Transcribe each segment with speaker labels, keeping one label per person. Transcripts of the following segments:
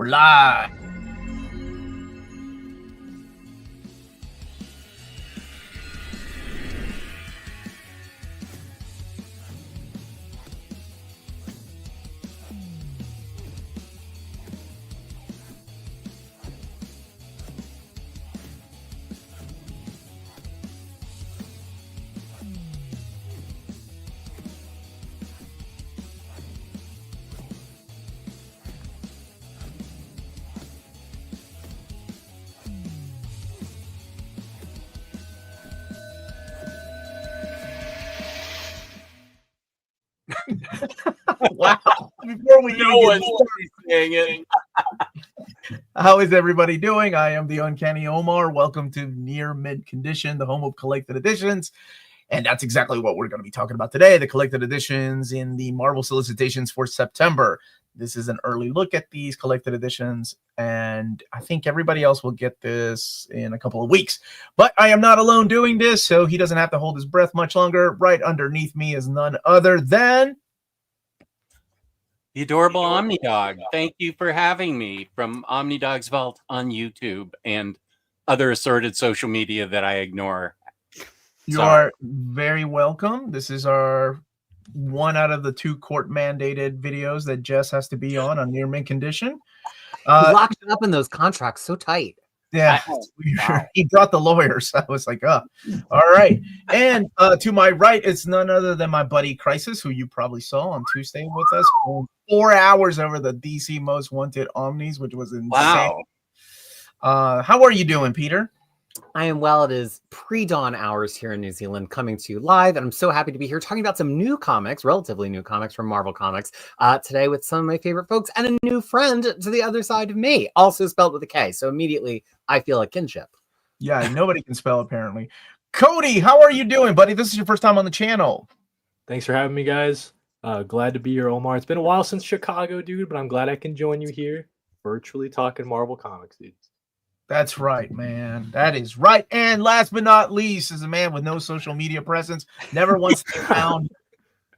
Speaker 1: We're live. Wow. Before we saying it. How is everybody doing? I am the Uncanny Omar. Welcome to Near Mid Condition, the home of collected editions. And that's exactly what we're going to be talking about today, the collected editions in the Marvel Solicitations for September. This is an early look at these collected editions, and I think everybody else will get this in a couple of weeks. But I am not alone doing this, so he doesn't have to hold his breath much longer. Right underneath me is none other than
Speaker 2: the adorable Omnidog. Thank you for having me from Omnidog's Vault on YouTube and other assorted social media that I ignore.
Speaker 1: You are very welcome. This is our one out of the 2 court-mandated videos that Jess has to be on Near Mint Condition.
Speaker 3: Locked up in those contracts so tight.
Speaker 1: Yeah, wow. He brought the lawyers. I was like, oh, all right. And to my right, it's none other than my buddy Crisis, who you probably saw on Tuesday with us. 4 hours over the DC Most Wanted Omnis, which was insane.
Speaker 2: Wow.
Speaker 1: How are you doing, Peter?
Speaker 3: I am well. It is pre-dawn hours here in New Zealand, coming to you live, and I'm so happy to be here talking about some new comics, relatively new comics from Marvel Comics, today with some of my favorite folks and a new friend to the other side of me, also spelled with a K. So immediately I feel a kinship.
Speaker 1: Yeah, nobody can spell apparently. Cody, how are you doing, buddy? This is your first time on the channel.
Speaker 4: Thanks for having me, guys. Glad to be here, Omar. It's been a while since Chicago, dude, but I'm glad I can join you here, virtually talking Marvel Comics, dude.
Speaker 1: That's right, man. That is right. And last but not least is a man with no social media presence. Never once found.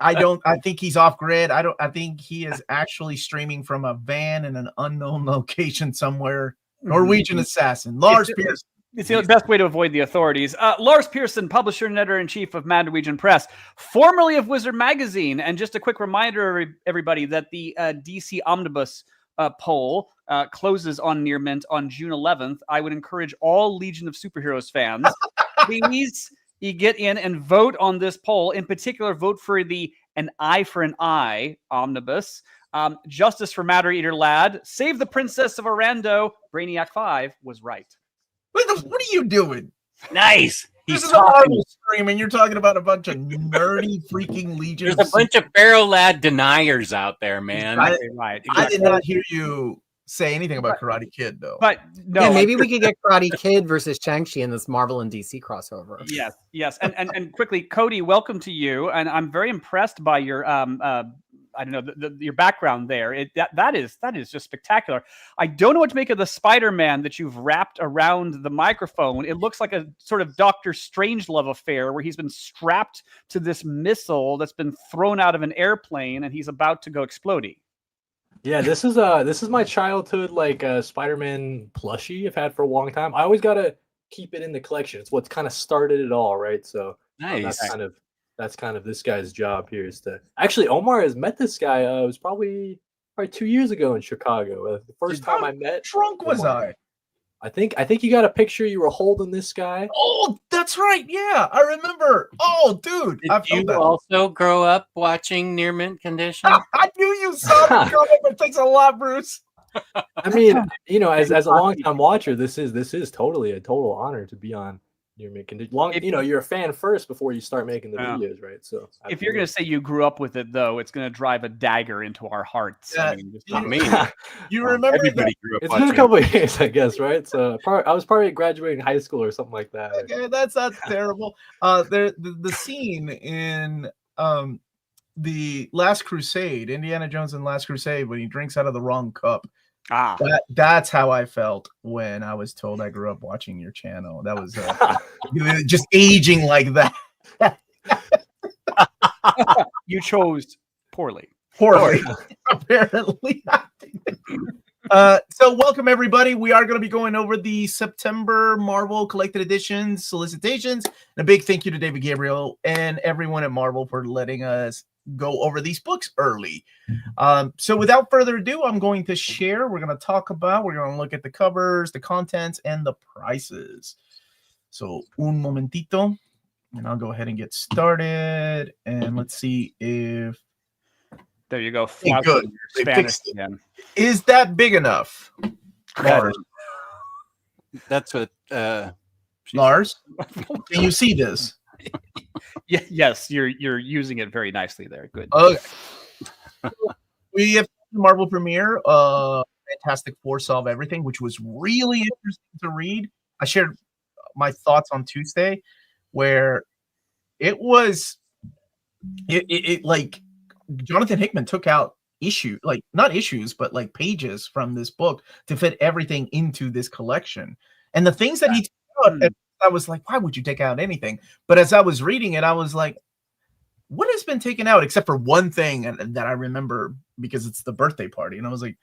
Speaker 1: I think he's off grid. I think he is actually streaming from a van in an unknown location somewhere. Norwegian assassin. Lars Pearson.
Speaker 5: It's the best way to avoid the authorities. Lars Pearson, publisher and editor-in-chief of Mad Norwegian Press, formerly of Wizard Magazine. And just a quick reminder, everybody, that the DC Omnibus poll closes on Near Mint on June 11th. I would encourage all Legion of Superheroes fans, please get in and vote on this poll. In particular, vote for the An Eye for an Eye Omnibus. Justice for Matter Eater Lad. Save the Princess of Orlando. Brainiac 5 was right.
Speaker 1: What are you doing?
Speaker 2: Nice.
Speaker 1: This is a Marvel stream, and you're talking about a bunch of nerdy freaking Legion.
Speaker 2: There's a bunch of Barrel Lad deniers out there, man.
Speaker 1: Right. I did not hear you say anything about Karate Kid, though.
Speaker 5: But no,
Speaker 3: yeah, maybe we could get Karate Kid versus Shang-Chi in this Marvel and DC crossover.
Speaker 5: Yes. And quickly, Cody, welcome to you. And I'm very impressed by your I don't know, your background there. That is just spectacular. I don't know what to make of the Spider-Man that you've wrapped around the microphone. It looks like a sort of Doctor Strangelove affair where he's been strapped to this missile that's been thrown out of an airplane and he's about to go explodey.
Speaker 4: Yeah, this is my childhood Spider-Man plushie I've had for a long time. I always gotta keep it in the collection. It's what's kind of started it all, right? So
Speaker 2: nice.
Speaker 4: That's kind of this guy's job here is to actually Omar has met this guy. It was probably 2 years ago in Chicago. The first time I met.
Speaker 1: Drunk was
Speaker 4: Omar. I think you got a picture. You were holding this guy.
Speaker 1: Oh, that's right. Yeah, I remember. Oh, dude.
Speaker 2: Did you also grow up watching Near Mint Condition?
Speaker 1: I knew you saw the comic. It takes a lot, Bruce.
Speaker 4: I mean, as a longtime watcher, this is totally a total honor to be on Near Mint Condition. You're a fan first before you start making the videos, right? So
Speaker 5: if you're going to say you grew up with it, though, it's going to drive a dagger into our hearts.
Speaker 1: You remember
Speaker 2: everybody grew up.
Speaker 4: It's been a couple of years, I guess, right? So I was probably graduating high school or something like that.
Speaker 1: Okay, that's not terrible. The scene in the Last Crusade, Indiana Jones and Last Crusade, when he drinks out of the wrong cup. That's how I felt when I was told I grew up watching your channel. That was just aging like that.
Speaker 5: You chose poorly.
Speaker 1: Apparently. So welcome everybody. We are going to be going over the September Marvel Collected Editions Solicitations. And a big thank you to David Gabriel and everyone at Marvel for letting us go over these books early. So without further ado, I'm going to share. We're going to look at the covers, the contents, and the prices. So un momentito, and I'll go ahead and get started. And let's see if
Speaker 5: There you go.
Speaker 1: Hey, good. They
Speaker 5: Spanish
Speaker 1: fixed it.
Speaker 5: again.
Speaker 1: Is that big enough? Lars,
Speaker 2: That's what.
Speaker 1: Lars, can you see this?
Speaker 5: Yes, you're using it very nicely there. Good.
Speaker 1: Okay. We have the Marvel premiere, Fantastic Four Solve Everything, which was really interesting to read. I shared my thoughts on Tuesday, where it was like Jonathan Hickman took out not issues, but like pages from this book to fit everything into this collection. And the things that he took out, I was like, why would you take out anything? But as I was reading it, I was like, what has been taken out except for one thing that I remember because it's the birthday party. And I was like,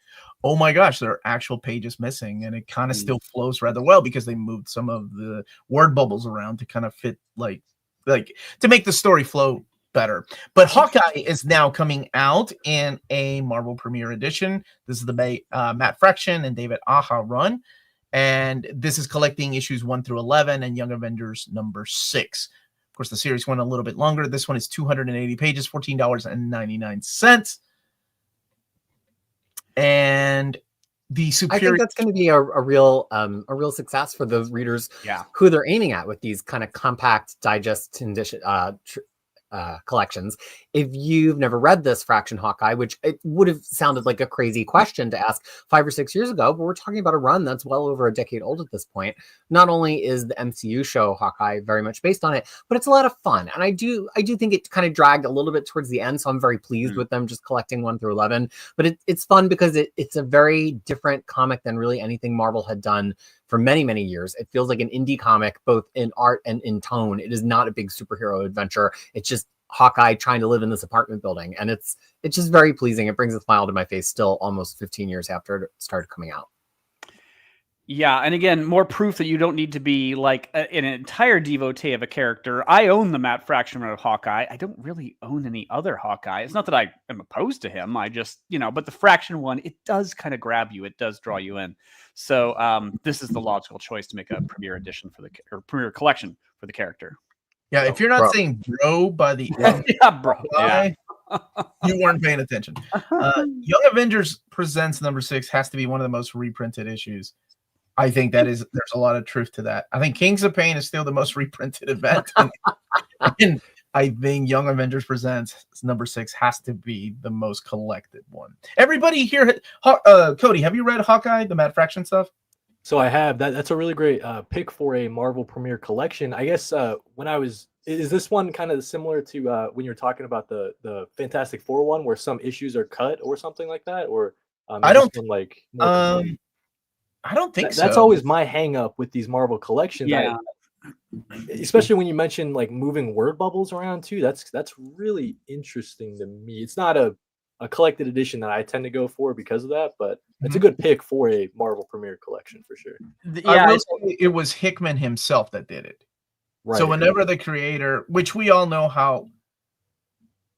Speaker 1: oh my gosh, there are actual pages missing. And it kind of still flows rather well because they moved some of the word bubbles around to kind of fit like to make the story flow better. But Hawkeye is now coming out in a Marvel Premiere Edition. This is the Matt Fraction and David Aja run. And this is collecting issues 1 through 11 and Young Avengers number 6. Of course, the series went a little bit longer. This one is 280 pages, $14.99. And the superior.
Speaker 3: I think that's going to be a real success for those readers who they're aiming at with these kind of compact digest collections. If you've never read this Fraction Hawkeye, which it would have sounded like a crazy question to ask 5 or 6 years ago, but we're talking about a run that's well over a decade old at this point. Not only is the MCU show Hawkeye very much based on it, but it's a lot of fun. And I do think it kind of dragged a little bit towards the end, so I'm very pleased with them just collecting 1 through 11. But it's fun because it's a very different comic than really anything Marvel had done for many, many years. It feels like an indie comic, both in art and in tone. It is not a big superhero adventure. It's just Hawkeye trying to live in this apartment building. And it's just very pleasing. It brings a smile to my face still almost 15 years after it started coming out.
Speaker 5: Yeah, and again, more proof that you don't need to be like an entire devotee of a character. I own the Matt Fraction of Hawkeye. I don't really own any other Hawkeye. It's not that I am opposed to him. I just, but the Fraction one, it does kind of grab you. It does draw you in. So this is the logical choice to make a premiere edition or premiere collection for the character.
Speaker 1: Yeah, if you're not saying bro by the end, you weren't paying attention. Young Avengers Presents number 6 has to be one of the most reprinted issues. I think there's a lot of truth to that. I think Kings of Pain is still the most reprinted event. And I think Young Avengers Presents number 6 has to be the most collected one. Everybody here, Cody, have you read Hawkeye, the Matt Fraction stuff?
Speaker 4: So I have. That's a really great pick for a Marvel Premiere collection. I guess is this one kind of similar to when you're talking about the Fantastic Four one, where some issues are cut or something like that, or
Speaker 1: I don't think so.
Speaker 4: That's always my hang up with these Marvel collections.
Speaker 5: Yeah.
Speaker 4: Especially when you mention like moving word bubbles around too. That's really interesting to me. It's not a collected edition that I tend to go for because of that, but it's a good pick for a Marvel Premiere collection for sure.
Speaker 1: Yeah, it was Hickman himself that did it. Right. So whenever the creator, which we all know how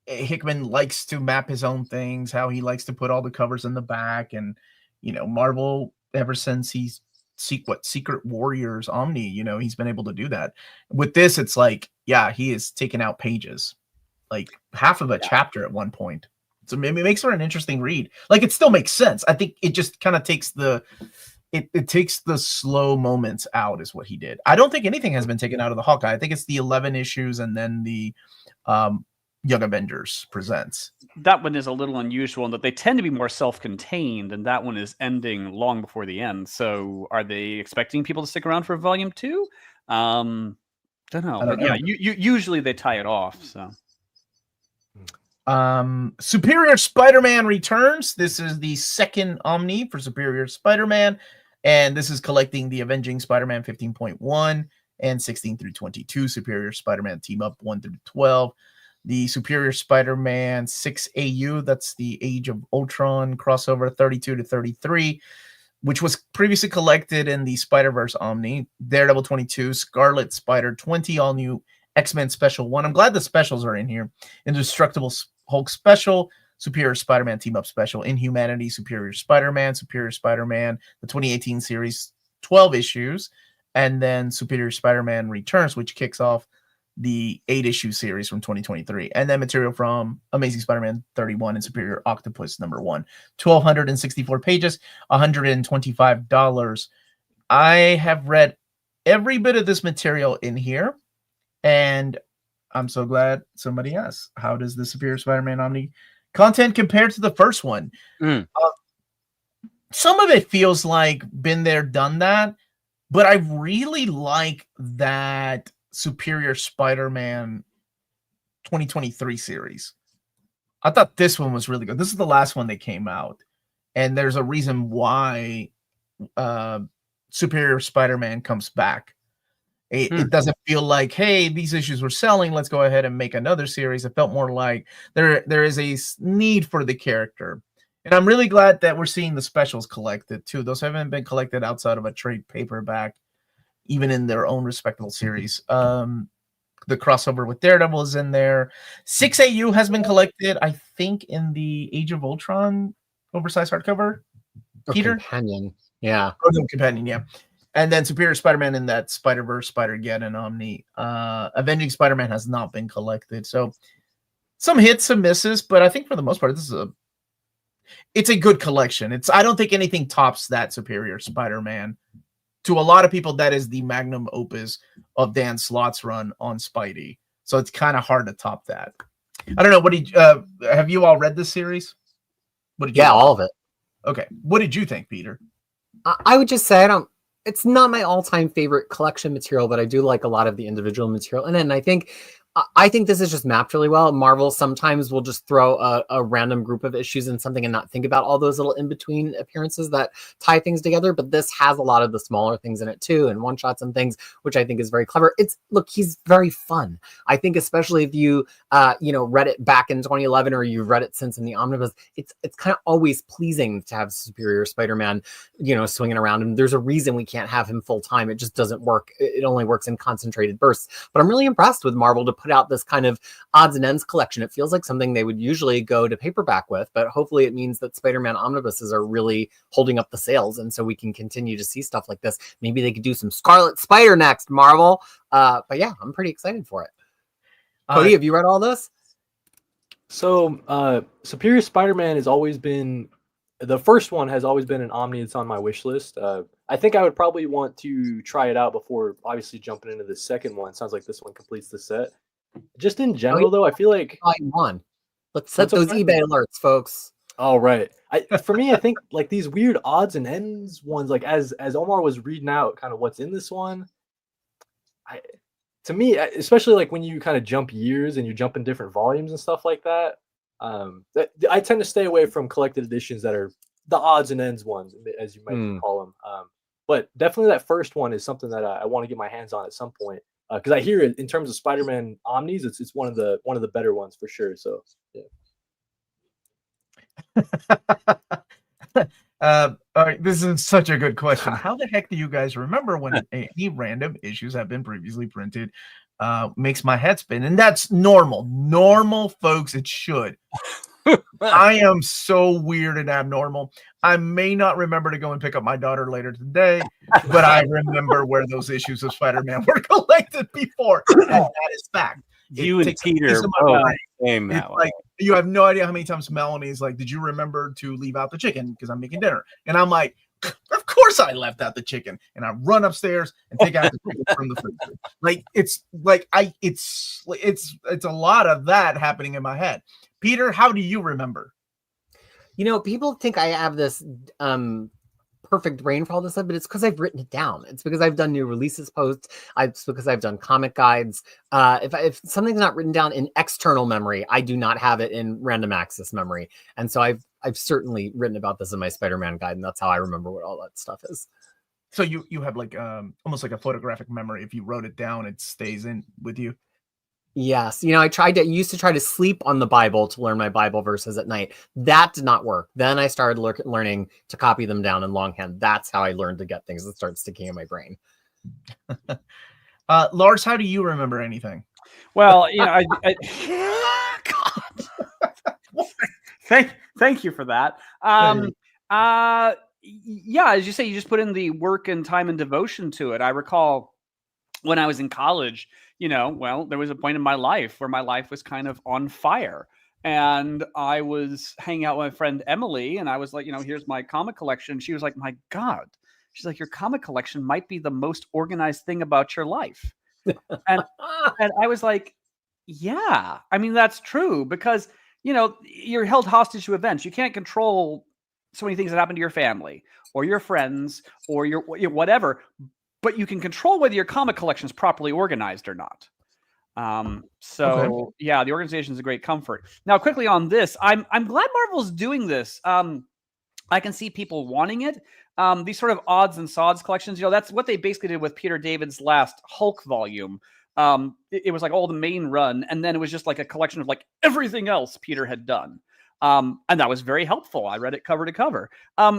Speaker 1: Hickman likes to map his own things, how he likes to put all the covers in the back, and Marvel, ever since he's Secret Warriors Omni, he's been able to do that. With this, it's like, he is taking out pages, like half of a chapter at one point. So maybe it makes for an interesting read. Like, it still makes sense. I think it just kind of takes it takes the slow moments out, is what he did. I don't think anything has been taken out of the Hawkeye. I think it's the 11 issues and then the Young Avengers Presents.
Speaker 5: That one is a little unusual in that they tend to be more self-contained, and that one is ending long before the end. So are they expecting people to stick around for volume 2? Don't know. But yeah, usually they tie it off. So
Speaker 1: Superior Spider-Man returns. This is the second Omni for Superior Spider-Man, and this is collecting the Avenging Spider-Man 15.1 and 16 through 22. Superior Spider-Man Team Up 1 through 12. the Superior Spider-Man 6AU, that's the Age of Ultron crossover 32 to 33, which was previously collected in the Spider-Verse Omni, Daredevil 22, Scarlet Spider 20, all new X-Men Special 1. I'm glad the specials are in here. Indestructible Hulk Special, Superior Spider-Man Team Up Special, Inhumanity, Superior Spider-Man, the 2018 series, 12 issues, and then Superior Spider-Man Returns, which kicks off the 8-issue series from 2023, and then material from Amazing Spider-Man 31 and Superior Octopus #1. 1,264 pages, $125. I have read every bit of this material in here, and I'm so glad somebody asked, how does the Superior Spider-Man Omni content compare to the first one? Some of it feels like been there, done that, but I really like that Superior Spider-Man 2023 series. I thought this one was really good. This is the last one that came out, and there's a reason why Superior Spider-Man comes back. It doesn't feel like, hey, these issues were selling, let's go ahead and make another series. It felt more like there is a need for the character. And I'm really glad that we're seeing the specials collected too. Those haven't been collected outside of a trade paperback, even in their own respectable series. The crossover with Daredevil is in there. 6AU has been collected, I think, in the Age of Ultron oversized hardcover. Peter?
Speaker 3: Companion. Yeah.
Speaker 1: Oh, no, Companion, yeah. And then Superior Spider-Man in that Spider-Verse, Spider-Geddon, Omni. Avenging Spider-Man has not been collected. So some hits, some misses, but I think for the most part, it's a good collection. I don't think anything tops that Superior Spider-Man. To a lot of people, that is the magnum opus of Dan Slott's run on Spidey. So it's kind of hard to top that. I don't know. Have you all read this series?
Speaker 3: All of it.
Speaker 1: Okay. What did you think, Peter?
Speaker 3: I would just say it's not my all-time favorite collection material, but I do like a lot of the individual material. And then I think this is just mapped really well. Marvel sometimes will just throw a random group of issues in something and not think about all those little in-between appearances that tie things together. But this has a lot of the smaller things in it too, and one-shots and things, which I think is very clever. He's very fun. I think especially if you read it back in 2011 or you've read it since in the Omnibus, it's kind of always pleasing to have Superior Spider-Man, swinging around. And there's a reason we can't have him full-time. It just doesn't work. It only works in concentrated bursts. But I'm really impressed with Marvel to put out this kind of odds and ends collection. It feels like something they would usually go to paperback with, but hopefully it means that Spider-Man omnibuses are really holding up the sales, and so we can continue to see stuff like this. Maybe they could do some Scarlet Spider next, Marvel. But yeah, I'm pretty excited for it. Cody, have you read all this?
Speaker 4: So Superior Spider-Man has always been, the first one has always been an Omni that's on my wish list. I think I would probably want to try it out before obviously jumping into the second one. Sounds like this one completes the set. Just in general, though, I feel like
Speaker 3: let's set those eBay alerts, folks.
Speaker 4: All right. For me, I think like these weird odds and ends ones, like as Omar was reading out kind of what's in this one, to me, especially like when you kind of jump years and you jump in different volumes and stuff like that, I tend to stay away from collected editions that are the odds and ends ones, as you might call them. But definitely that first one is something that I want to get my hands on at some point. Because I hear it in terms of Spider-Man Omnis, it's one of the better ones for sure. So
Speaker 1: yeah. All right, this is such a good question. How the heck do you guys remember when any random issues have been previously printed? Makes my head spin, and that's normal, folks. It should. I am so weird and abnormal. I may not remember to go and pick up my daughter later today, but I remember where those issues of Spider-Man were collected before. And that is fact.
Speaker 2: You and Peter same that
Speaker 1: one. Like, you have no idea how many times Melanie's like, did you remember to leave out the chicken? Because I'm making dinner. And I'm like, of course I left out the chicken. And I run upstairs and take out the chicken from the freezer. Like, it's a lot of that happening in my head. Peter, how do you remember?
Speaker 3: People think I have this perfect brain for all this stuff, but it's because I've written it down. It's because I've done new releases posts. It's because I've done comic guides. If something's not written down in external memory, I do not have it in random access memory. And so I've certainly written about this in my Spider-Man guide, and that's how I remember what all that stuff is.
Speaker 1: So you have like almost like a photographic memory. If you wrote it down, it stays in with you.
Speaker 3: Yes. You know, used to try to sleep on the Bible to learn my Bible verses at night. That did not work. Then I started learning to copy them down in longhand. That's how I learned to get things that start sticking in my brain.
Speaker 1: Lars, how do you remember anything?
Speaker 5: Well, you know, God. Thank you for that. Yeah, as you say, you just put in the work and time and devotion to it. I recall when I was in college, you know, well, there was a point in my life where my life was kind of on fire. And I was hanging out with my friend Emily, and I was like, you know, here's my comic collection. She was like, my God. She's like, your comic collection might be the most organized thing about your life. And I was like, yeah, I mean, that's true, because, you know, you're held hostage to events. You can't control so many things that happen to your family or your friends or your whatever, but you can control whether your comic collection is properly organized or not. So yeah, the organization is a great comfort. Now, quickly on this, I'm glad Marvel's doing this. I can see people wanting it. These sort of odds and sods collections, you know, that's what they basically did with Peter David's last Hulk volume. It was like all the main run, and then it was just like a collection of like everything else Peter had done. And that was very helpful. I read it cover to cover.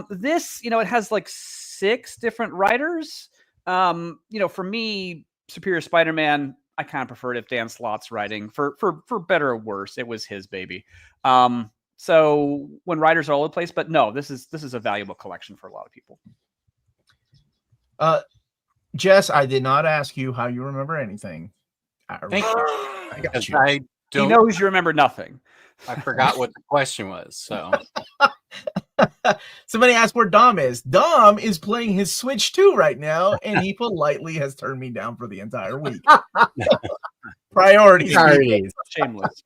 Speaker 5: This, you know, it has like 6 different writers. You know, for me, Superior Spider-Man, I kind of preferred if Dan Slott's writing. For better or worse, it was his baby. So when writers are all over the place, but no, this is a valuable collection for a lot of people.
Speaker 1: Jess, I did not ask you how you remember anything.
Speaker 2: Thank you.
Speaker 1: I got you.
Speaker 5: He knows you remember nothing.
Speaker 2: I forgot what the question was. So
Speaker 1: somebody asked where Dom is. Dom is playing his Switch 2 right now, and he politely has turned me down for the entire week. Priorities.
Speaker 5: Shameless.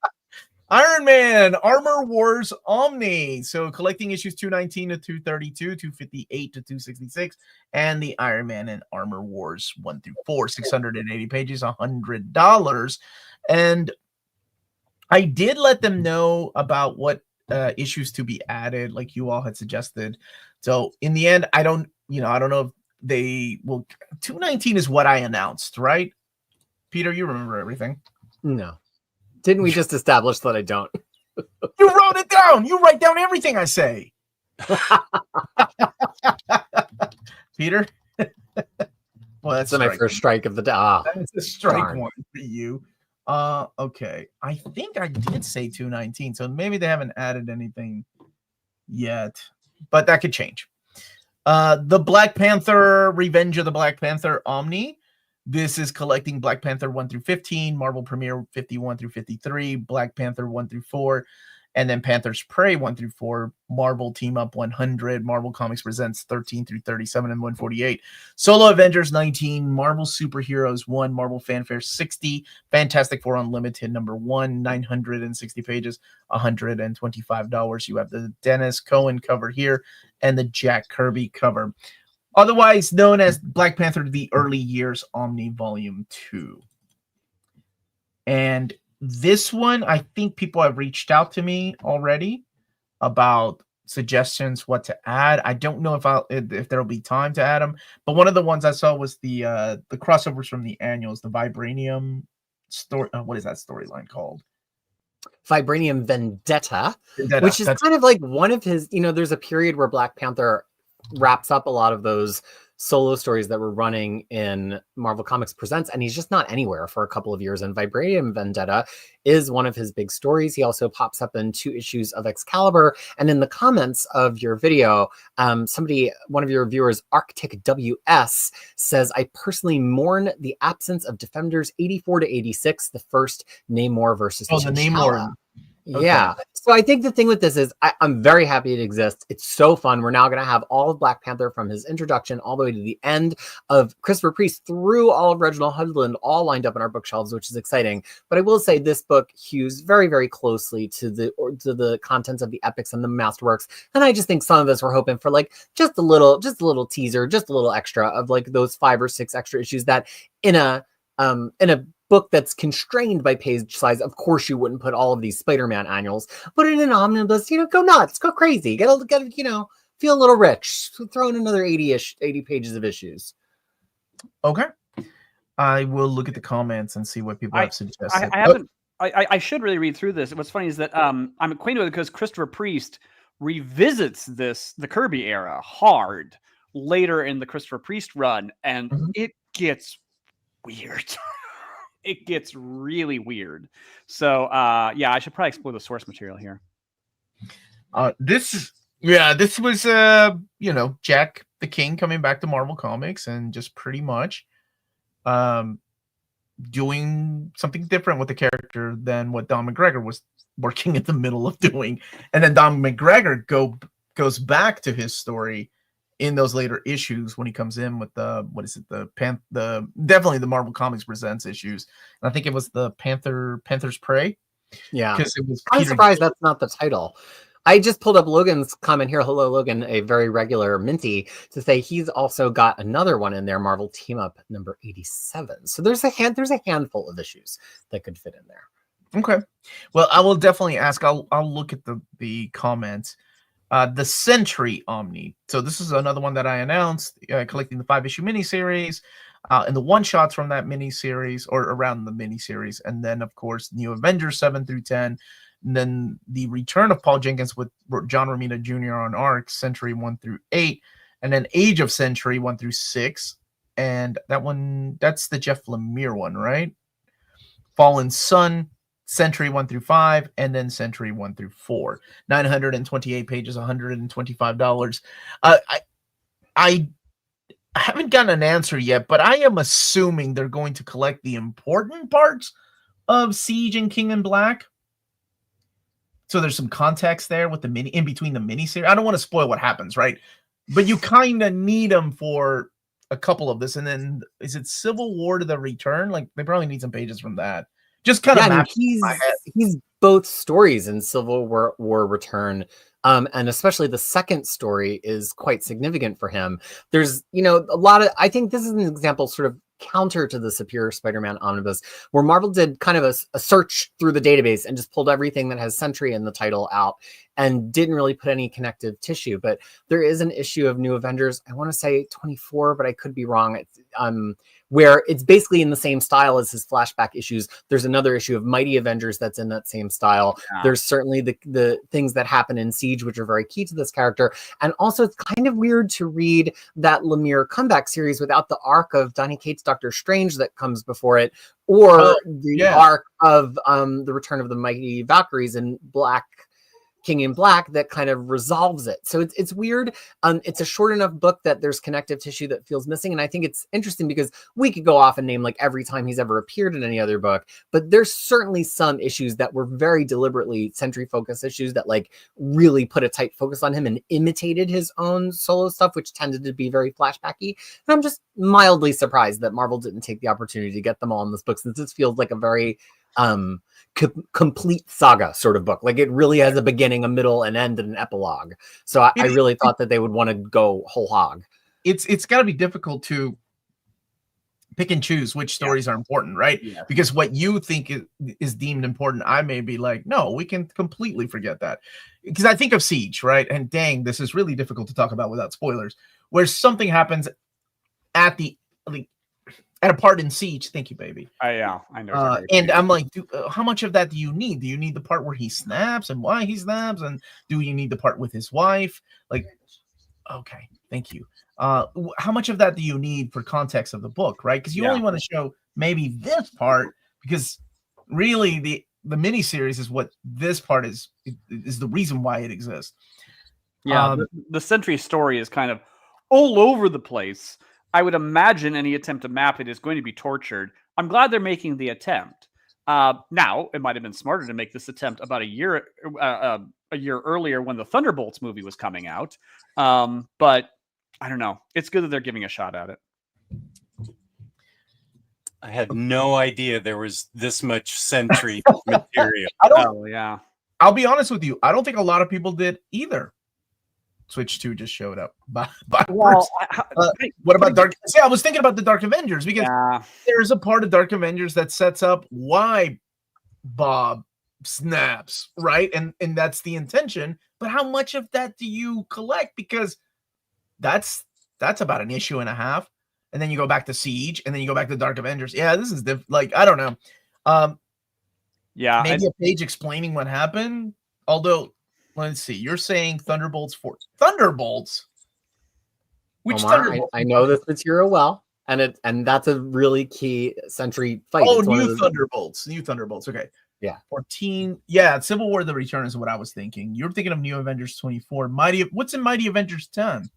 Speaker 1: Iron Man, Armor Wars Omni. So collecting issues 219 to 232, 258 to 266, and the Iron Man and Armor Wars 1 through 4, 680 pages, $100. And I did let them know about what issues to be added, like you all had suggested. So in the end, I don't know if they will. 219 is what I announced, right? Peter, you remember everything?
Speaker 3: No. Didn't we just establish that I don't?
Speaker 1: You wrote it down. You write down everything I say. Peter? Well, that's
Speaker 3: my first strike of the day.
Speaker 1: That's a strike one for you. Okay. I think I did say 219, so maybe they haven't added anything yet, but that could change. The Black Panther, Revenge of the Black Panther Omni. This is collecting Black Panther 1 through 15, Marvel Premiere 51 through 53, Black Panther 1 through 4, and then Panther's Prey 1 through 4, Marvel Team Up 100, Marvel Comics Presents 13 through 37 and 148, Solo Avengers 19, Marvel Superheroes 1, Marvel Fanfare 60, Fantastic Four Unlimited number 1, 960 pages, $125. You have the Dennis Cohen cover here and the Jack Kirby cover, otherwise known as Black Panther, The Early Years Omni Volume 2. And this one, I think people have reached out to me already about suggestions what to add. I don't know if there'll be time to add them, but one of the ones I saw was the crossovers from the annuals, the Vibranium story. What is that storyline called?
Speaker 3: Vibranium Vendetta, which is kind of like one of his, you know, there's a period where Black Panther wraps up a lot of those solo stories that were running in Marvel Comics Presents, and he's just not anywhere for a couple of years. And Vibranium Vendetta is one of his big stories. He also pops up in 2 issues of Excalibur. And in the comments of your video, one of your viewers, Arctic WS, says, I personally mourn the absence of Defenders 84 to 86, the first Namor versus
Speaker 1: the Namor.
Speaker 3: Okay. Yeah. So I think the thing with this is I'm very happy it exists. It's so fun. We're now going to have all of Black Panther from his introduction all the way to the end of Christopher Priest through all of Reginald Hudlin all lined up in our bookshelves, which is exciting. But I will say this book hews very, very closely to the contents of the epics and the masterworks. And I just think some of us were hoping for like just a little teaser, just a little extra of like those 5 or 6 extra issues that in a book that's constrained by page size, of course you wouldn't put all of these Spider-Man annuals, but in an omnibus, you know, go nuts, go crazy, get you know, feel a little rich, throw in another 80 pages of issues.
Speaker 1: Okay. I will look at the comments and see what people have suggested.
Speaker 5: I haven't. I should really read through this. What's funny is that I'm acquainted with it because Christopher Priest revisits the Kirby era hard later in the Christopher Priest run, and it gets weird. It gets really weird. So yeah, I should probably explore the source material here.
Speaker 1: This was Jack the King coming back to Marvel Comics and just pretty much doing something different with the character than what Don McGregor was working in the middle of doing. And then Don McGregor goes back to his story in those later issues when he comes in with definitely the Marvel Comics Presents issues. And I think it was the Panther's Prey.
Speaker 3: Yeah.
Speaker 1: Because it was
Speaker 3: I'm surprised that's not the title. I just pulled up Logan's comment here. Hello, Logan, a very regular Minty, to say he's also got another one in there, Marvel Team Up number 87. So there's a handful of issues that could fit in there.
Speaker 1: Okay. Well, I will definitely ask. I'll look at the comments. The Sentry Omni. So this is another one that I announced, collecting the 5-issue miniseries, and the one-shots from that miniseries, or around the miniseries, and then, of course, New Avengers 7 through 10, and then the return of Paul Jenkins with John Romita Jr. on Arc, Sentry 1 through 8, and then Age of Sentry 1 through 6, and that's the Jeff Lemire one, right? Fallen Sun, Sentry 1 through 5, and then Sentry 1 through 4. 928 pages, $125. I haven't gotten an answer yet, but I am assuming they're going to collect the important parts of Siege and King in Black. So there's some context there with in between the miniseries. I don't want to spoil what happens, right? But you kind of need them for a couple of this. And then is it Civil War to the Return? Like they probably need some pages from that. Just kind of
Speaker 3: he's both stories in Civil War Return. And especially the second story is quite significant for him. There's, a lot of, I think this is an example sort of counter to the Superior Spider-Man Omnibus, where Marvel did kind of a search through the database and just pulled everything that has Sentry in the title out and didn't really put any connective tissue. But there is an issue of New Avengers, I want to say 24, but I could be wrong. Where it's basically in the same style as his flashback issues. There's another issue of Mighty Avengers that's in that same style. Yeah. There's certainly the things that happen in Siege, which are very key to this character. And also it's kind of weird to read that Lemire comeback series without the arc of Donny Cates' Doctor Strange that comes before it, or arc of the Return of the Mighty Valkyries in King in Black that kind of resolves it. So it's weird. It's a short enough book that there's connective tissue that feels missing. And I think it's interesting because we could go off and name like every time he's ever appeared in any other book, but there's certainly some issues that were very deliberately Sentry focus issues that like really put a tight focus on him and imitated his own solo stuff, which tended to be very flashbacky. And I'm just mildly surprised that Marvel didn't take the opportunity to get them all in this book, since this feels like a very complete saga sort of book. Like it really has a beginning, a middle, an end, and an epilogue. So I really thought that they would want to go whole hog.
Speaker 1: It's got to be difficult to pick and choose which stories are important, right? Yeah. Because what you think is deemed important, I may be like, no, we can completely forget that. Because I think of Siege, right? And dang, this is really difficult to talk about without spoilers, where something happens at a part in Siege. Thank you, baby.
Speaker 5: I know.
Speaker 1: And I'm like, how much of that do you need? Do you need the part where he snaps and why he snaps? And do you need the part with his wife? Like, okay, thank you. How much of that do you need for context of the book, right? Because you only want to show maybe this part, because really the miniseries is what this part is the reason why it exists.
Speaker 5: Yeah, the Sentry story is kind of all over the place. I would imagine any attempt to map it is going to be tortured. I'm glad they're making the attempt. Now, it might have been smarter to make this attempt about a year earlier when the Thunderbolts movie was coming out. But I don't know. It's good that they're giving a shot at it.
Speaker 2: I had no idea there was this much Sentry material.
Speaker 1: I'll be honest with you. I don't think a lot of people did either. Switch 2 just showed up. What about Dark? See, I was thinking about the Dark Avengers, because there's a part of Dark Avengers that sets up why Bob snaps, right? And that's the intention. But how much of that do you collect? Because that's about an issue and a half. and then you go back to Siege, and then you go back to Dark Avengers. Yeah, this is like, I don't know.
Speaker 5: Yeah,
Speaker 1: maybe a page explaining what happened. Although, let's see, you're saying Thunderbolts for Thunderbolts. Which
Speaker 3: Omar,
Speaker 1: Thunderbolts?
Speaker 3: I know this material well, and that's a really key Sentry fight.
Speaker 1: Oh,
Speaker 3: It's
Speaker 1: new Thunderbolts. New Thunderbolts. Okay.
Speaker 3: Yeah.
Speaker 1: 14. Yeah, Civil War: The Return is what I was thinking. You're thinking of New Avengers 24. What's in Mighty Avengers 10?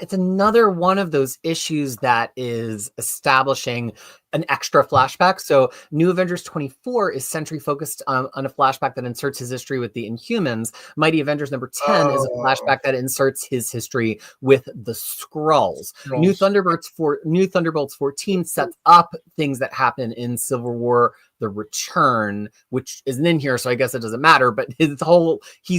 Speaker 3: It's another one of those issues that is establishing an extra flashback. So New Avengers 24 is Sentry focused on a flashback that inserts his history with the Inhumans. Mighty Avengers number 10 is a flashback that inserts his history with the Skrulls. New Thunderbolts 14 sets up things that happen in Civil War: The Return, which isn't in here, so I guess it doesn't matter, but he's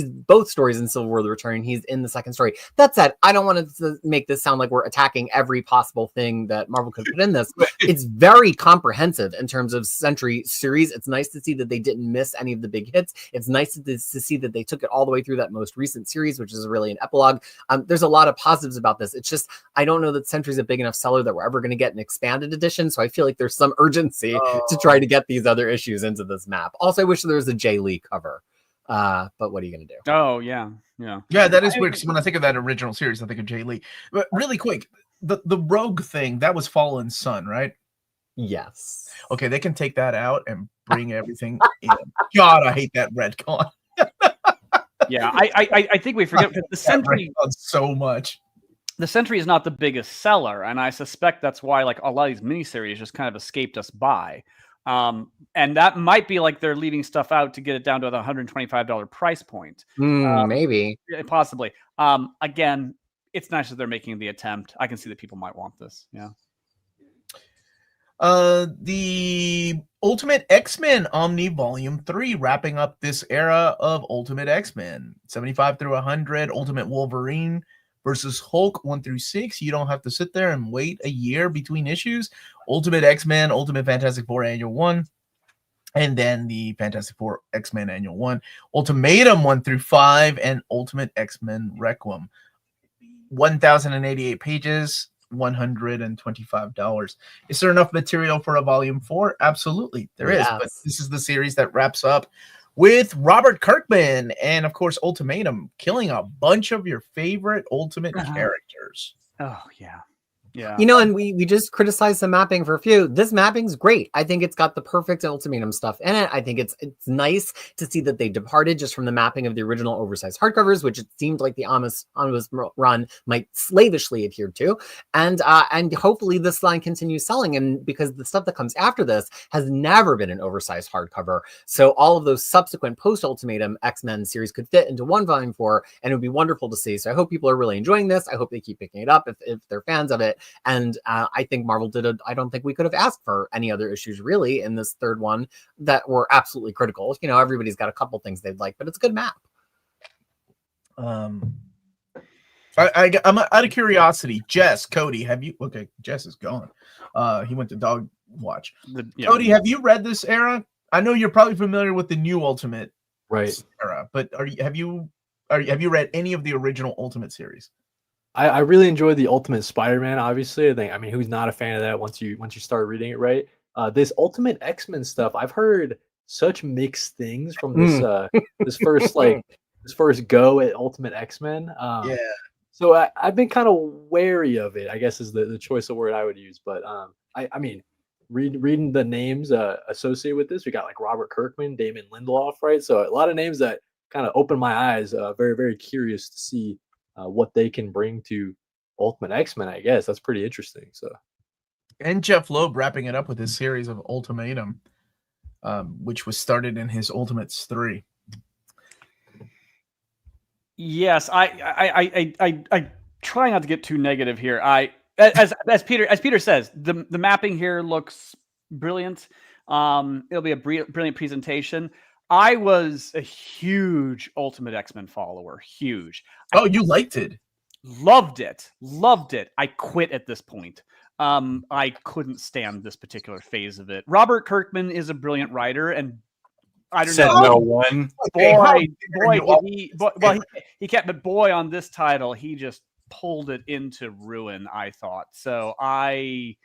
Speaker 3: both stories in Civil War: The Return. He's in the second story. That said, I don't want to make this sound like we're attacking every possible thing that Marvel could put in this. It's very comprehensive in terms of Sentry series. It's nice to see that they didn't miss any of the big hits. It's nice to see that they took it all the way through that most recent series, which is really an epilogue. There's a lot of positives about this. It's just, I don't know that Sentry's a big enough seller that we're ever going to get an expanded edition, so I feel like there's some urgency to try to get these other issues into this map. Also, I wish there was a Jay Lee cover, but what are you going to do?
Speaker 5: Oh, yeah.
Speaker 1: That is weird, 'cause when I think of that original series, I think of Jay Lee. But really quick, the Rogue thing, that was Fallen Sun, right?
Speaker 3: Yes.
Speaker 1: Okay, they can take that out and bring everything in. God, I hate that retcon.
Speaker 5: Yeah, I think we forget the Sentry
Speaker 1: so much.
Speaker 5: The Sentry is not the biggest seller, and I suspect that's why like a lot of these miniseries just kind of escaped us by. And that might be like they're leaving stuff out to get it down to the $125 price point.
Speaker 3: Maybe.
Speaker 5: Possibly. Again, it's nice that they're making the attempt. I can see that people might want this. Yeah.
Speaker 1: The Ultimate X-Men Omni Volume 3, wrapping up this era of Ultimate X-Men. 75 through 100, Ultimate Wolverine versus Hulk 1 through 6. You don't have to sit there and wait a year between issues. Ultimate X-Men, Ultimate Fantastic Four Annual 1, and then the Fantastic Four X-Men Annual 1. Ultimatum 1 through 5, and Ultimate X-Men Requiem. 1,088 pages, $125. Is there enough material for a volume 4? Absolutely, there is. But this is the series that wraps up with Robert Kirkman and, of course, Ultimatum, killing a bunch of your favorite Ultimate characters.
Speaker 5: Oh, yeah. Yeah.
Speaker 3: You know, and we just criticized the mapping for a few. This mapping's great. I think it's got the perfect Ultimatum stuff in it. I think it's nice to see that they departed just from the mapping of the original oversized hardcovers, which it seemed like the Omnibus run might slavishly adhere to. And hopefully this line continues selling. And because the stuff that comes after this has never been an oversized hardcover. So all of those subsequent post-Ultimatum X-Men series could fit into one volume 4, and it would be wonderful to see. So I hope people are really enjoying this. I hope they keep picking it up if they're fans of it. And I think Marvel I don't think we could have asked for any other issues really in this third one that were absolutely critical. You know, everybody's got a couple things they'd like, but it's a good map.
Speaker 1: I'm out of curiosity. Cody, have you? Okay, Jess is gone. He went to dog watch. Cody, have you read this era? I know you're probably familiar with the new Ultimate era, but have you read any of the original Ultimate series?
Speaker 4: I really enjoyed the Ultimate Spider-Man. Obviously, I mean, who's not a fan of that once you start reading it, right? This Ultimate X-Men stuff, I've heard such mixed things from this this first go at Ultimate X-Men. So I've been kind of wary of it, I guess is the choice of word I would use. But I mean, reading the names associated with this, we got like Robert Kirkman, Damon Lindelof, right? So a lot of names that kind of opened my eyes. Very, very curious to see what they can bring to Ultimate X-Men, I guess. That's pretty interesting. So,
Speaker 1: and Jeff Loeb wrapping it up with his series of Ultimatum, which was started in his Ultimates 3.
Speaker 5: Yes, I try not to get too negative here. As Peter says, the mapping here looks brilliant. It'll be a brilliant presentation. I was a huge Ultimate X-Men follower. Huge.
Speaker 1: Oh, you liked it?
Speaker 5: Loved it. I quit at this point. I couldn't stand this particular phase of it. Robert Kirkman is a brilliant writer, and I don't know.
Speaker 2: No one.
Speaker 5: He kept, but boy, on this title, he just pulled it into ruin, I thought. So I've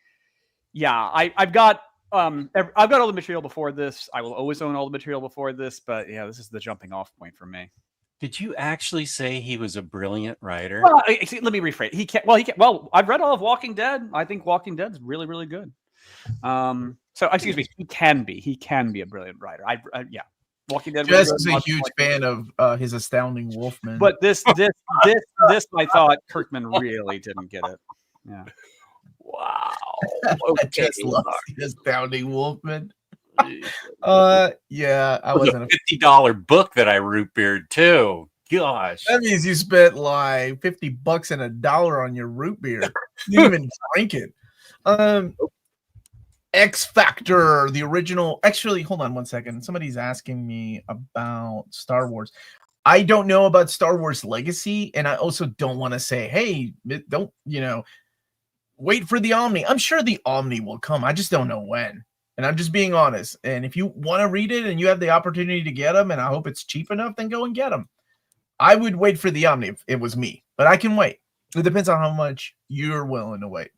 Speaker 5: got all the material before this. I will always own all the material before this, but yeah, this is the jumping off point for me.
Speaker 2: Did you actually say he was a brilliant writer?
Speaker 5: Well, let me rephrase. He can't. Well, I've read all of Walking Dead. I think Walking Dead is really, really good. So excuse me. He can be a brilliant writer. Yeah. Walking Dead.
Speaker 1: Jess is a huge fan of his Astounding Wolfman.
Speaker 5: But this, I thought Kirkman really didn't get it. Yeah.
Speaker 2: Wow.
Speaker 1: I just love the Astounding Wolfman. Yeah, I wasn't
Speaker 2: a $50 book that I root beered too. Gosh,
Speaker 1: that means you spent like $50 and $1 on your root beer. You didn't even drink it. XFactor, the original. Actually, hold on one second. Somebody's asking me about Star Wars. I don't know about Star Wars Legacy, and I also don't want to say, hey, don't, wait for the Omni. I'm sure the Omni will come. I just don't know when. And I'm just being honest. And if you want to read it and you have the opportunity to get them, and I hope it's cheap enough, then go and get them. I would wait for the Omni if it was me, but I can wait. It depends on how much you're willing to wait.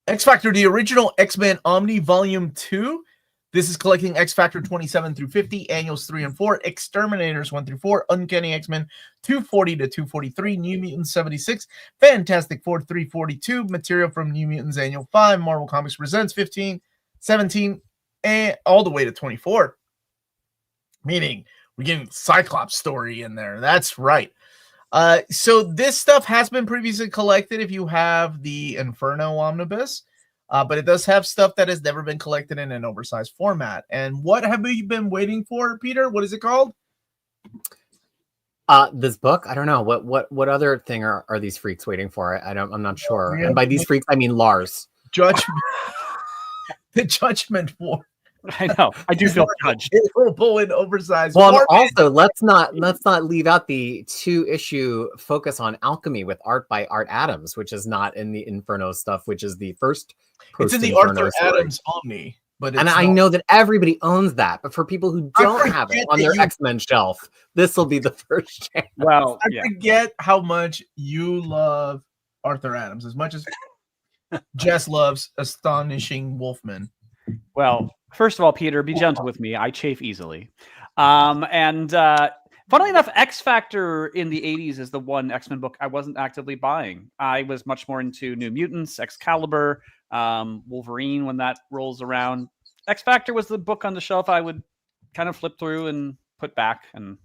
Speaker 1: XFactor, the original XMen Omni Volume 2. This is collecting XFactor 27 through 50, Annuals 3 and 4, Exterminators 1 through 4, Uncanny X-Men 240 to 243, New Mutants 76, Fantastic Four 342, material from New Mutants Annual 5, Marvel Comics Presents 15, 17, and all the way to 24. Meaning, we're getting the Cyclops story in there. That's right. So this stuff has been previously collected if you have the Inferno Omnibus. But it does have stuff that has never been collected in an oversized format. And what have you been waiting for, Peter? What is it called?
Speaker 3: This book? I don't know. What other thing are these freaks waiting for? I'm not sure. And by these freaks, I mean Lars.
Speaker 1: Judgment. The Judgment War.
Speaker 5: I know. I do feel judged.
Speaker 1: Pull in oversized.
Speaker 3: Well,
Speaker 1: format.
Speaker 3: also let's not leave out the 2-issue focus on alchemy with art by Art Adams, which is not in the Inferno stuff, which is the first.
Speaker 1: It's in the Arthur Adams Omni, but
Speaker 3: I know that everybody owns that, but for people who don't have it on their X-Men shelf, this will be the first chance.
Speaker 5: Well,
Speaker 1: I forget how much you love Arthur Adams as much as Jess loves Astonishing Wolfman.
Speaker 5: Well, first of all, Peter, be gentle with me. I chafe easily. Funnily enough, XFactor in the 80s is the one X-Men book I wasn't actively buying. I was much more into New Mutants, Excalibur, Wolverine when that rolls around. XFactor was the book on the shelf I would kind of flip through and put back, and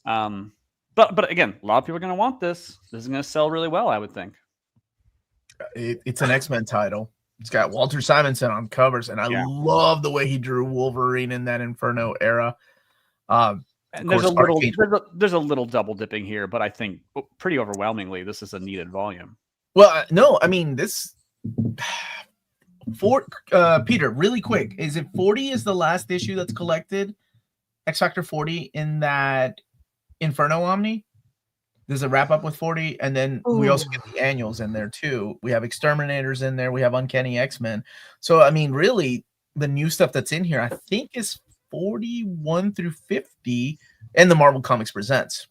Speaker 5: but again, a lot of people are going to want this. This is going to sell really well, I would think.
Speaker 1: It's an X-Men title. It's got Walter Simonson on covers, and I love the way he drew Wolverine in that Inferno era. And
Speaker 5: there's a little double dipping here, but I think pretty overwhelmingly this is a needed volume.
Speaker 1: Well, no, I mean this. Peter, really quick, is it 40 is the last issue that's collected? XFactor 40 in that Inferno Omni? There's a wrap up with 40, and then we also get the annuals in there too. We have Exterminators in there. We have Uncanny X-Men. So, I mean, really, the new stuff that's in here, I think, is 41 through 50, and the Marvel Comics Presents.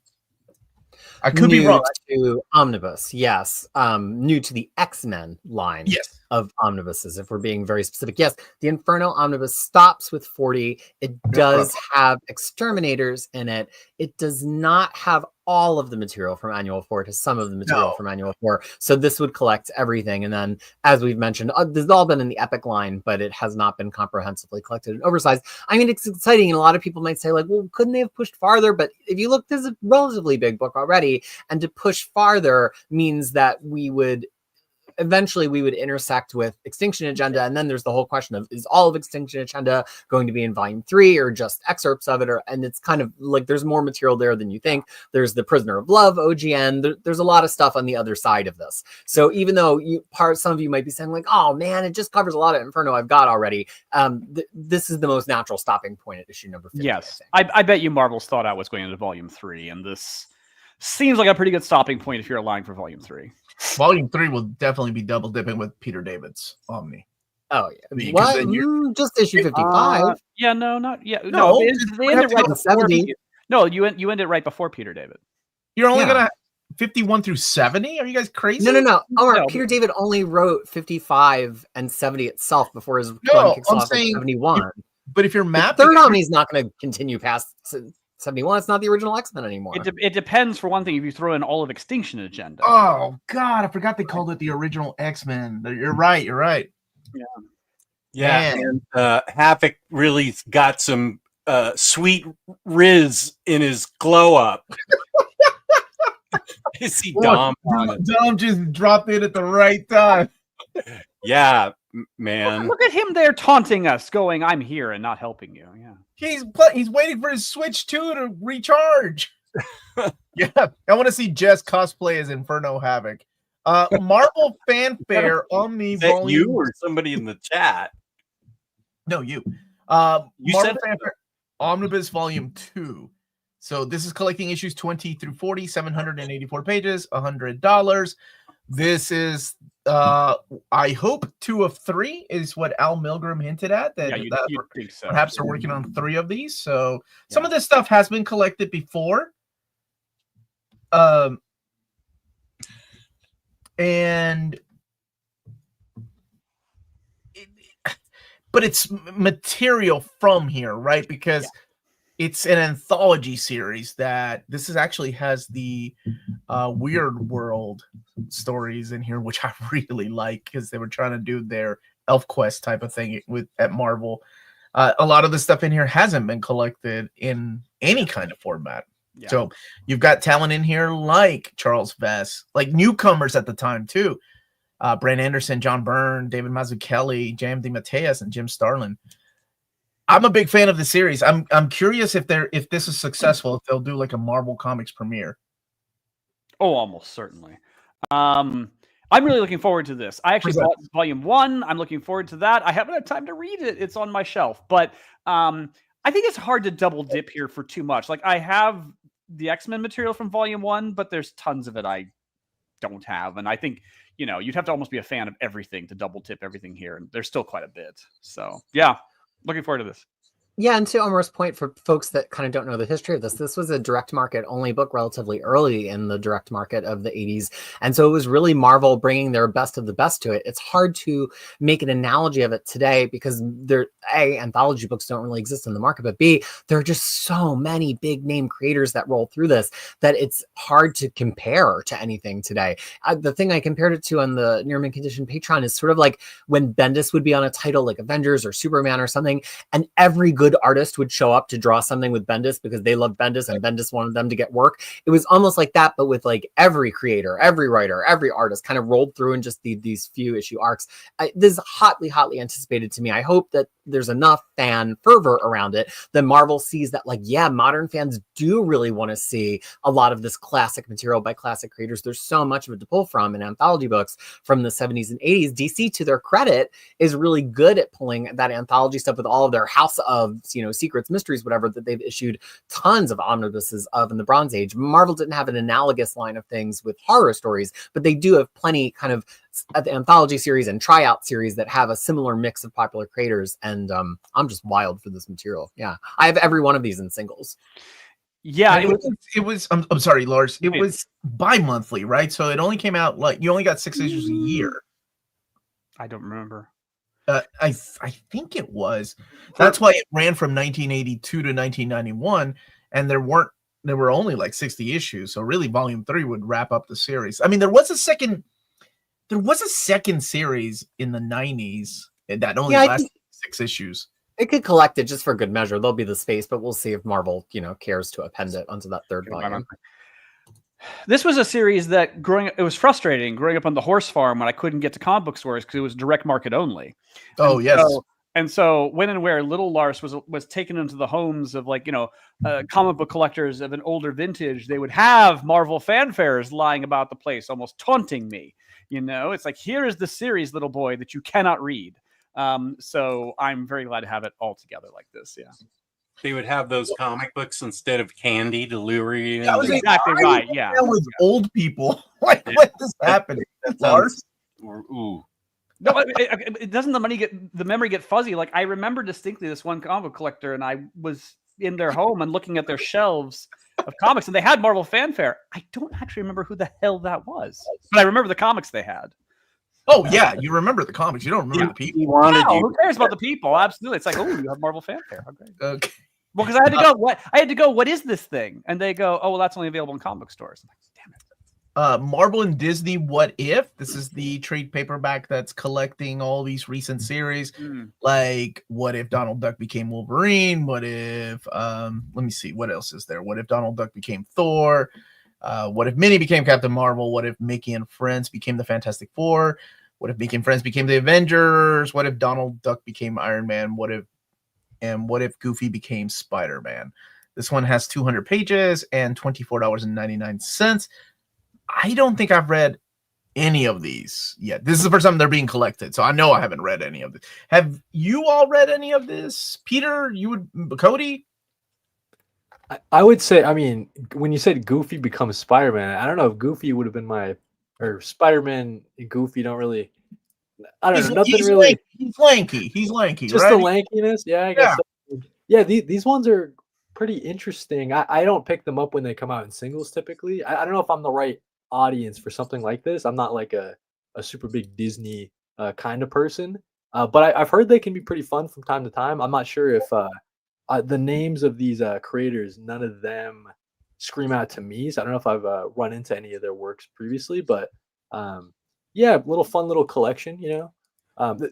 Speaker 1: I could be wrong.
Speaker 3: To Omnibus, yes. New to the X-Men line.
Speaker 1: Yes.
Speaker 3: Of omnibuses, if we're being very specific. Yes, the Inferno Omnibus stops with 40. It does have Exterminators in it. It does not have all of the material from Annual 4 to some of the material from Annual 4. So this would collect everything. And then, as we've mentioned, this has all been in the Epic line, but it has not been comprehensively collected and oversized. I mean, it's exciting. And a lot of people might say, like, well, couldn't they have pushed farther? But if you look, there's a relatively big book already. And to push farther means that we would intersect with Extinction Agenda, and then there's the whole question of, is all of Extinction Agenda going to be in volume 3 or just excerpts of it? And it's kind of like there's more material there than you think. There's the Prisoner of Love, OGN. There's a lot of stuff on the other side of this. So even though some of you might be saying like, oh man, it just covers a lot of Inferno I've got already. This is the most natural stopping point at issue number 50.
Speaker 5: Yes, I bet you Marvel's thought out what's going into volume 3, and this seems like a pretty good stopping point if you're aligned for volume 3.
Speaker 1: Volume 3 will definitely be double dipping with Peter David's Omni.
Speaker 3: Oh yeah, what? Just issue 55.
Speaker 5: Yeah, no, not yet. They ended right before 70. No, you end it right before Peter David.
Speaker 1: You're only gonna 51 through 70? Are you guys crazy?
Speaker 3: No. Omar,
Speaker 5: No.
Speaker 3: Peter David only wrote 55 and 70 itself before his
Speaker 1: No,
Speaker 3: run kicks
Speaker 1: I'm
Speaker 3: off at
Speaker 1: saying
Speaker 3: 71.
Speaker 1: But if you're
Speaker 3: The
Speaker 1: mapping,
Speaker 3: third Omni's not going to continue past 71. It's not the original X-Men anymore.
Speaker 5: It depends, for one thing, if you throw in all of Extinction Agenda.
Speaker 1: oh god, I forgot they called it the original X-Men. You're right.
Speaker 2: Yeah,
Speaker 1: Man.
Speaker 2: and Havoc really got some sweet Riz in his glow up. You see Dom on it.
Speaker 1: Dom just dropped in at the right time.
Speaker 2: Yeah, man.
Speaker 5: Look at him there taunting us, going, "I'm here," and not helping you. Yeah.
Speaker 1: He's waiting for his Switch 2 to recharge. Yeah, I want to see Jess cosplay as Inferno Havoc. Marvel Fanfare Omni
Speaker 2: Is that
Speaker 1: Volume.
Speaker 2: you or somebody in the chat?
Speaker 1: No, you.
Speaker 2: You
Speaker 1: Marvel
Speaker 2: said
Speaker 1: Fanfare Omnibus Volume 2. So this is collecting issues 20 through 40, 784 pages, $100. This is, I hope, 2 of 3 is what Al Milgram hinted at. That,
Speaker 5: You'd think so.
Speaker 1: perhaps they're working on 3 of these. So some of this stuff has been collected before. But it's material from here, right? Because it's an anthology series that this is actually has the Weird World stories in here, which I really like because they were trying to do their Elf Quest type of thing at Marvel. A lot of the stuff in here hasn't been collected in any kind of format.
Speaker 5: Yeah.
Speaker 1: So you've got talent in here like Charles Vess, like newcomers at the time too. Brent Anderson, John Byrne, David Mazzucchelli, J.M. DeMatteis, and Jim Starlin. I'm a big fan of the series. I'm curious if this is successful, if they'll do like a Marvel Comics premiere.
Speaker 5: Oh, almost certainly. I'm really looking forward to this. I actually bought Volume 1. I'm looking forward to that. I haven't had time to read it. It's on my shelf. But I think it's hard to double dip here for too much. Like, I have the X-Men material from Volume 1, but there's tons of it I don't have. And I think, you'd have to almost be a fan of everything to double tip everything here. And there's still quite a bit. So, yeah, looking forward to this.
Speaker 3: Yeah, and to Omar's point, for folks that kind of don't know the history of this was a direct market only book relatively early in the direct market of the 80s. And so it was really Marvel bringing their best of the best to it. It's hard to make an analogy of it today because anthology books don't really exist in the market, but B, there are just so many big name creators that roll through this that it's hard to compare to anything today. The thing I compared it to on the Near Mint Condition Patreon is sort of like when Bendis would be on a title like Avengers or Superman or something, and every good artist would show up to draw something with Bendis because they loved Bendis and Bendis wanted them to get work. It was almost like that, but with like every creator, every writer, every artist kind of rolled through in just these few issue arcs. This is hotly anticipated to me. I hope that there's enough fan fervor around it that Marvel sees that, like, yeah, modern fans do really want to see a lot of this classic material by classic creators. There's so much of it to pull from in anthology books from the 70s and 80s. DC, to their credit, is really good at pulling that anthology stuff with all of their House of, secrets, mysteries, whatever, that they've issued tons of omnibuses of in the Bronze Age. Marvel didn't have an analogous line of things with horror stories, but they do have plenty kind of the anthology series and tryout series that have a similar mix of popular creators. And I'm just wild for this material. Yeah, I have every one of these in singles.
Speaker 5: Yeah,
Speaker 1: it was. I'm sorry, Lars. It was bi-monthly, right? So it only came out like you only got 6 issues a year.
Speaker 5: I don't remember.
Speaker 1: I think it was. That's why it ran from 1982 to 1991, and there were only like 60 issues. So really, Volume 3 would wrap up the series. I mean, there was a second series in the 90s that only lasted 6 issues.
Speaker 3: It could collect it just for good measure. There'll be the space, but we'll see if Marvel, cares to append it onto that third volume.
Speaker 5: This was a series that it was frustrating growing up on the horse farm when I couldn't get to comic book stores because it was direct market only.
Speaker 1: Oh, yes.
Speaker 5: And so when and where little Lars was taken into the homes of comic book collectors of an older vintage, they would have Marvel fanfares lying about the place, almost taunting me. It's like, here is the series, little boy, that you cannot read. So I'm very glad to have it all together like this. Yeah.
Speaker 2: They would have those comic books instead of candy to lure you in.
Speaker 1: That was
Speaker 5: exactly right. Yeah.
Speaker 1: With old people. Like, what is happening? Lars?
Speaker 2: Ooh.
Speaker 5: No, it doesn't the memory get fuzzy? Like, I remember distinctly this one comic book collector, and I was in their home and looking at their shelves of comics, and they had Marvel Fanfare. I don't actually remember who the hell that was, but I remember the comics they had.
Speaker 1: Oh yeah, you remember the comics. You don't remember the people.
Speaker 2: He wanted
Speaker 5: No,
Speaker 2: you.
Speaker 5: who cares about the people? Absolutely, it's like, oh, you have Marvel Fanfare. How great.
Speaker 1: Okay.
Speaker 5: Well, because I had to go. What I had to go. What is this thing? And they go, oh, well, that's only available in comic book stores. I'm like, damn it.
Speaker 1: Marvel and Disney What If. This is the trade paperback that's collecting all these recent series. Like, what if Donald Duck became Wolverine? What if let me see, what else is there? What if Donald Duck became Thor? What if Minnie became Captain Marvel? What if Mickey and Friends became the Fantastic Four? What if Mickey and Friends became the Avengers? What if Donald Duck became Iron Man? What if Goofy became Spider-Man? This one has 200 pages and $24.99. I don't think I've read any of these yet. This is the first time they're being collected, so I know I haven't read any of this. Have you all read any of this? Peter, Cody?
Speaker 4: I would say, I mean, when you said Goofy becomes Spider-Man, I don't know if Goofy would have been or Spider-Man and Goofy don't really, I don't know, nothing really.
Speaker 1: He's lanky.
Speaker 4: Just
Speaker 1: right?
Speaker 4: the lankiness. Yeah, I guess. So. Yeah, these ones are pretty interesting. I don't pick them up when they come out in singles typically. I don't know if I'm the right audience for something like this. I'm not like a super big Disney kind of person, but I've heard they can be pretty fun from time to time. I'm not sure if the names of these creators, none of them scream out to me, so I don't know if I've run into any of their works previously, but yeah, fun little collection, maybe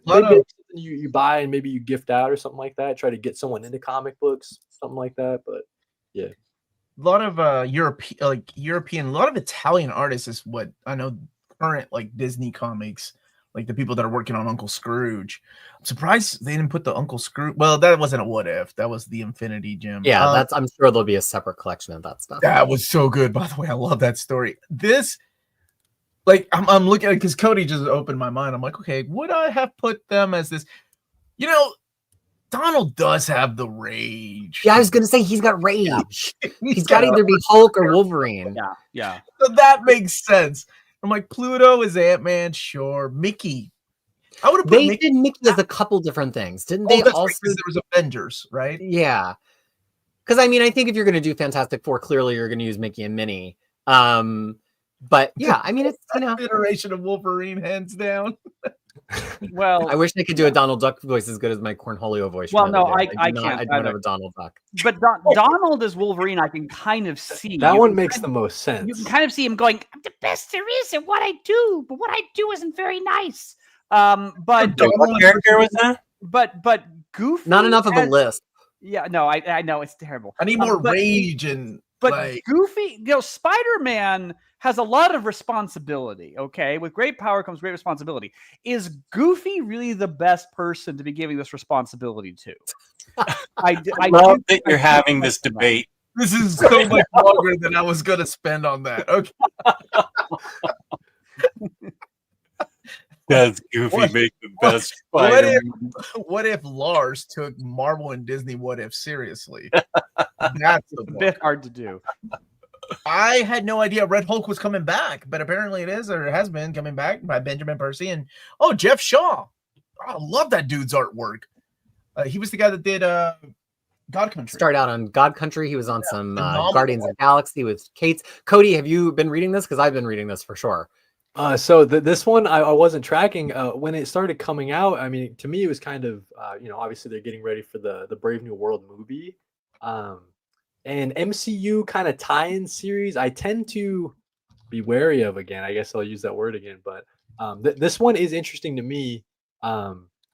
Speaker 4: something you buy and maybe you gift out or something like that, try to get someone into comic books, something like that. But yeah,
Speaker 1: a lot of European, a lot of Italian artists is what I know. Current like Disney comics, like the people that are working on Uncle Scrooge. I'm surprised they didn't put the Uncle Scrooge. Well, that wasn't a What If. That was the Infinity Gem.
Speaker 3: Yeah, I'm sure there'll be a separate collection of that stuff.
Speaker 1: That was so good, by the way. I love that story. This, like, I'm looking at it because Cody just opened my mind. I'm like, okay, would I have put them as this? Donald does have the rage.
Speaker 3: Yeah, I was gonna say he's got rage. He's got to either be Hulk or Wolverine.
Speaker 5: Yeah.
Speaker 1: So that makes sense. I'm like, Pluto is Ant-Man, sure. Mickey. I would have put
Speaker 3: They did Mickey as a couple different things, didn't they?
Speaker 1: That's
Speaker 3: Also,
Speaker 1: right, 'cause there was Avengers, right?
Speaker 3: Yeah. Because I mean, I think if you're gonna do Fantastic Four, clearly you're gonna use Mickey and Minnie. But yeah, I mean, it's
Speaker 1: iteration of Wolverine, hands down.
Speaker 5: Well,
Speaker 3: I wish I could do a Donald Duck voice as good as my Cornholio voice.
Speaker 5: Well, no,
Speaker 3: I
Speaker 5: can't.
Speaker 3: I don't have a Donald Duck.
Speaker 5: But Donald as Wolverine, I can kind of see.
Speaker 4: That one makes the most sense.
Speaker 5: You can kind of see him going, "I'm the best there is at what I do, but what I do isn't very nice." But
Speaker 2: What character was that?
Speaker 5: But Goofy,
Speaker 3: Not enough of a list.
Speaker 5: Yeah, no, I know it's terrible.
Speaker 1: I need more rage and.
Speaker 5: But Goofy, Spider-Man has a lot of responsibility, okay? With great power comes great responsibility. Is Goofy really the best person to be giving this responsibility to? I
Speaker 2: love that you're having this debate.
Speaker 1: This is so much longer than I was going to spend on that. Okay.
Speaker 2: Does Goofy make the best
Speaker 1: what if Lars took Marvel and Disney What If seriously? That's
Speaker 5: a bit hard to do.
Speaker 1: I had no idea Red Hulk was coming back, but apparently it is, or it has been coming back by Benjamin Percy and Jeff Shaw. I love that dude's artwork. He was the guy that did God Country.
Speaker 3: Started out on God Country. He was on some Guardians of the Galaxy with Kate's. Cody, have you been reading this? Because I've been reading this for sure.
Speaker 4: So this one I wasn't tracking when it started coming out. I mean, to me, it was kind of obviously they're getting ready for the Brave New World movie, and MCU kind of tie-in series. I tend to be wary of again. I guess I'll use that word again, but this one is interesting to me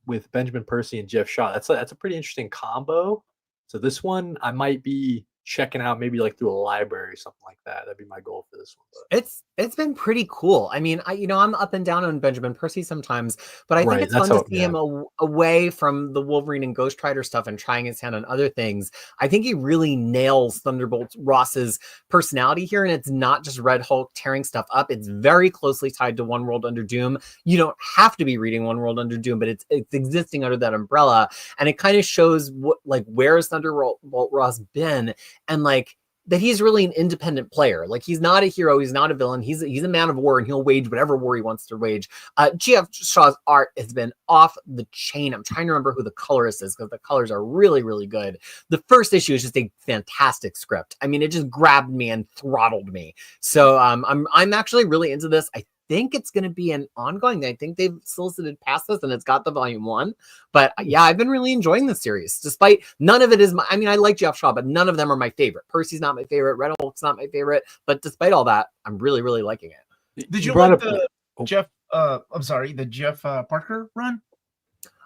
Speaker 4: with Benjamin Percy and Jeff Shaw. That's a pretty interesting combo. So this one I might be checking out maybe like through a library or something like that. That'd be my goal for this one. But.
Speaker 3: It's been pretty cool. I mean, I'm up and down on Benjamin Percy sometimes, but I think it's fun to see him away from the Wolverine and Ghost Rider stuff and trying his hand on other things. I think he really nails Thunderbolt Ross's personality here, and it's not just Red Hulk tearing stuff up. It's very closely tied to One World Under Doom. You don't have to be reading One World Under Doom, but it's existing under that umbrella, and it kind of shows where has Thunderbolt Ross been. And like that he's really an independent player. Like, he's not a hero, he's not a villain, he's a man of war, and he'll wage whatever war he wants to wage. G.F. Shaw's art has been off the chain. I'm trying to remember who the colorist is, because the colors are really, really good. The first issue is just a fantastic script. I mean, it just grabbed me and throttled me. So I'm actually really into this. I think it's going to be an ongoing. I think they've solicited past this, and it's got the volume 1. But yeah, I've been really enjoying this series, despite none of it is I mean, I like Jeff Shaw, but none of them are my favorite. Percy's not my favorite. Red Hulk's not my favorite. But despite all that, I'm really, really liking it.
Speaker 1: Did you like the Jeff? I'm sorry, the Jeff Parker run?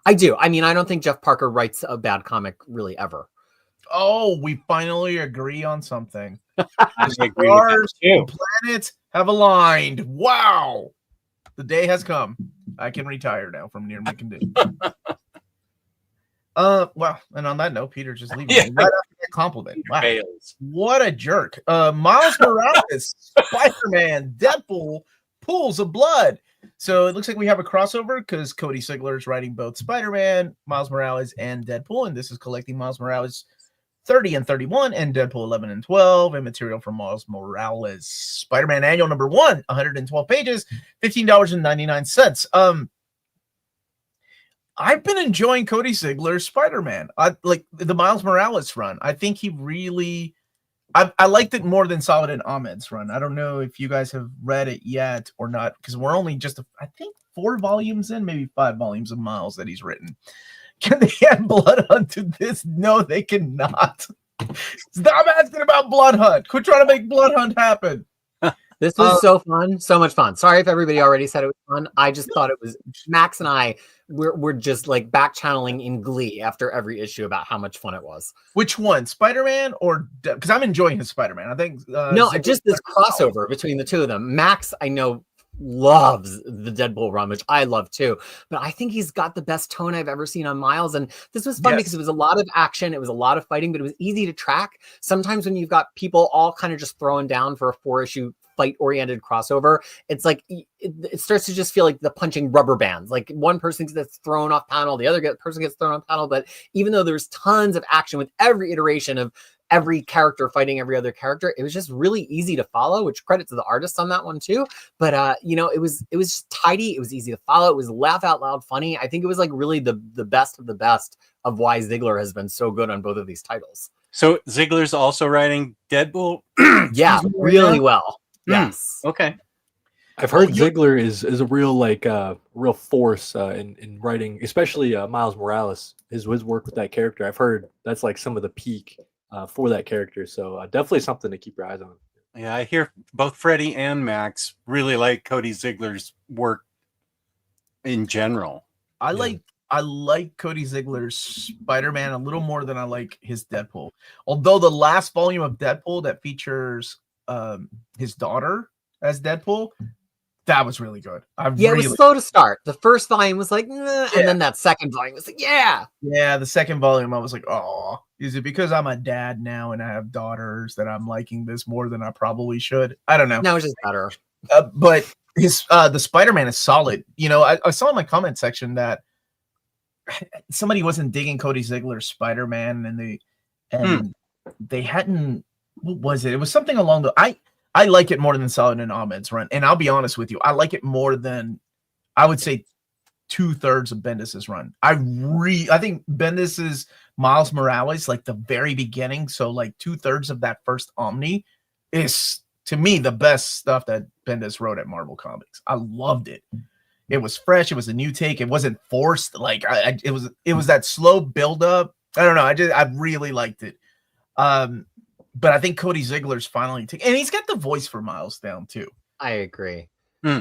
Speaker 3: I do. I mean, I don't think Jeff Parker writes a bad comic really ever.
Speaker 1: Oh, we finally agree on something.
Speaker 2: I agree
Speaker 1: Stars
Speaker 2: with
Speaker 1: and planets have aligned. Wow. The day has come. I can retire now from near mint condition. Well, and on that note, Peter just leaving me right after that compliment. Wow.
Speaker 2: Fails.
Speaker 1: What a jerk. Miles Morales, Spider-Man, Deadpool, Pools of Blood. So it looks like we have a crossover because Cody Sigler is writing both Spider-Man, Miles Morales, and Deadpool, and this is collecting Miles Morales 30 and 31 and Deadpool 11 and 12 and material from Miles Morales. Spider-Man Annual number 1, 112 pages, $15.99. I've been enjoying Cody Sigler's Spider-Man. I like the Miles Morales run. I think he really I liked it more than Solid and Ahmed's run. I don't know if you guys have read it yet or not, because we're only just I think 4 volumes in, maybe 5 volumes of Miles that he's written. Can they add Blood Hunt to this? No, they cannot. Stop asking about Blood Hunt. Quit trying to make Blood Hunt happen.
Speaker 3: This was so fun, so much fun. Sorry if everybody already said it was fun. I just thought it was. Max and I we're just like back channeling in glee after every issue about how much fun it was.
Speaker 1: Which one, Spider-Man or because I'm enjoying his Spider-Man. I think
Speaker 3: no, just this crossover between the two of them. Max, I know, loves the Deadpool run, which I love too, but I think he's got the best tone I've ever seen on Miles, and this was fun because it was a lot of action, it was a lot of fighting, but it was easy to track. Sometimes when you've got people all kind of just throwing down for a 4-issue fight-oriented crossover, it's like it starts to just feel like the punching rubber bands. Like one person gets thrown off panel, the other person gets thrown off panel, but even though there's tons of action with every iteration of every character fighting every other character, it was just really easy to follow, which credit to the artist on that one too. But you know, it was just tidy, it was easy to follow, it was laugh out loud funny. I think it was like really the best of the best of why Ziegler has been so good on both of these titles.
Speaker 2: So Ziegler's also writing Deadpool?
Speaker 3: Yeah, really well. Yes.
Speaker 2: Okay.
Speaker 4: I've heard Ziegler is a real real force in writing, especially Miles Morales. His work with that character, I've heard that's like some of the peak for that character. So definitely something to keep your eyes on.
Speaker 2: Yeah, I hear both Freddie and Max really like Cody Ziegler's work in general.
Speaker 1: I like Cody Ziegler's Spider-Man a little more than I like his Deadpool. Although the last volume of Deadpool that features his daughter as Deadpool, that was really good.
Speaker 3: It was slow to start. The first volume was like, and then that second volume was like, yeah.
Speaker 1: The second volume I was like, oh, is it because I'm a dad now and I have daughters that I'm liking this more than I probably should? I don't know.
Speaker 3: No, it's just better.
Speaker 1: But his the Spider-Man is solid. You know, I saw in my comment section that somebody wasn't digging Cody Ziegler's Spider-Man, and they hadn't. What was it? It was something along the. I like it more than Solid and Ahmed's run, and I'll be honest with you, I like it more than I would say 2/3 of Bendis's run. I think Bendis's Miles Morales, like the very beginning, so like 2/3 of that first Omni, is to me the best stuff that Bendis wrote at Marvel Comics. I loved it. It was fresh. It was a new take. It wasn't forced. Like it was that slow build up. I don't know. I really liked it. But I think Cody Ziegler's finally and he's got the voice for Miles down too.
Speaker 3: I agree.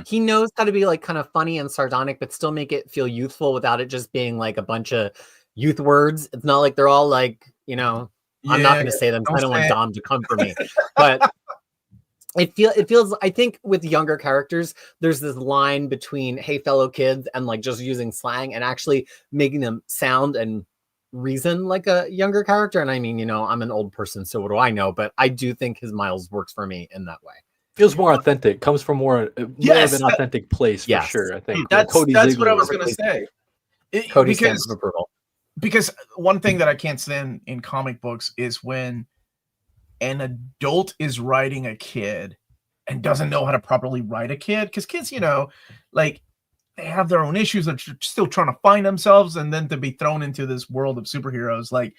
Speaker 3: He knows how to be like kind of funny and sardonic, but still make it feel youthful without it just being like a bunch of youth words. It's not like they're all like, you know, I'm not going to say them. I don't want Dom to come for me, but it feels, I think with younger characters, there's this line between, hey, fellow kids, and like just using slang and actually making them sound and reason like a younger character. And I mean, you know, I'm an old person, so what do I know? But I do think his Miles works for me in that way.
Speaker 4: Feels more authentic, comes from more of an authentic place for sure. I think
Speaker 1: that's what I was going to say.
Speaker 3: Cody stands for approval.
Speaker 1: Because one thing that I can't stand in comic books is when an adult is writing a kid and doesn't know how to properly write a kid, because kids, like they have their own issues. They're still trying to find themselves, and then to be thrown into this world of superheroes, like,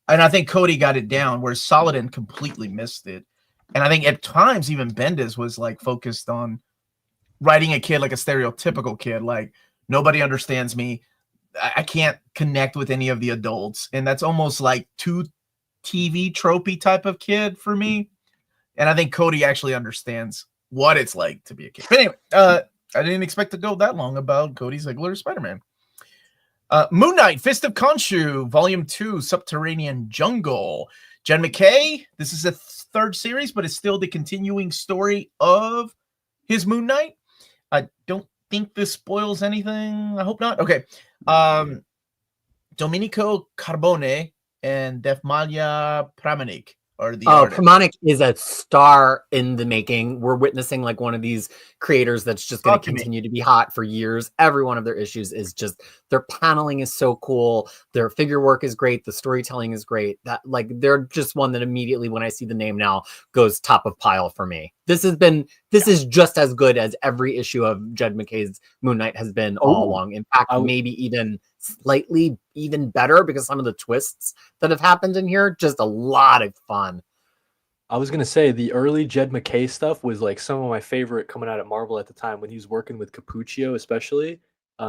Speaker 1: and I think Cody got it down, whereas Saladin completely missed it. And I think at times even Bendis was like focused on writing a kid like a stereotypical kid, like nobody understands me. I can't connect with any of the adults. And that's almost like too TV tropey type of kid for me. And I think Cody actually understands what it's like to be a kid. But anyway, I didn't expect to go that long about Cody Ziegler Spider-Man. Moonnight, Fist of Khonshu, Volume 2, Subterranean Jungle. Jed MacKay, this is a third series, but it's still the continuing story of his Moon Knight. I don't think this spoils anything. I hope not. Okay. Domenico Carbone and Defmalia Pramanik are the artists.
Speaker 3: Pramanik is a star in the making. We're witnessing like one of these creators that's just going to continue to be hot for years. Every one of their issues is just, their paneling is so cool. Their figure work is great. The storytelling is great. That like, they're just one that immediately when I see the name now goes top of pile for me. This is just as good as every issue of Jed MacKay's Moon Knight has been all along. In fact, maybe even slightly even better, because some of the twists that have happened in here, just a lot of fun.
Speaker 4: I was gonna say the early Jed MacKay stuff was like some of my favorite coming out of Marvel at the time, when he was working with Cappuccio especially.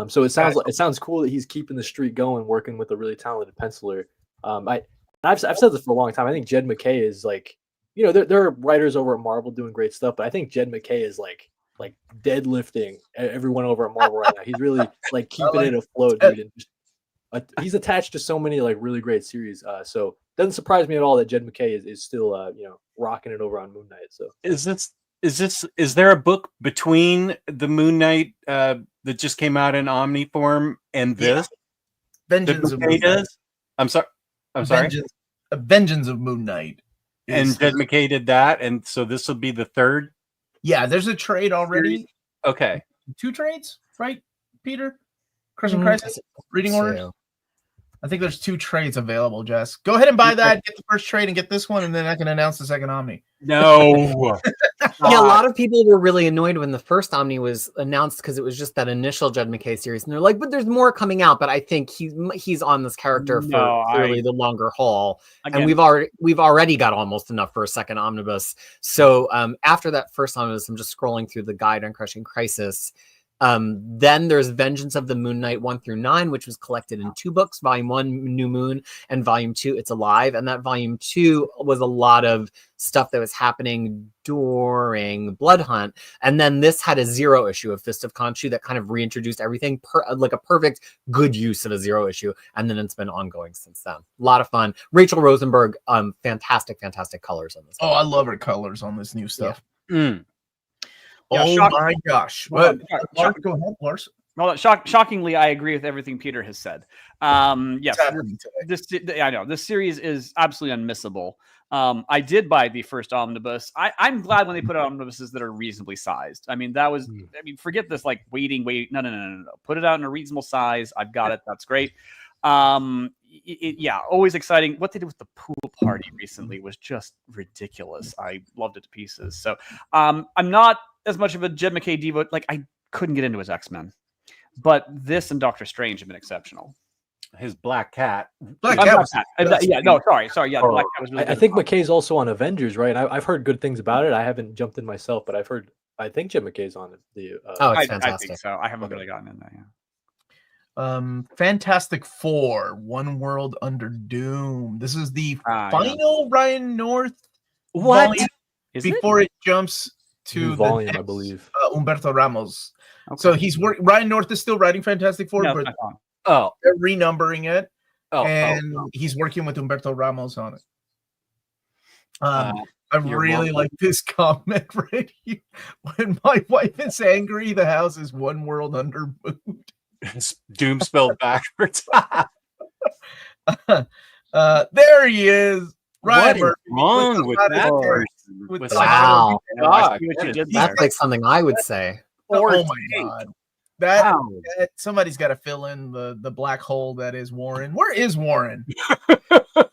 Speaker 4: So it sounds cool that he's keeping the streak going, working with a really talented penciler. I've said this for a long time. I think Jed MacKay is like, there are writers over at Marvel doing great stuff, but I think Jed MacKay is like deadlifting everyone over at Marvel right now. He's really like keeping it afloat, dude. And just, he's attached to so many like really great series. So it doesn't surprise me at all that Jed MacKay is still rocking it over on Moon Knight. So
Speaker 2: is there a book between the Moon Knight that just came out in Omni form and this?
Speaker 1: Vengeance of Moon Knight.
Speaker 2: I'm sorry.
Speaker 1: Vengeance of Moon Knight.
Speaker 2: And Jed MacKay did that, and so this will be the third.
Speaker 1: Yeah, there's a trade already.
Speaker 2: Okay.
Speaker 1: 2 trades, right, Peter? Crushing Crisis? Reading orders? I think there's 2 trades available, Jess. Go ahead and buy that, get the first trade, and get this one, and then I can announce the second Omni.
Speaker 2: No.
Speaker 3: Yeah, a lot of people were really annoyed when the first Omni was announced, because it was just that initial Jed MacKay series, and they're like, but there's more coming out. But I think he's on this character for clearly the longer haul. Again, and we've already got almost enough for a second omnibus. So after that first omnibus, I'm just scrolling through the guide on Crushing Crisis. Then there's Vengeance of the Moon Knight 1 through 9, which was collected in 2 books, Volume 1, New Moon, and Volume 2, It's Alive. And that Volume 2 was a lot of stuff that was happening during Blood Hunt. And then this had a 0 issue of Fist of Khonshu that kind of reintroduced everything, like a perfect good use of a 0 issue. And then it's been ongoing since then. A lot of fun. Rachel Rosenberg, fantastic colors on this.
Speaker 1: Oh, I love her colors on this new stuff.
Speaker 3: Yeah.
Speaker 1: Yeah, my gosh. Go ahead, Lars.
Speaker 5: Well, shockingly, I agree with everything Peter has said. Yes, I know this series is absolutely unmissable. I did buy the first omnibus. I'm glad when they put out omnibuses that are reasonably sized. I mean, that was. I mean, forget this like wait. No. Put it out in a reasonable size. I've got it. That's great. Yeah, always exciting. What they did with the pool party recently was just ridiculous. I loved it to pieces. So I'm not as much of a Jed MacKay diva. Like, I couldn't get into his X-Men, but this and Doctor Strange have been exceptional.
Speaker 2: His Black Cat.
Speaker 5: Black Cat. Yeah, no, sorry. Yeah, Black Cat was really
Speaker 4: I think MacKay's also on Avengers, right? I've heard good things about it. I haven't jumped in myself, but I think Jed MacKay's on it.
Speaker 3: It's fantastic.
Speaker 5: I think so. I haven't really gotten in there. Yeah.
Speaker 1: Fantastic Four, One World Under Doom. This is the final Ryan North volume before it jumps to
Speaker 4: new
Speaker 1: the
Speaker 4: volume,
Speaker 1: next,
Speaker 4: I believe.
Speaker 1: Humberto Ramos.
Speaker 5: Okay.
Speaker 1: So Ryan North is still writing Fantastic Four, but they're renumbering it, and he's working with Humberto Ramos on it. I really like this comment right here. When my wife is angry, the house is one world under mood.
Speaker 2: Doom spelled backwards.
Speaker 1: There he is.
Speaker 2: What is wrong with that?
Speaker 3: Wow.
Speaker 5: That's
Speaker 3: That's like something I would say.
Speaker 1: Oh my god. That somebody's got to fill in the black hole that is Warren. Where is Warren?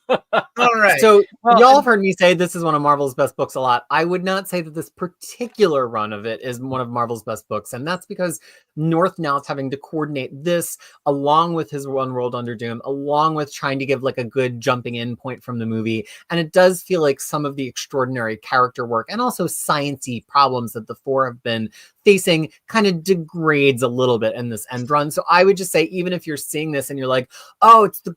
Speaker 1: All right. right.
Speaker 3: So
Speaker 5: Well,
Speaker 3: y'all have heard me say this is one of Marvel's best books a lot. I would not say that this particular run of it is one of Marvel's best books, and that's because North now is having to coordinate this along with his One World Under Doom, along with trying to give like a good jumping in point from the movie. And it does feel like some of the extraordinary character work and also sciencey problems that the four have been facing kind of degrades a little bit in this end run. So I would just say, even if you're seeing this and you're like, oh, it's the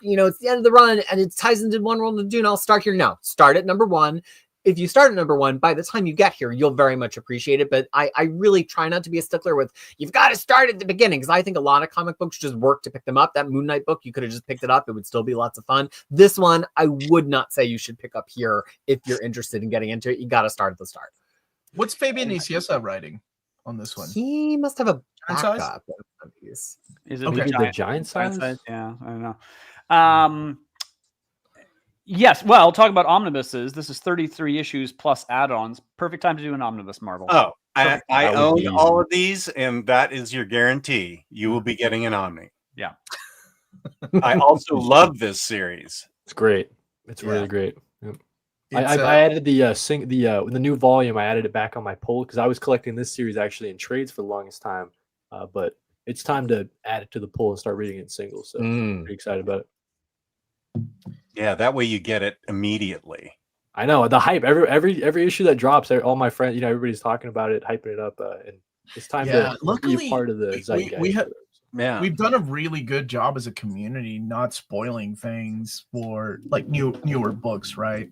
Speaker 3: end of the run and it ties into One World Under Doom, I'll start here. No, start at number 1. If you start at number 1, by the time you get here, you'll very much appreciate it. But I really try not to be a stickler with, you've got to start at the beginning, because I think a lot of comic books just work to pick them up. That Moonnight book, you could have just picked it up. It would still be lots of fun. This one, I would not say you should pick up here if you're interested in getting into it. You got to start at the start.
Speaker 1: What's Fabian Nicieza writing on this one?
Speaker 3: He must have a
Speaker 1: Giant size?
Speaker 3: backup. Of these.
Speaker 5: Is it
Speaker 1: Okay.
Speaker 4: Maybe the giant
Speaker 5: giant
Speaker 4: size?
Speaker 5: size? Yeah, I don't know. Yes, well, talk about omnibuses. This is 33 issues plus add-ons. Perfect time to do an omnibus, Marvel.
Speaker 2: Oh, I
Speaker 4: That would
Speaker 2: own
Speaker 4: be
Speaker 2: all of these, and that is your guarantee. You will be getting an Omni.
Speaker 5: Yeah.
Speaker 2: I also love this series.
Speaker 4: It's great. It's
Speaker 1: Yeah.
Speaker 4: really great. Yep.
Speaker 1: It's,
Speaker 4: I added the new volume. I added it back on my poll because I was collecting this series actually in trades for the longest time. But it's time to add it to the poll and start reading it in singles. So I'm pretty excited about it.
Speaker 2: Yeah, that way you get it immediately.
Speaker 4: I know the hype. Every issue that drops, all my friends, everybody's talking about it, hyping it up, and it's time to
Speaker 1: luckily,
Speaker 4: be a part of the zeitgeist.
Speaker 2: Yeah.
Speaker 1: We've done a really good job as a community not spoiling things for like newer books, right?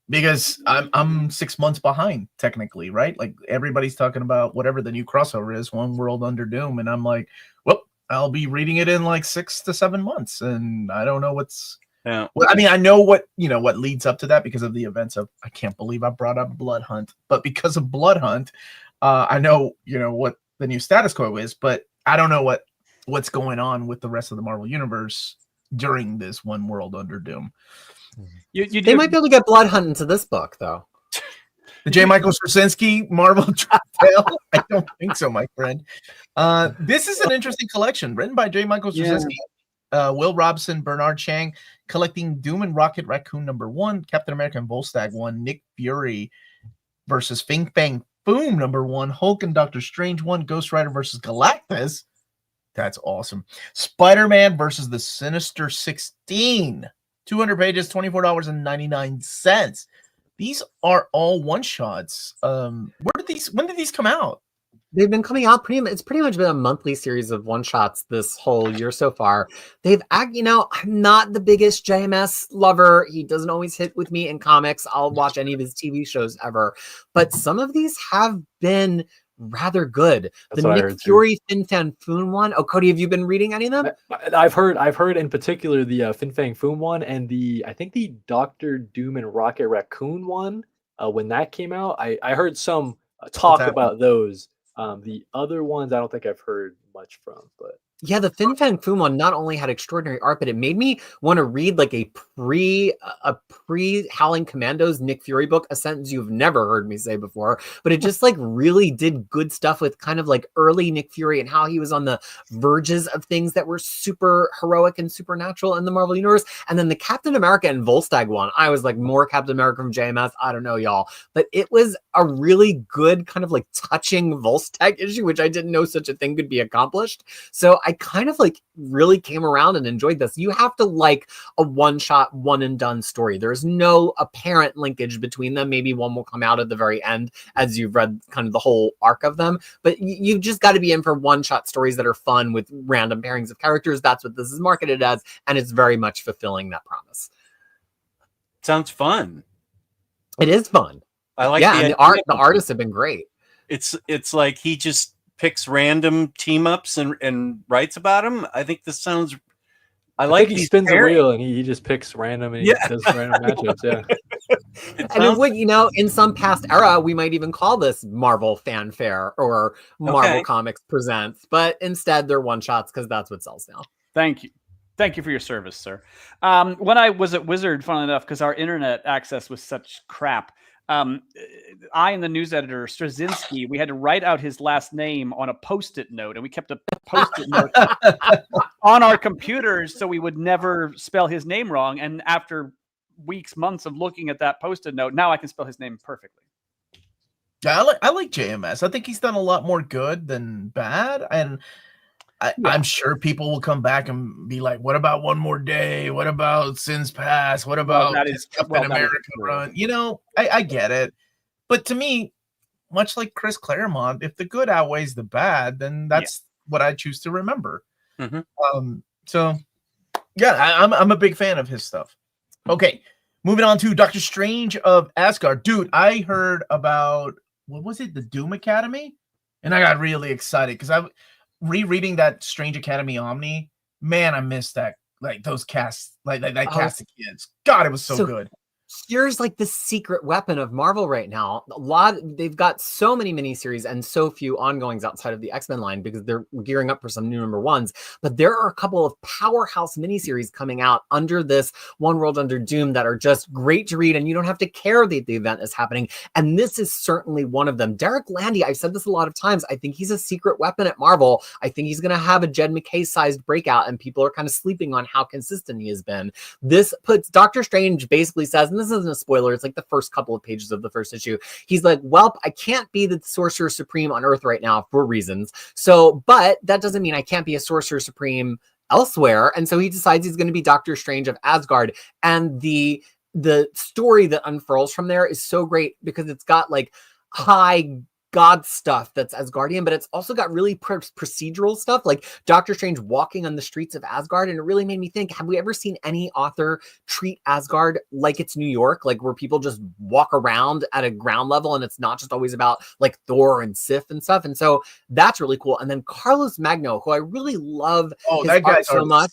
Speaker 1: Because I'm 6 months behind technically, right? Like everybody's talking about whatever the new crossover is, One World Under Doom, and I'm like, well, I'll be reading it in like 6 to 7 months, and I don't know what's.
Speaker 2: Yeah.
Speaker 1: Well, I mean, I know what leads up to that because of the events of. I can't believe I brought up Blood Hunt, but because of Blood Hunt, I know what the new status quo is, but I don't know what's going on with the rest of the Marvel universe during this One World Under Doom.
Speaker 3: They might be able to get Blood Hunt into this book, though.
Speaker 1: The J. Michael Straczynski Marvel Trail? I don't think so, my friend. This is an interesting collection written by J. Michael Straczynski, Will Robson, Bernard Chang, collecting Doom and Rocket Raccoon #1, Captain America and Volstagg 1, Nick Fury versus Fing Fang Foom #1, Hulk and Doctor Strange 1, Ghost Rider versus Galactus. That's awesome. Spider-Man versus the Sinister 16. 200 pages, $24.99. These are all one-shots. When did these come out?
Speaker 3: They've been coming out it's pretty much been a monthly series of one-shots this whole year so far. I'm not the biggest JMS lover. He doesn't always hit with me in comics. I'll watch any of his TV shows ever. But some of these have been rather good.
Speaker 4: That's
Speaker 3: the
Speaker 4: what I
Speaker 3: Nick
Speaker 4: heard, too.
Speaker 3: Fury Fin Fan Foom one. Oh, Cody, have you been reading any of them?
Speaker 4: I've heard in particular the Fin Fang Foom one and I think the Doctor Doom and Rocket Raccoon one. When that came out, I heard some talk about those. The other ones I don't think I've heard much from, but
Speaker 3: Yeah, the Fin Fang Foom one not only had extraordinary art, but it made me want to read like a pre Howling Commandos Nick Fury book, a sentence you've never heard me say before. But it just like really did good stuff with kind of like early Nick Fury and how he was on the verges of things that were super heroic and supernatural in the Marvel Universe. And then the Captain America and Volstagg one, I was like more Captain America from JMS. I don't know, y'all. But it was a really good kind of like touching Volstagg issue, which I didn't know such a thing could be accomplished. So I kind of like really came around and enjoyed this. You have to like a one-shot, one and done story. There's no apparent linkage between them. Maybe one will come out at the very end as you've read kind of the whole arc of them, but you've just got to be in for one-shot stories that are fun with random pairings of characters. That's what this is marketed as, and it's very much fulfilling that promise.
Speaker 2: Sounds fun.
Speaker 3: It is fun.
Speaker 2: I like
Speaker 3: and the artists have been great.
Speaker 2: It's like he just picks random team ups and writes about them. I think this sounds. I think
Speaker 4: he spins the wheel and he just picks random and he does random matchups. Yeah,
Speaker 3: and it would, in some past era, we might even call this Marvel Fanfare or Marvel Comics Presents, but instead they're one shots because that's what sells now.
Speaker 5: Thank you for your service, sir. When I was at Wizard, funnily enough, because our internet access was such crap. I and the news editor Straczynski, we had to write out his last name on a Post-it note, and we kept a Post-it note on our computers so we would never spell his name wrong. And after weeks, months of looking at that Post-it note, now I can spell his name perfectly.
Speaker 1: Yeah, I like JMS. I think he's done a lot more good than bad, and I'm sure people will come back and be like, "What about One More Day? What about Sins Past? What about Captain America run?" You know, I get it, but to me, much like Chris Claremont, if the good outweighs the bad, then that's what I choose to remember. So yeah, I'm a big fan of his stuff. Okay, moving on to Doctor Strange of Asgard. Dude, I heard about, what was it, the Doom Academy? And I got really excited because I'm rereading that Strange Academy Omni. Man, I missed that. Like those casts, like that cast of kids. God, it was so good.
Speaker 3: Here's like the secret weapon of Marvel right now. They've got so many miniseries and so few ongoings outside of the X-Men line because they're gearing up for some new #1s. But there are a couple of powerhouse miniseries coming out under this One World Under Doom that are just great to read, and you don't have to care that the event is happening. And this is certainly one of them. Derek Landy, I've said this a lot of times, I think he's a secret weapon at Marvel. I think he's going to have a Jed McKay-sized breakout, and people are kind of sleeping on how consistent he has been. This puts Doctor Strange basically says, and this isn't a spoiler, it's like the first couple of pages of the first issue. He's like, well, I can't be the Sorcerer Supreme on Earth right now for reasons. So, but that doesn't mean I can't be a Sorcerer Supreme elsewhere. And so he decides he's going to be Doctor Strange of Asgard. And the story that unfurls from there is so great because it's got like high God stuff that's Asgardian, but it's also got really procedural stuff like Doctor Strange walking on the streets of Asgard. And it really made me think, have we ever seen any author treat Asgard like it's New York, like where people just walk around at a ground level and it's not just always about like Thor and Sif and stuff. And so that's really cool. And then Carlos Magno, who I really love his art so much.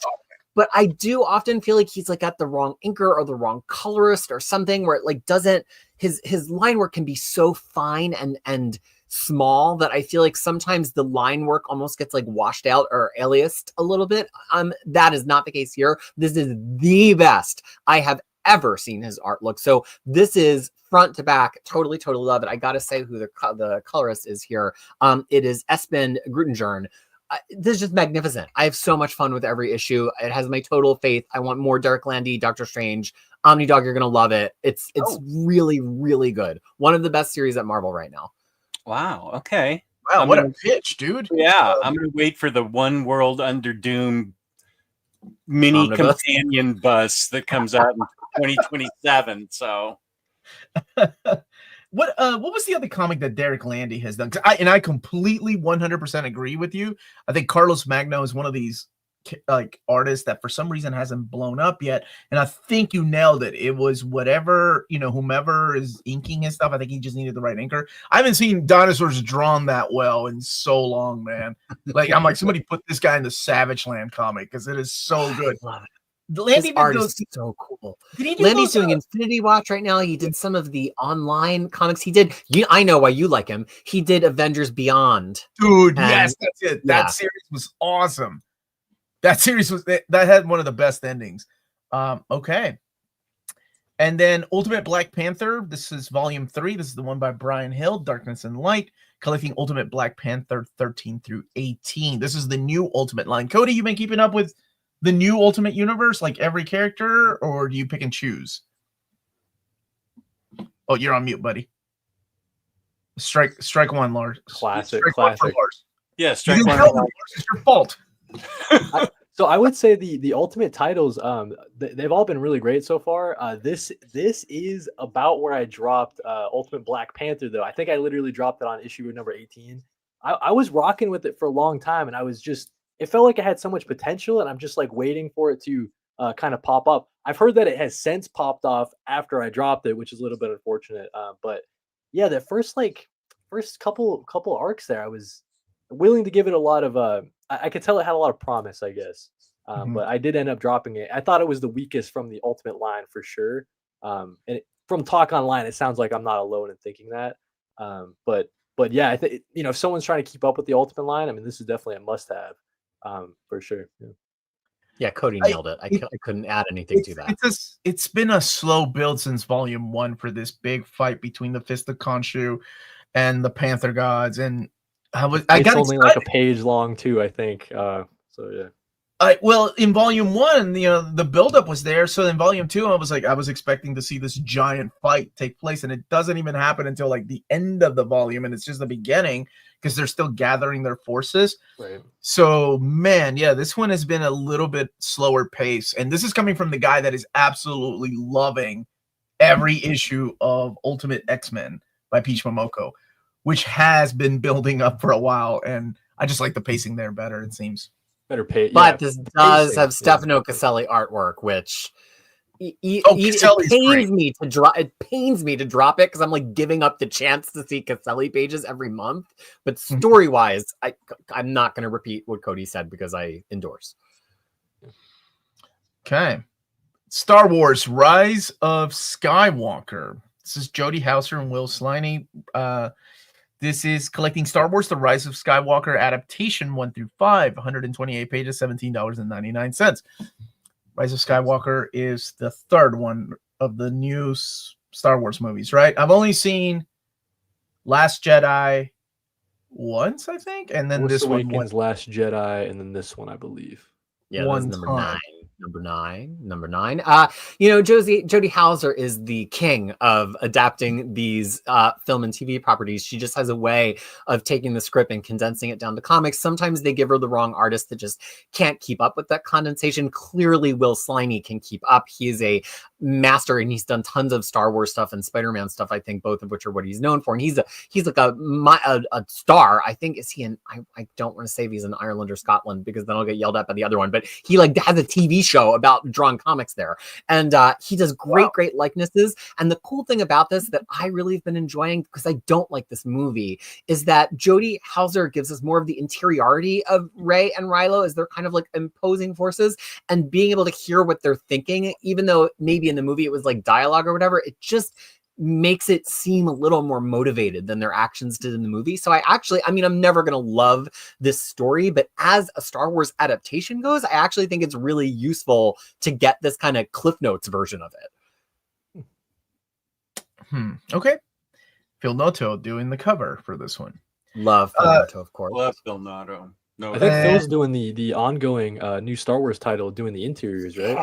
Speaker 3: But I do often feel like he's like got the wrong inker or the wrong colorist or something where it like doesn't, his line work can be so fine and small that I feel like sometimes the line work almost gets like washed out or aliased a little bit. That is not the case here. This is the best I have ever seen his art look. So this is front to back. Totally love it. I got to say who the colorist is here. It is Espen Grutengern. This is just magnificent. I have so much fun with every issue. It has my total faith. I want more Derek Landy, Doctor Strange. Omnidog, you're going to love it. It's really, really good. One of the best series at Marvel right now.
Speaker 2: Wow. Okay.
Speaker 1: Wow, what a pitch, dude.
Speaker 2: Yeah, I'm going to wait for the One World Under Doom mini
Speaker 3: Omnibus
Speaker 2: companion bus that comes out in 2027. So
Speaker 1: what was the other comic that Derek Landy has done? I completely 100% agree with you. I think Carlos Magno is one of these like artists that for some reason hasn't blown up yet, and I think you nailed it. It was whatever, whomever is inking his stuff. I think he just needed the right inker. I haven't seen dinosaurs drawn that well in so long, man. Like I'm like, somebody put this guy in the Savage Land comic because it is so good.
Speaker 3: Love it.
Speaker 1: Landy
Speaker 3: His art is so cool. Landy's doing Infinity Watch right now. He did some of the online comics. He did. I know why you like him. He did Avengers Beyond.
Speaker 1: Dude, yes, that's it. That series was awesome. That series that had one of the best endings. Okay. And then Ultimate Black Panther. This is volume 3. This is the one by Brian Hill, Darkness and Light, collecting Ultimate Black Panther 13 through 18. This is the new Ultimate line. Cody, you been keeping up with the new Ultimate Universe, like every character, or do you pick and choose? Oh, you're on mute, buddy. Strike one, Lars.
Speaker 4: Classic.
Speaker 1: One for Lars.
Speaker 2: Yeah, strike one.
Speaker 1: Lars. It's your fault.
Speaker 4: So I would say the Ultimate titles, they've all been really great so far. This is about where I dropped Ultimate Black Panther, though. I think I literally dropped it on issue number 18. I was rocking with it for a long time, and I was just, it felt like it had so much potential, and I'm just like waiting for it to kind of pop up. I've heard that it has since popped off after I dropped it, which is a little bit unfortunate. But yeah, the first couple arcs there, I was willing to give it a lot of I could tell it had a lot of promise, I guess. But I did end up dropping it. I thought it was the weakest from the Ultimate line for sure. From talk online, it sounds like I'm not alone in thinking that. But yeah, I think if someone's trying to keep up with the Ultimate line, I mean, this is definitely a must-have for sure.
Speaker 3: Yeah, Cody nailed it. I couldn't add anything to that.
Speaker 1: It's been a slow build since volume 1 for this big fight between the Fist of Khonshu and the Panther gods, and I got
Speaker 4: only like a page long too, I think. So yeah.
Speaker 1: Well, in volume 1, the buildup was there. So in volume 2, I was expecting to see this giant fight take place, and it doesn't even happen until like the end of the volume, and it's just the beginning because they're still gathering their forces.
Speaker 4: Right.
Speaker 1: So, man, yeah, this one has been a little bit slower pace, and this is coming from the guy that is absolutely loving every issue of Ultimate X-Men by Peach Momoko, which has been building up for a while, and I just like the pacing there better, it seems.
Speaker 4: Better pay.
Speaker 3: But
Speaker 4: Yeah,
Speaker 3: this does
Speaker 4: pacing,
Speaker 3: have Stefano Caselli artwork, which
Speaker 1: Caselli's great.
Speaker 3: it pains me to drop it because I'm like giving up the chance to see Caselli pages every month. But story wise, I'm not going to repeat what Cody said because I endorse.
Speaker 1: Okay. Star Wars Rise of Skywalker. This is Jody Hauser and Will Sliney. This is collecting Star Wars The Rise of Skywalker adaptation 1 through 5, 128 pages, $17.99. Rise of Skywalker is the third one of the new Star Wars movies, right? I've only seen Last Jedi once, I think, and then this one
Speaker 4: was Last Jedi, and then this one, I believe.
Speaker 3: Yeah,
Speaker 1: one
Speaker 3: that's
Speaker 1: time.
Speaker 3: Number nine. Jody Hauser is the king of adapting these film and TV properties. She just has a way of taking the script and condensing it down to comics. Sometimes they give her the wrong artist that just can't keep up with that condensation. Clearly, Will Sliney can keep up. He is a master, and he's done tons of Star Wars stuff and SpiderMan stuff, I think, both of which are what he's known for. And he's like a star. I think, is he in, I don't want to say if he's in Ireland or Scotland because then I'll get yelled at by the other one, but he like has a TV show about drawing comics there. And he does great likenesses. And the cool thing about this that I really have been enjoying, because I don't like this movie, is that Jody Hauser gives us more of the interiority of Rey and Rilo as they're kind of like imposing forces, and being able to hear what they're thinking, even though maybe in the movie it was like dialogue or whatever, it just makes it seem a little more motivated than their actions did in the movie. So I'm never going to love this story, but as a Star Wars adaptation goes, I actually think it's really useful to get this kind of Cliff Notes version of it.
Speaker 1: Okay. Phil Noto doing the cover for this one.
Speaker 3: Love Phil Noto, of course.
Speaker 2: Love Phil Noto. No,
Speaker 4: I think Phil's doing the ongoing new Star Wars title, doing the interiors, right?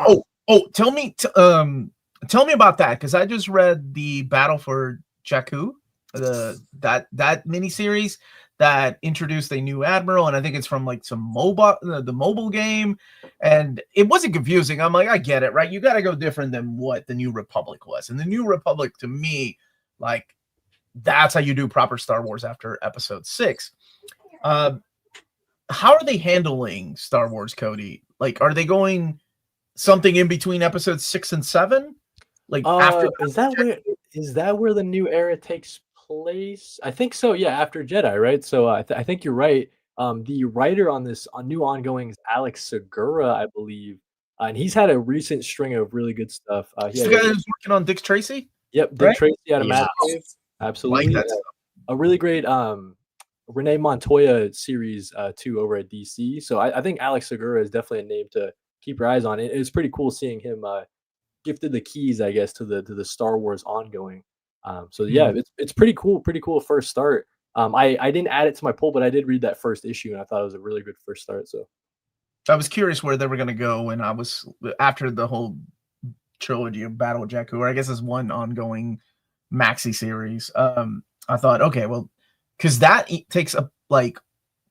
Speaker 1: Tell me about that, because I just read the Battle for Jakku, that miniseries that introduced a new admiral, and I think it's from like some the mobile game, and it wasn't confusing. I'm like, I get it, right? You got to go different than what the New Republic was, and the New Republic to me, like, that's how you do proper Star Wars after Episode 6. How are they handling Star Wars, Cody? Like, are they going something in between Episodes 6 and 7? Like, after
Speaker 4: is that where the new era takes place? I think so. Yeah, after Jedi, right? So I think you're right. The writer on this new ongoing is Alex Segura, I believe, and he's had a recent string of really good stuff.
Speaker 1: He's the guy who's working on Dick Tracy.
Speaker 4: Yep, Dick Tracy out of Mad Cave. Absolutely,
Speaker 1: like that.
Speaker 4: A really great Renee Montoya series too over at DC. So I think Alex Segura is definitely a name to keep your eyes on. It's pretty cool seeing him gifted the keys, I guess, to the Star Wars ongoing. So yeah, it's pretty cool first start. I didn't add it to my poll, but I did read that first issue, and I thought it was a really good first start. So
Speaker 1: I was curious where they were going to go, and I was, after the whole trilogy of Battle of Jakku, or I guess it's one ongoing maxi series. I thought, okay, well, because that takes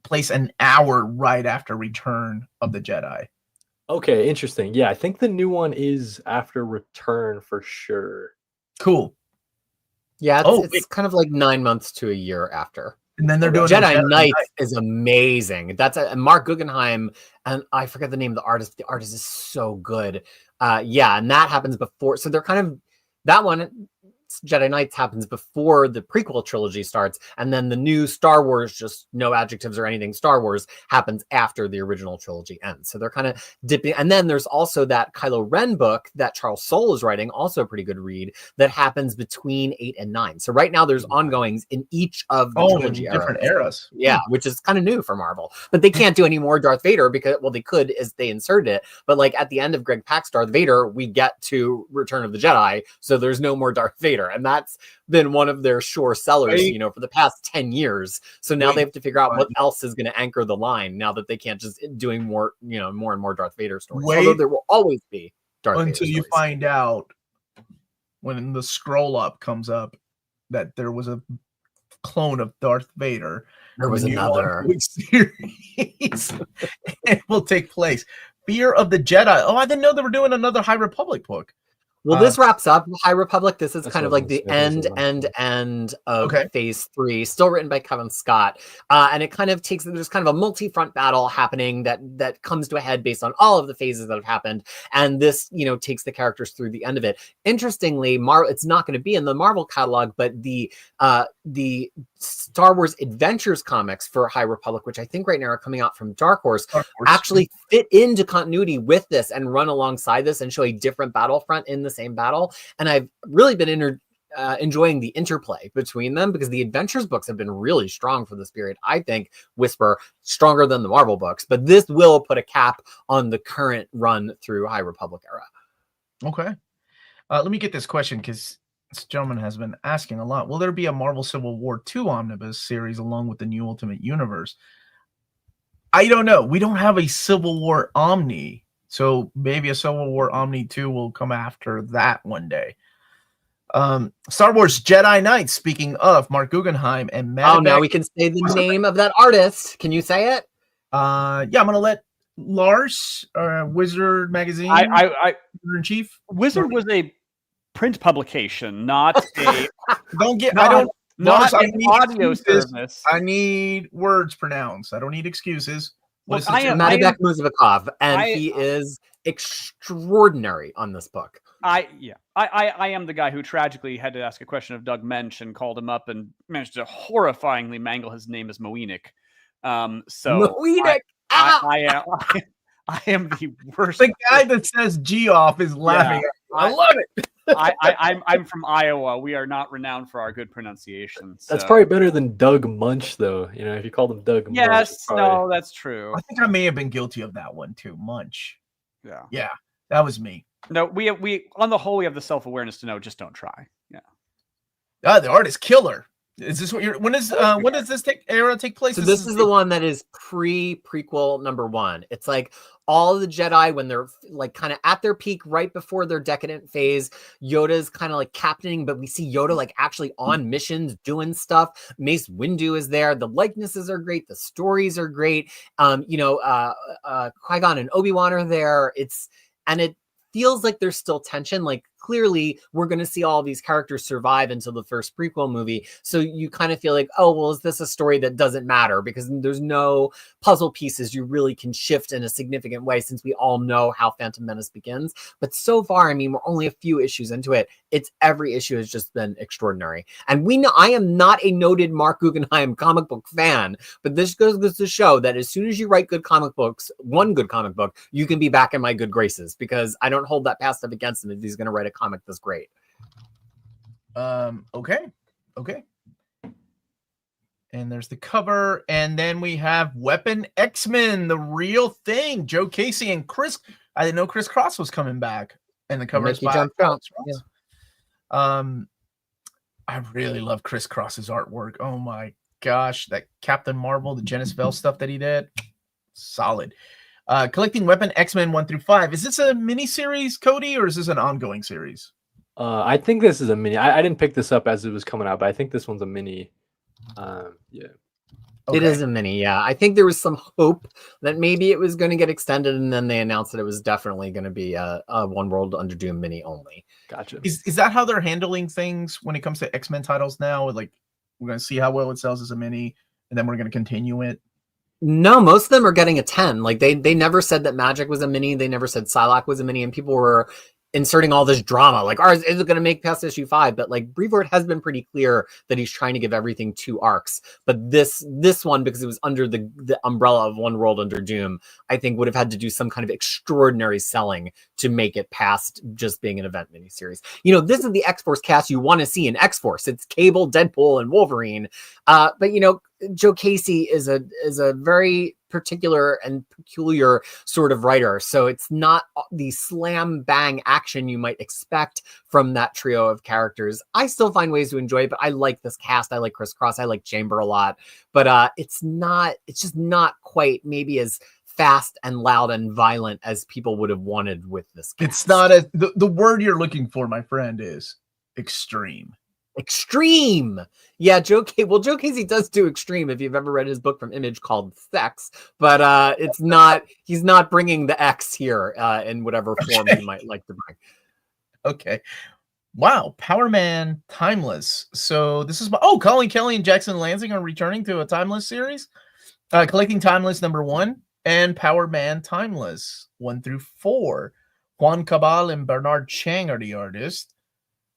Speaker 1: place an hour right after Return of the Jedi.
Speaker 4: Okay, interesting. Yeah, I think the new one is after Return for sure.
Speaker 1: Cool.
Speaker 3: Yeah, it's kind of like 9 months to a year after.
Speaker 1: And then they're doing
Speaker 3: Jedi Knight is amazing. That's Mark Guggenheim, and I forget the name of the artist. The artist is so good. Yeah, and that happens before. So they're kind of, that one, Jedi Knights, happens before the prequel trilogy starts, and then the new Star Wars, just no adjectives or anything, Star Wars, happens after the original trilogy ends. So they're kind of dipping. And then there's also that Kylo Ren book that Charles Soule is writing, also a pretty good read, that happens between 8 and 9. So right now there's ongoings in each of the trilogy
Speaker 1: different eras.
Speaker 3: Yeah, which is kind of new for Marvel. But they can't do any more Darth Vader because, well, they could as they inserted it. But like at the end of Greg Pak's Darth Vader, we get to Return of the Jedi. So there's no more Darth Vader and that's been one of their sure sellers,
Speaker 1: Wait.
Speaker 3: you know, for the past 10 years. So now
Speaker 1: Wait.
Speaker 3: they have to figure out what else is going to anchor the line now that they can't just doing more, you know, more and more Darth Vader stories. Although there will always be Darth Vader
Speaker 1: until you
Speaker 3: stories.
Speaker 1: find out when the scroll up comes up that there was a clone of Darth Vader.
Speaker 3: There was
Speaker 1: in the new
Speaker 3: another
Speaker 1: ongoing series. It will take place. Fear of the Jedi. Oh, I didn't know they were doing another High Republic book.
Speaker 3: Well, this wraps up High Republic. This is
Speaker 4: That's
Speaker 3: kind of
Speaker 4: what
Speaker 3: like
Speaker 4: I was
Speaker 3: the
Speaker 4: gonna say.
Speaker 3: end of
Speaker 1: Okay.
Speaker 3: phase 3, still written by Kevin Scott. And it kind of takes, there's kind of a multi-front battle happening that comes to a head based on all of the phases that have happened. And this, you know, takes the characters through the end of it. Interestingly, it's not going to be in the Marvel catalog, but the Star Wars Adventures comics for High Republic, which I think right now are coming out from Dark Horse, actually fit into continuity with this and run alongside this and show a different battlefront in the same battle. And I've really been enjoying the interplay between them because the Adventures books have been really strong for this period. I think Whisper stronger than the Marvel books, but this will put a cap on the current run through High Republic era.
Speaker 1: Okay. Let me get this question because this gentleman has been asking a lot. Will there be a Marvel Civil War 2 Omnibus series along with the new Ultimate Universe? I don't know. We don't have a Civil War Omni, so maybe a Civil War Omni 2 will come after that one day. Star Wars Jedi Knights, speaking of Mark Guggenheim and Matt.
Speaker 3: Oh, now we can say the name of that artist. Can you say it?
Speaker 1: Yeah, I'm going to let Lars, Wizard Magazine, Editor-in-Chief.
Speaker 5: Wizard was a print publication, not a
Speaker 1: Not
Speaker 5: not
Speaker 1: I
Speaker 5: an
Speaker 1: need
Speaker 5: audio
Speaker 1: excuses.
Speaker 5: service.
Speaker 1: I need words pronounced. I don't need excuses.
Speaker 5: Look,
Speaker 1: Listen to
Speaker 3: Madibek Muzvikov, and
Speaker 5: I-
Speaker 3: he is extraordinary on this book.
Speaker 5: I am the guy who tragically had to ask a question of Doug Mensch and called him up and managed to horrifyingly mangle his name as Moenick. So
Speaker 3: Moenick!
Speaker 5: I am the worst.
Speaker 1: the guy that says G off is laughing at you. I love it.
Speaker 5: I'm from Iowa. We are not renowned for our good pronunciation.
Speaker 4: That's
Speaker 5: so-
Speaker 4: probably better than Doug Munch, though. You know, if you called him Doug Munch.
Speaker 5: Yes,
Speaker 4: it's probably-
Speaker 5: no, that's true.
Speaker 1: I think I may have been guilty of that one too. Munch.
Speaker 5: Yeah.
Speaker 1: Yeah, that was me.
Speaker 5: No, we on the whole we have the self-awareness to know just don't try. Yeah.
Speaker 1: The art is killer. Is this what you're? When does this era take place?
Speaker 3: So this is the one that is prequel number 1. It's like all of the Jedi when they're like kind of at their peak right before their decadent phase. Yoda's kind of like captaining, but we see Yoda like actually on missions doing stuff. Mace Windu is there. The likenesses are great. The stories are great. Qui-Gon and Obi-Wan are there. It feels like there's still tension. Like clearly we're going to see all these characters survive until the first prequel movie. So you kind of feel like, oh, well, is this a story that doesn't matter? Because there's no puzzle pieces you really can shift in a significant way since we all know how Phantom Menace begins. But so far, I mean, we're only a few issues into it. Every issue has just been extraordinary. And we know I am not a noted Mark Guggenheim comic book fan, but this goes to show that as soon as you write good comic books, one good comic book, you can be back in my good graces because I don't hold that past stuff against him if he's going to write a comic that's great.
Speaker 1: Okay. And there's the cover, and then we have Weapon XMen, the real thing. Joe Casey and Chris. I didn't know Chris Cross was coming back, and the cover is by Alex Ross. I really love Chris Cross's artwork. Oh my gosh, that Captain Marvel, the Genis Vell stuff that he did, solid. Collecting Weapon XMen 1-5. Is this a mini series, Cody, or is this an ongoing series?
Speaker 4: I think this is a mini. I didn't pick this up as it was coming out, but I think this one's a mini. Yeah.
Speaker 1: Okay.
Speaker 3: It is a mini, yeah. I think there was some hope that maybe it was going to get extended, and then they announced that it was definitely going to be a One World Under Doom mini only.
Speaker 4: Gotcha.
Speaker 1: Is that how they're handling things when it comes to X-Men titles now? Like, we're going to see how well it sells as a mini, and then we're going to continue it?
Speaker 3: No, most of them are getting a 10. Like they never said that Magic was a mini. They never said Psylocke was a mini, and people were inserting all this drama. Like, is it going to make past issue 5? But like Brevoort has been pretty clear that he's trying to give everything 2 arcs. But this one, because it was under the umbrella of One World Under Doom, I think would have had to do some kind of extraordinary selling to make it past just being an event miniseries. You know, this is the X-Force cast you want to see in X-Force. It's Cable, Deadpool, and Wolverine. But you know, Joe Casey is a very particular and peculiar sort of writer. So it's not the slam bang action you might expect from that trio of characters. I still find ways to enjoy it, but I like this cast. I like Chris Cross. I like Chamber a lot, but it's just not quite maybe as fast and loud and violent as people would have wanted with this cast.
Speaker 1: It's not the word you're looking for, my friend, is extreme.
Speaker 3: Extreme. Yeah, Joe Casey does do extreme if you've ever read his book from Image called Sex, but he's not bringing the X here in whatever form he might like to bring.
Speaker 1: Okay. Wow, Power Man Timeless. So this is Colin Kelly and Jackson Lansing are returning to a Timeless series. Collecting Timeless #1 and Power Man Timeless 1 through 4. Juan Cabal and Bernard Chang are the artists.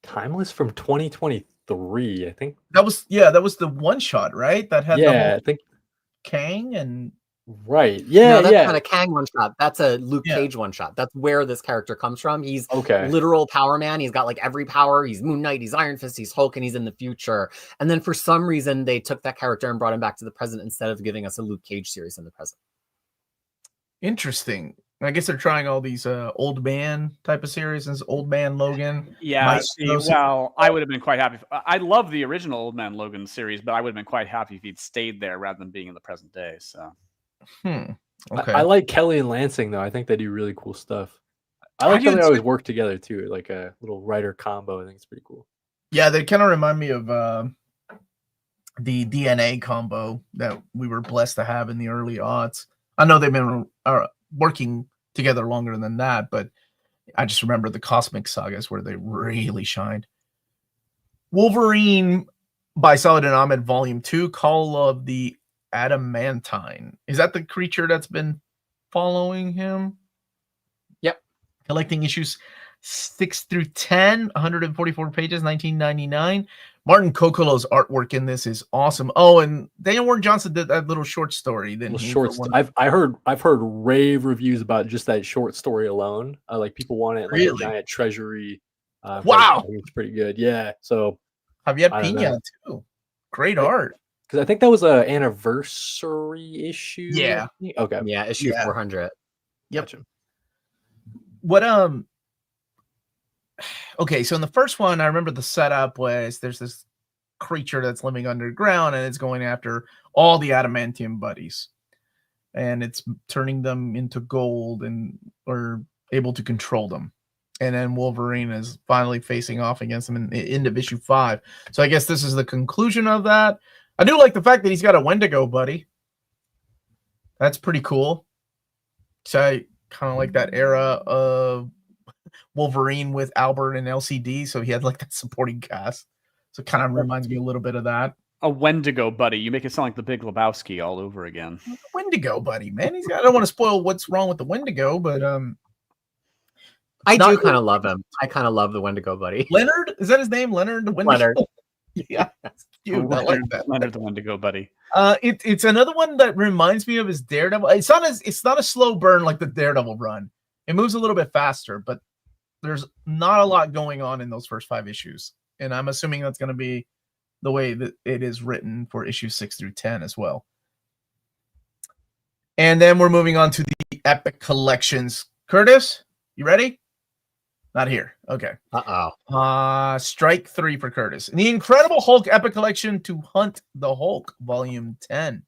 Speaker 4: Timeless from 2023, I think.
Speaker 1: That was the one shot, right? That had the whole
Speaker 4: I think
Speaker 1: Kang and
Speaker 4: right.
Speaker 3: No, that's not a Kang one shot. That's a Luke Cage one shot. That's where this character comes from. He's literal Power Man. He's got like every power. He's Moon Knight, he's Iron Fist, he's Hulk, and he's in the future. And then for some reason they took that character and brought him back to the present instead of giving us a Luke Cage series in the present.
Speaker 1: Interesting. I guess they're trying all these old man type of series. This Old Man Logan.
Speaker 5: Yeah. I would have been quite happy. I love the original Old Man Logan series, but I would have been quite happy if he'd stayed there rather than being in the present day. So,
Speaker 1: okay.
Speaker 4: I like Kelly and Lansing though. I think they do really cool stuff. I like how they always work together too, like a little writer combo. I think it's pretty cool.
Speaker 1: Yeah, they kind of remind me of the DNA combo that we were blessed to have in the early aughts. I know they've been working together longer than that, but I just remember the Cosmic Sagas where they really shined. Wolverine by Saladin Ahmed Volume 2, Call of the Adamantine. Is that the creature that's been following him?
Speaker 3: Yep.
Speaker 1: Collecting issues 6 through 10, 144 pages, 1999. Martin Kokolo's artwork in this is awesome. Oh, and Daniel Warren Johnson did that little short story.
Speaker 4: I've heard rave reviews about just that short story alone. Like people want it like a giant treasury.
Speaker 1: Wow,
Speaker 4: I think it's pretty good. Yeah. So
Speaker 1: Javier Pina too. Great art.
Speaker 4: Because I think that was an anniversary issue.
Speaker 1: Yeah.
Speaker 4: Okay.
Speaker 3: Yeah, issue 400.
Speaker 1: Yep. Gotcha. What Okay, so in the first one, I remember the setup was there's this creature that's living underground and it's going after all the adamantium buddies. And it's turning them into gold and or able to control them. And then Wolverine is finally facing off against them in the end of issue 5. So I guess this is the conclusion of that. I do like the fact that he's got a Wendigo buddy. That's pretty cool. So I kind of like that era of Wolverine with Albert and LCD, so he had like that supporting cast. So it kind of reminds me a little bit of that.
Speaker 5: A Wendigo buddy. You make it sound like the Big Lebowski all over again.
Speaker 1: Wendigo buddy, man. I don't want to spoil what's wrong with the Wendigo, but
Speaker 3: I do kind of love him. I kind of love the Wendigo buddy.
Speaker 1: Leonard? Is that his name? Leonard the Wendigo?
Speaker 3: Leonard.
Speaker 1: Yeah. Cute. I like that.
Speaker 5: Leonard the Wendigo buddy.
Speaker 1: It's another one that reminds me of his Daredevil. It's not a slow burn like the Daredevil run. It moves a little bit faster, but there's not a lot going on in those first 5 issues. And I'm assuming that's going to be the way that it is written for issues 6 through 10 as well. And then we're moving on to the Epic Collections. Curtis, you ready? Not here. Okay. Strike 3 for Curtis. The Incredible Hulk Epic Collection to Hunt the Hulk, Volume 10.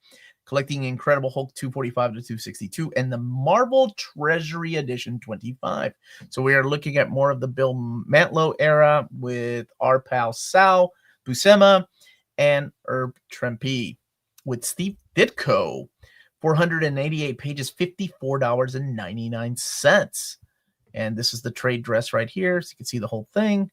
Speaker 1: Collecting Incredible Hulk 245 to 262 and the Marvel Treasury Edition 25. So we are looking at more of the Bill Mantlo era with our pal Sal Buscema and Herb Trimpe with Steve Ditko. 488 pages, $54.99. And this is the trade dress right here, so you can see the whole thing.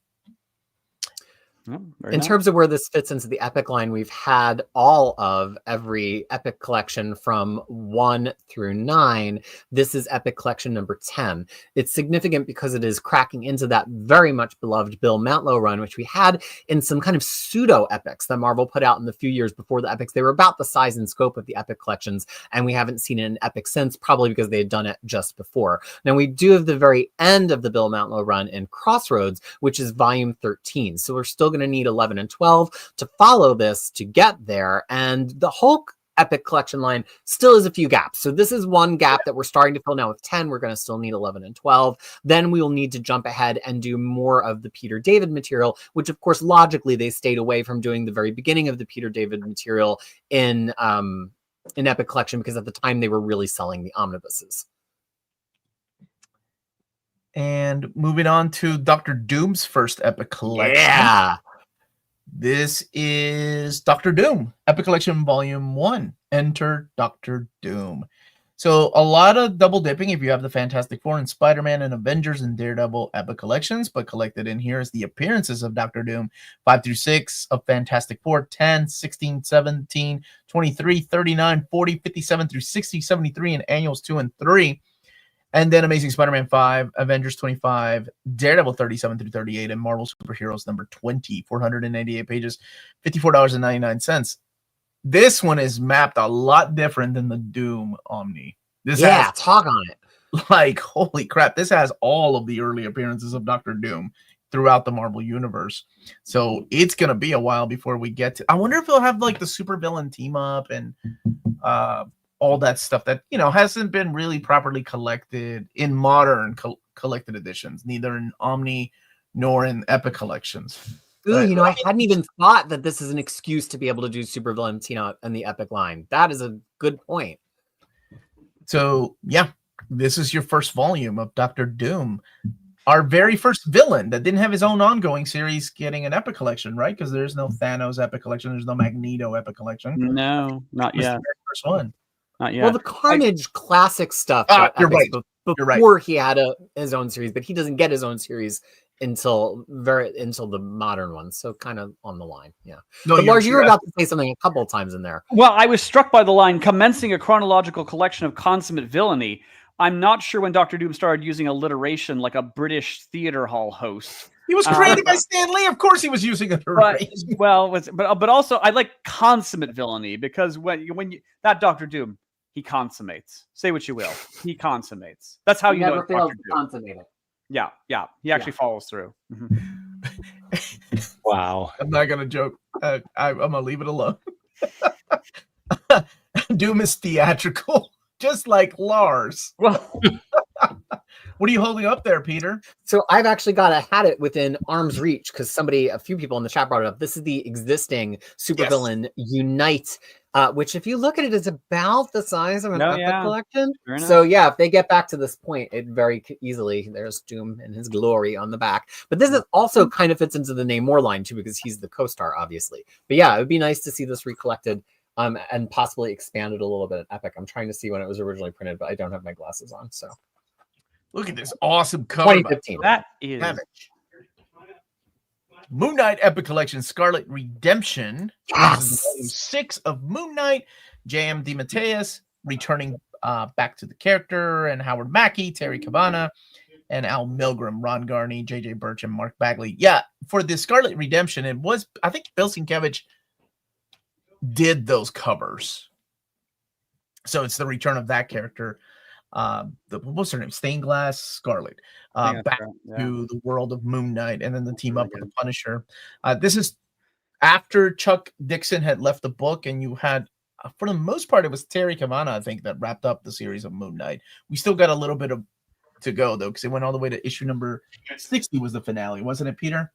Speaker 3: In terms of where this fits into the Epic line, we've had all of every Epic collection from 1 through 9. This is Epic collection number 10. It's significant because it is cracking into that very much beloved Bill Mantlo run, which we had in some kind of pseudo epics that Marvel put out in the few years before the epics. They were about the size and scope of the Epic collections, and we haven't seen an epic since, probably because they had done it just before. Now we do have the very end of the Bill Mantlo run in Crossroads, which is volume 13. So we're still going to need 11 and 12 to follow this to get there. And the Hulk Epic Collection line still has a few gaps. So this is one gap that we're starting to fill now with 10. We're going to still need 11 and 12. Then we will need to jump ahead and do more of the Peter David material, which of course, logically, they stayed away from doing the very beginning of the Peter David material in Epic Collection, because at the time they were really selling the omnibuses.
Speaker 1: And moving on to Dr. Doom's first Epic Collection.
Speaker 3: Yeah.
Speaker 1: This is Dr. Doom, Epic Collection Volume 1. Enter Dr. Doom. So a lot of double dipping if you have the Fantastic Four and Spider-Man and Avengers and Daredevil Epic Collections, but collected in here is the appearances of Dr. Doom 5 through 6 of Fantastic Four, 10, 16, 17, 23, 39, 40, 57 through 60, 73, and Annuals 2 and 3. And then Amazing Spider-Man 5, Avengers 25, Daredevil 37 through 38, and Marvel Superheroes number 20, 488 pages, $54.99. This one is mapped a lot different than the Doom Omni. This has,
Speaker 3: talk on it.
Speaker 1: like, holy crap, this has all of the early appearances of Dr. Doom throughout the Marvel Universe. So it's going to be a while before we get to... I wonder if they'll have, like, the supervillain team up and... all that stuff that, you know, hasn't been really properly collected in modern collected editions, neither in Omni nor in Epic collections.
Speaker 3: Ooh, you know, I hadn't even thought that this is an excuse to be able to do supervillain team in the Epic line. That is a good point.
Speaker 1: So, yeah, this is your first volume of Dr. Doom. Our very first villain that didn't have his own ongoing series getting an Epic collection, right? Because there's no Thanos Epic collection. There's no Magneto Epic collection.
Speaker 5: No, not yet.
Speaker 1: First one.
Speaker 5: Not yet.
Speaker 3: Well, the Carnage classic stuff.
Speaker 1: You're right. You're right.
Speaker 3: Before he had his own series, but he doesn't get his own series until the modern one. So kind of on the line. Yeah.
Speaker 1: No,
Speaker 3: but Lars, you were about to say something a couple of times in there.
Speaker 5: Well, I was struck by the line commencing a chronological collection of consummate villainy. I'm not sure when Dr. Doom started using alliteration like a British theater hall host.
Speaker 1: He was created by Stan Lee. Of course, he was using alliteration.
Speaker 5: But also I like consummate villainy, because when you that Dr. Doom, he consummates. Say what you will, he consummates. That's how you know it's Dr. Doom.
Speaker 3: Consummate it.
Speaker 5: Yeah. He actually follows through. Mm-hmm.
Speaker 2: Wow.
Speaker 1: I'm not gonna joke. I'm gonna leave it alone. Doom is theatrical, just like Lars.
Speaker 5: Well.
Speaker 1: What are you holding up there, Peter?
Speaker 3: So I've actually had it within arm's reach because a few people in the chat brought it up. This is the existing supervillain Unite, which if you look at it is about the size of an Epic collection. So yeah, if they get back to this point, it very easily, there's Doom in his glory on the back. But this is also kind of fits into the Namor line too, because he's the co-star, obviously. But yeah, it would be nice to see this recollected and possibly expanded a little bit at Epic. I'm trying to see when it was originally printed, but I don't have my glasses on, so.
Speaker 1: Look at this awesome cover.
Speaker 3: 2015.
Speaker 5: That is
Speaker 1: Savage. Moonnight Epic Collection Scarlet Redemption.
Speaker 3: Yes.
Speaker 1: Volume 6 of Moonnight. J.M. DeMatteis returning back to the character, and Howard Mackey, Terry Cabana, and Al Milgrom, Ron Garney, J.J. Birch, and Mark Bagley. Yeah, for the Scarlet Redemption, it was, I think Bill Sienkiewicz did those covers. So it's the return of that character. What's her name? Stained Glass Scarlet. Back to the world of Moon Knight, and then the team up with the Punisher. This is after Chuck Dixon had left the book, and you had, for the most part, it was Terry Cabana, I think, that wrapped up the series of Moon Knight. We still got a little bit to go, though, because it went all the way to issue number 60 was the finale, wasn't it, Peter?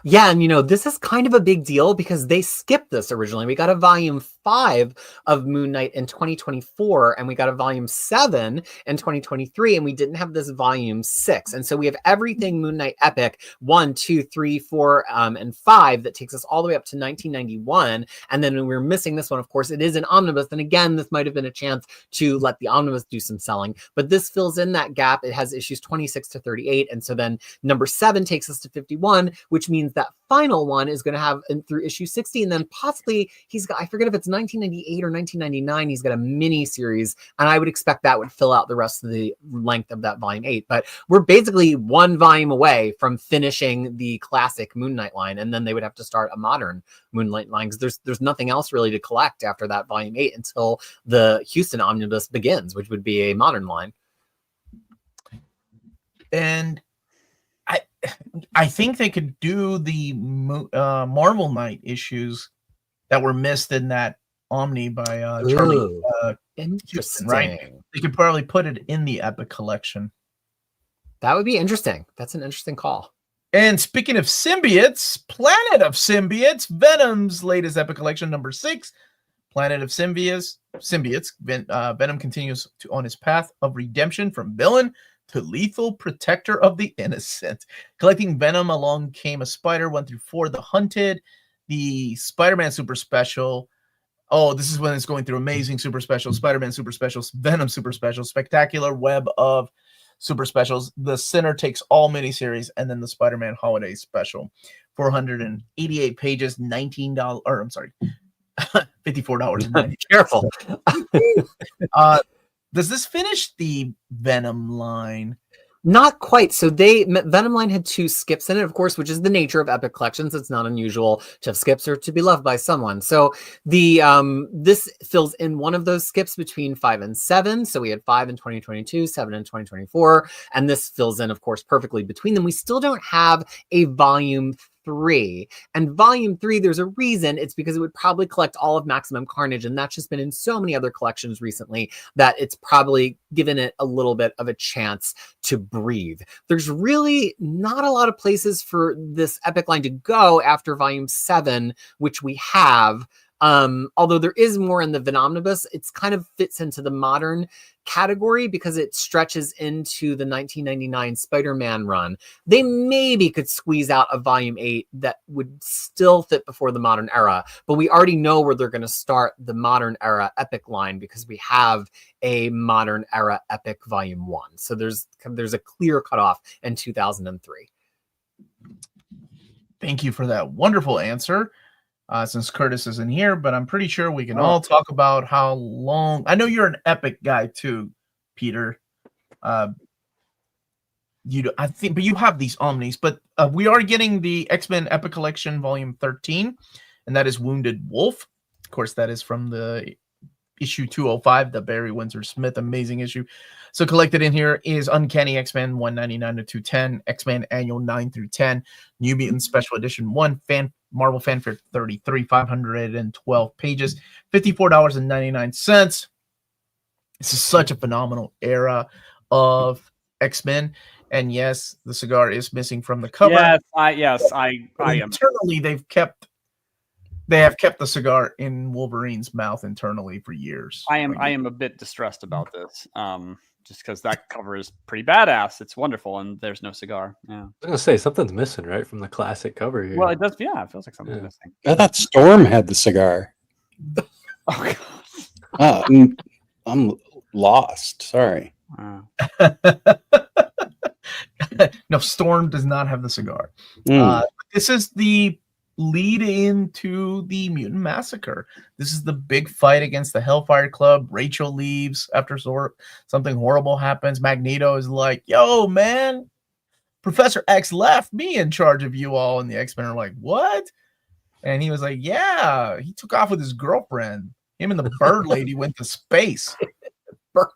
Speaker 3: Yeah, and you know, this is kind of a big deal because they skipped this originally. We got a volume 5 of Moon Knight in 2024, and we got a volume 7 in 2023, and we didn't have this volume 6. And so we have everything Moon Knight Epic 1, 2, 3, 4, and 5 that takes us all the way up to 1991. And then we're missing this one, of course. It is an omnibus. And again, this might have been a chance to let the omnibus do some selling, but this fills in that gap. It has issues 26 to 38. And so then number 7 takes us to 51, which means that final one is going to have through issue 60, and then possibly he's got, I forget if it's 1998 or 1999, he's got a mini series, and I would expect that would fill out the rest of the length of that volume 8. But we're basically one volume away from finishing the classic Moon Knight line, and then they would have to start a modern Moon Knight line because there's nothing else really to collect after that volume 8 until the Houston Omnibus begins, which would be a modern line.
Speaker 1: And I think they could do the Marvel Knight issues that were missed in that Omni by Charlie
Speaker 3: Interesting.
Speaker 1: right? They could probably put it in the Epic collection.
Speaker 3: That would be interesting. That's an interesting call.
Speaker 1: And speaking of symbiotes, Planet of Symbiotes, Venom's latest Epic collection, number 6. Planet of Symbiotes. Venom continues on his path of redemption from villain to lethal protector of the innocent. Collecting Venom, along came a Spider 1 through 4, The Hunted, the SpiderMan Super Special. Oh, this is when it's going through Amazing Super Special, Spider-Man Super Specials, Venom Super Special, Spectacular Web of Super Specials, the Sinner Takes All miniseries, and then the Spider-Man Holiday Special. 488 pages, $19, or I'm sorry, $54.90.
Speaker 3: Careful.
Speaker 1: Does this finish the Venom line?
Speaker 3: Not quite. So Venom line had 2 skips in it, of course, which is the nature of Epic collections. It's not unusual to have skips or to be loved by someone. So the this fills in one of those skips between 5 and 7. So we had 5 in 2022, 7 in 2024, and this fills in, of course, perfectly between them. We still don't have a volume 3. And volume 3, there's a reason. It's because it would probably collect all of Maximum Carnage, and that's just been in so many other collections recently that it's probably given it a little bit of a chance to breathe. There's really not a lot of places for this Epic line to go after volume 7, which we have. Although there is more in the Omnibus, it's kind of fits into the modern category because it stretches into the 1999 Spider-Man run. They maybe could squeeze out a volume 8 that would still fit before the modern era, but we already know where they're going to start the modern era Epic line because we have a modern era Epic volume 1. So there's a clear cutoff in 2003.
Speaker 1: Thank you for that wonderful answer. Since Curtis isn't here, but I'm pretty sure we can all talk about how long. I know you're an Epic guy too, Peter. I think, but you have these Omnis. But we are getting the XMen Epic Collection Volume 13, and that is Wounded Wolf. Of course, that is from the issue 205, the Barry Windsor Smith amazing issue. So collected in here is Uncanny X-Men 199 to 210, X-Men Annual 9 through 10, New Mutants Special Edition 1, Marvel Fanfare 33, 512 pages, $54.99. This is such a phenomenal era of X-Men. And yes, the cigar is missing from the cover.
Speaker 5: Yes, I am.
Speaker 1: Internally, they have kept the cigar in Wolverine's mouth internally for years.
Speaker 5: I am a bit distressed about this. Just because that cover is pretty badass. It's wonderful, and there's no cigar. Yeah.
Speaker 4: I was gonna say something's missing, right, from the classic cover here.
Speaker 5: Well, it does. Yeah, it feels like something's missing.
Speaker 6: I thought Storm had the cigar.
Speaker 5: Oh God.
Speaker 6: I'm lost. Sorry.
Speaker 1: No, Storm does not have the cigar. This is the lead into the Mutant Massacre. This is the big fight against the Hellfire Club. Rachel leaves after something horrible happens. Magneto is like, yo, man, Professor X left me in charge of you all. And the X-Men are like, what? And he was like, yeah, he took off with his girlfriend. Him and the Bird Lady went to space.
Speaker 3: Oh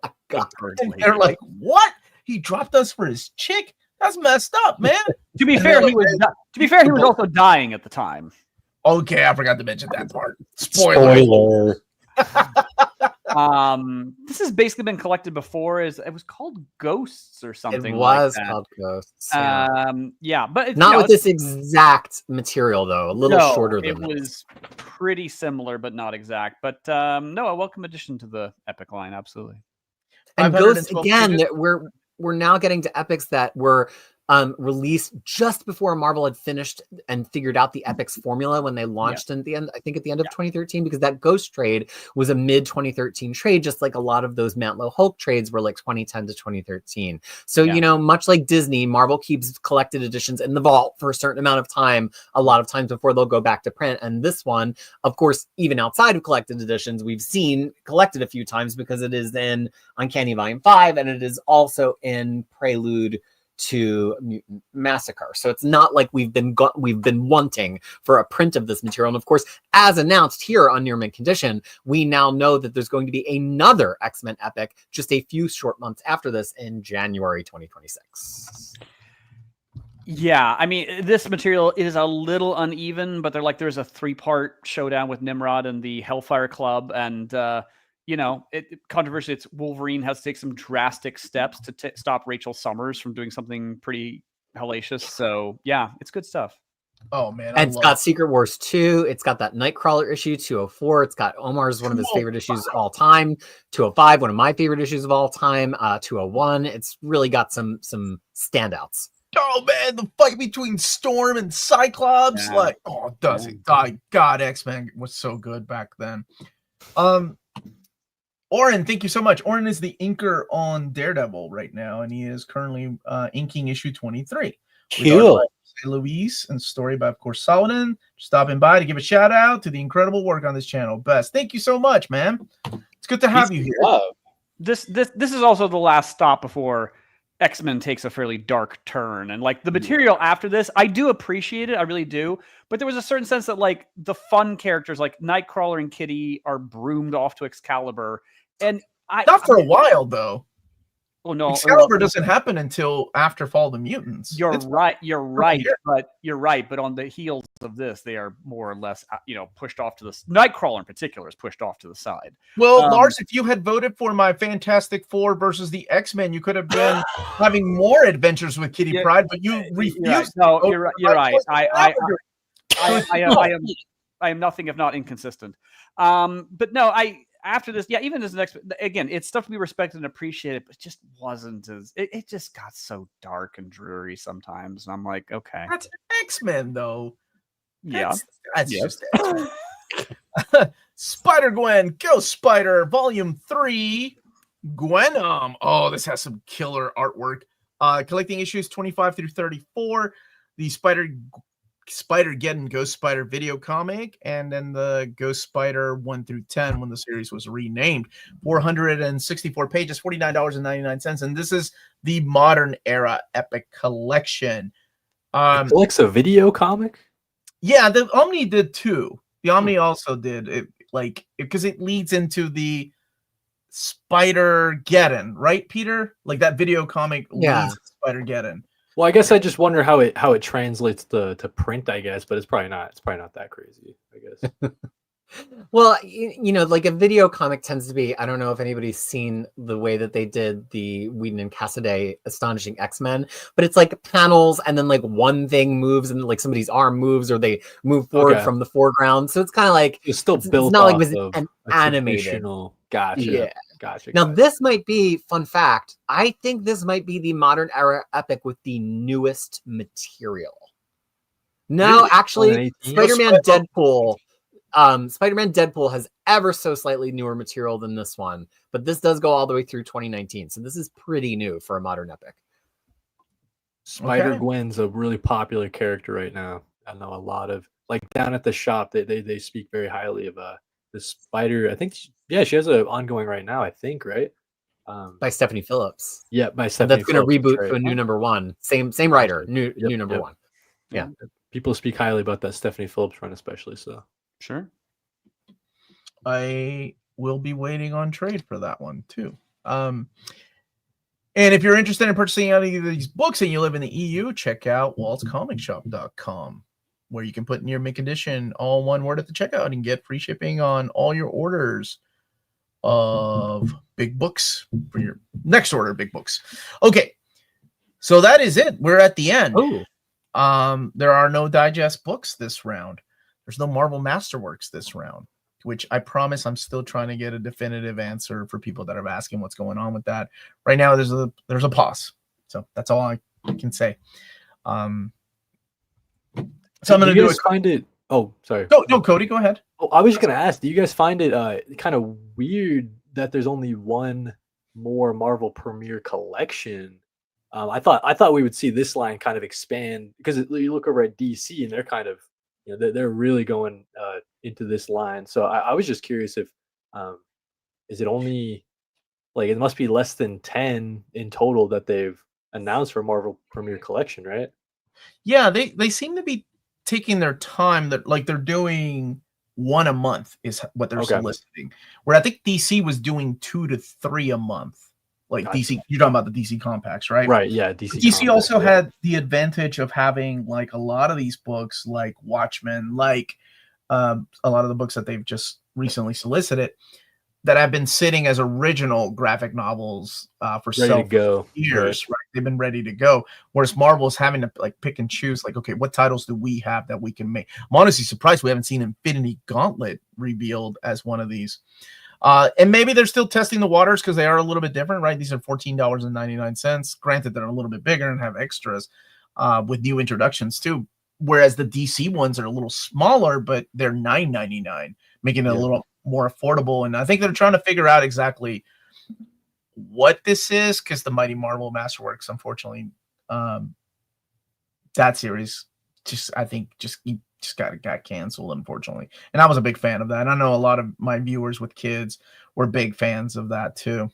Speaker 3: my God.
Speaker 1: And they're like, what? He dropped us for his chick? That's messed up, man.
Speaker 5: To be fair, he was also dying at the time.
Speaker 1: Okay, I forgot to mention that part. Spoiler.
Speaker 5: This has basically been collected before. It was called Ghosts or something.
Speaker 3: It was
Speaker 5: like that.
Speaker 3: called Ghosts.
Speaker 5: Yeah, but
Speaker 3: not with this exact material though. A little shorter than
Speaker 5: it was pretty similar, but not exact. But no, a welcome addition to the Epic line, absolutely.
Speaker 3: And Ghosts again. We're now getting to epics that were released just before Marvel had finished and figured out the epics formula when they launched at the end, I think at the end of 2013, because that Ghost trade was a mid 2013 trade, just like a lot of those Mantlo Hulk trades were like 2010 to 2013. So, you know, much like Disney, Marvel keeps collected editions in the vault for a certain amount of time, a lot of times before they'll go back to print. And this one, of course, even outside of collected editions, we've seen collected a few times because it is in Uncanny Volume 5 and it is also in Prelude to Mutant Massacre. So it's not like we've been wanting for a print of this material. And of course, as announced here on Near Mint Condition, we now know that there's going to be another X-Men epic just a few short months after this in January 2026.
Speaker 5: Yeah, I mean, this material is a little uneven, but there's a 3-part showdown with Nimrod and the Hellfire Club, and controversially, it's Wolverine has to take some drastic steps to stop Rachel Summers from doing something pretty hellacious. So yeah, it's good stuff.
Speaker 1: Oh man,
Speaker 3: And it's got Secret Wars 2. It's got that Nightcrawler issue 204. It's got Omar's one of his favorite issues of all time. 205, one of my favorite issues of all time. 201. It's really got some standouts.
Speaker 1: Oh man, the fight between Storm and Cyclops, does it? God, X-Men was so good back then. Oren, thank you so much. Oren is the inker on Daredevil right now, and he is currently inking issue 23.
Speaker 6: Cool.
Speaker 1: Louise and story by, of course, Solomon. Stopping by to give a shout out to the incredible work on this channel. Best. Thank you so much, man. It's good to have you here.
Speaker 5: This is also the last stop before X-Men takes a fairly dark turn, and the material after this, I do appreciate it, I really do, but there was a certain sense that the fun characters like Nightcrawler and Kitty are broomed off to Excalibur, and
Speaker 1: not for a while though.
Speaker 5: Oh no,
Speaker 1: Excalibur doesn't happen until after Fall of the Mutants.
Speaker 5: You're right, but on the heels of this, they are more or less pushed off to the Nightcrawler in particular is pushed off to the side.
Speaker 1: Well, Lars, if you had voted for my Fantastic Four versus the X-Men, you could have been having more adventures with Kitty Pryde, but you refused.
Speaker 5: No, you're right. I am nothing if not inconsistent. But no, after this, even as next, again, it's stuff to be respected and appreciated, but it just wasn't as it just got so dark and dreary sometimes. And I'm like, okay.
Speaker 1: That's X-Men though. That's
Speaker 5: yes.
Speaker 1: just X-Men. Spider-Gwen, Go Spider, Volume 3. Gwen. This has some killer artwork. Collecting issues 25 through 34. The Spider-Geddon Ghost Spider video comic, and then the Ghost Spider 1 through 10 when the series was renamed. 464 pages, $49.99, and this is the modern era epic collection.
Speaker 4: It collects a video comic?
Speaker 1: Yeah, the Omni did too. The Omni also did it, because it leads into the Spider-Geddon, right, Peter? Like that video comic leads to Spider-Geddon.
Speaker 4: Well, I guess I just wonder how it translates to print, I guess, but it's probably not that crazy, I guess.
Speaker 3: Well, a video comic tends to be, I don't know if anybody's seen the way that they did the Whedon and Cassaday Astonishing X-Men, but it's panels and then one thing moves and somebody's arm moves or they move forward from the foreground. So it's kind of
Speaker 4: it's still built
Speaker 3: it's not
Speaker 4: off
Speaker 3: like it was
Speaker 4: of
Speaker 3: an animated.
Speaker 4: Gotcha.
Speaker 3: Yeah.
Speaker 4: Gotcha.
Speaker 3: Now, this might be, fun fact, I think this might be the modern era epic with the newest material. No,
Speaker 4: Really?
Speaker 3: actually, Spider-Man Deadpool has ever so slightly newer material than this one, but this does go all the way through 2019. So this is pretty new for a modern epic.
Speaker 4: Spider-Gwen's a really popular character right now. I know a lot of, down at the shop, they speak very highly of the Spider. I think she has an ongoing right now, I think, right?
Speaker 3: By Stephanie Phillips.
Speaker 4: Yeah, by Stephanie
Speaker 3: Phillips. That's going to reboot
Speaker 4: right.
Speaker 3: to a new number one. Same writer, new number one. Yeah.
Speaker 4: People speak highly about that Stephanie Phillips run, especially. So
Speaker 5: sure.
Speaker 1: I will be waiting on trade for that one too. And if you're interested in purchasing any of these books and you live in the EU, check out waltzcomicshop.com, where you can put near mint condition, all one word at the checkout, and get free shipping on all your orders of big books for your next order of big books. Okay, so that is it. We're at the end.
Speaker 3: Ooh.
Speaker 1: There are no digest books this round. There's no Marvel Masterworks this round, which I promise I'm still trying to get a definitive answer for people that are asking what's going on with that. Right now, there's a pause. So that's all I can say. So I'm going to do it.
Speaker 4: Find it. Oh, sorry.
Speaker 1: No, Cody, go ahead.
Speaker 4: Oh, I was just going to ask, do you guys find it kind of weird that there's only one more Marvel Premiere collection? I thought we would see this line kind of expand, because you look over at DC and they're kind of, they're really going into this line. So I was just curious if is it only it must be less than 10 in total that they've announced for Marvel Premiere Collection, right?
Speaker 1: Yeah, they seem to be taking their time. That they're doing one a month is what they're soliciting. Where I think DC was doing 2 to 3 a month. Like
Speaker 4: Gotcha.
Speaker 1: DC, you're talking about the DC compacts, right?
Speaker 4: Right. Yeah. DC.
Speaker 1: DC
Speaker 4: Comics,
Speaker 1: also
Speaker 4: yeah.
Speaker 1: had the advantage of having like a lot of these books, like Watchmen, like a lot of the books that they've just recently solicited, that have been sitting as original graphic novels for
Speaker 4: Ready to go.
Speaker 1: years. Right. They've been ready to go. Whereas Marvel's having to like pick and choose, like, okay, what titles do we have that we can make? I'm honestly surprised we haven't seen Infinity Gauntlet revealed as one of these. And maybe they're still testing the waters because they are a little bit different, right? These are $14.99. Granted, they're a little bit bigger and have extras with new introductions too. Whereas the DC ones are a little smaller, but they're $9.99, making it a little more affordable. And I think they're trying to figure out exactly what this is, because the Mighty Marvel Masterworks, unfortunately, that series I think just got canceled, unfortunately. And I was a big fan of that. And I know a lot of my viewers with kids were big fans of that too.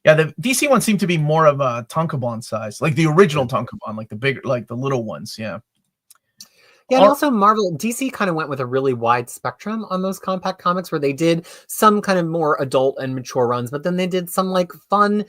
Speaker 1: Yeah, the DC ones seem to be more of a Tankobon size, like the original Tankobon, like the bigger, like the little ones. Yeah.
Speaker 3: Yeah, and also DC kind of went with a really wide spectrum on those compact comics, where they did some kind of more adult and mature runs, but then they did some like fun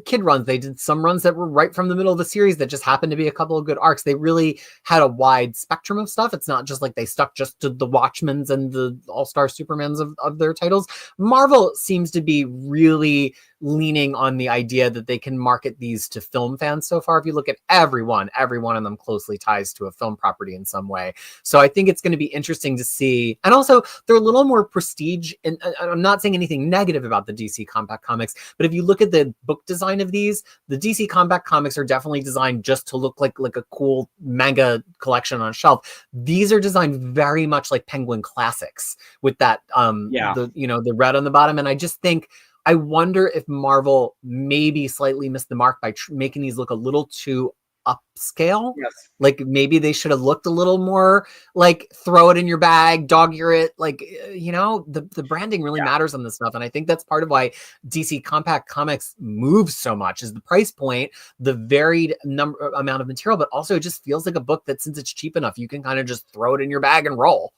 Speaker 3: kid runs. They did some runs that were right from the middle of the series that just happened to be a couple of good arcs. They really had a wide spectrum of stuff. It's not just like they stuck just to the Watchmens and the All-Star Supermans of their titles. Marvel seems to be really leaning on the idea that they can market these to film fans so far. If you look at every one of them closely ties to a film property in some way. So I think it's going to be interesting to see. And also they're a little more prestige. And I'm not saying anything negative about the DC compact comics, but if you look at the book design of these, the DC compact comics are definitely designed just to look like a cool manga collection on a shelf. These are designed very much like Penguin Classics with that, the red on the bottom. And I just think, I wonder if Marvel maybe slightly missed the mark by making these look a little too upscale.
Speaker 5: Yes.
Speaker 3: Like maybe they should have looked a little more like throw it in your bag, dog ear it. Like, the branding really matters on this stuff. And I think that's part of why DC compact comics moves so much, is the price point, the varied amount of material, but also it just feels like a book that, since it's cheap enough, you can kind of just throw it in your bag and roll.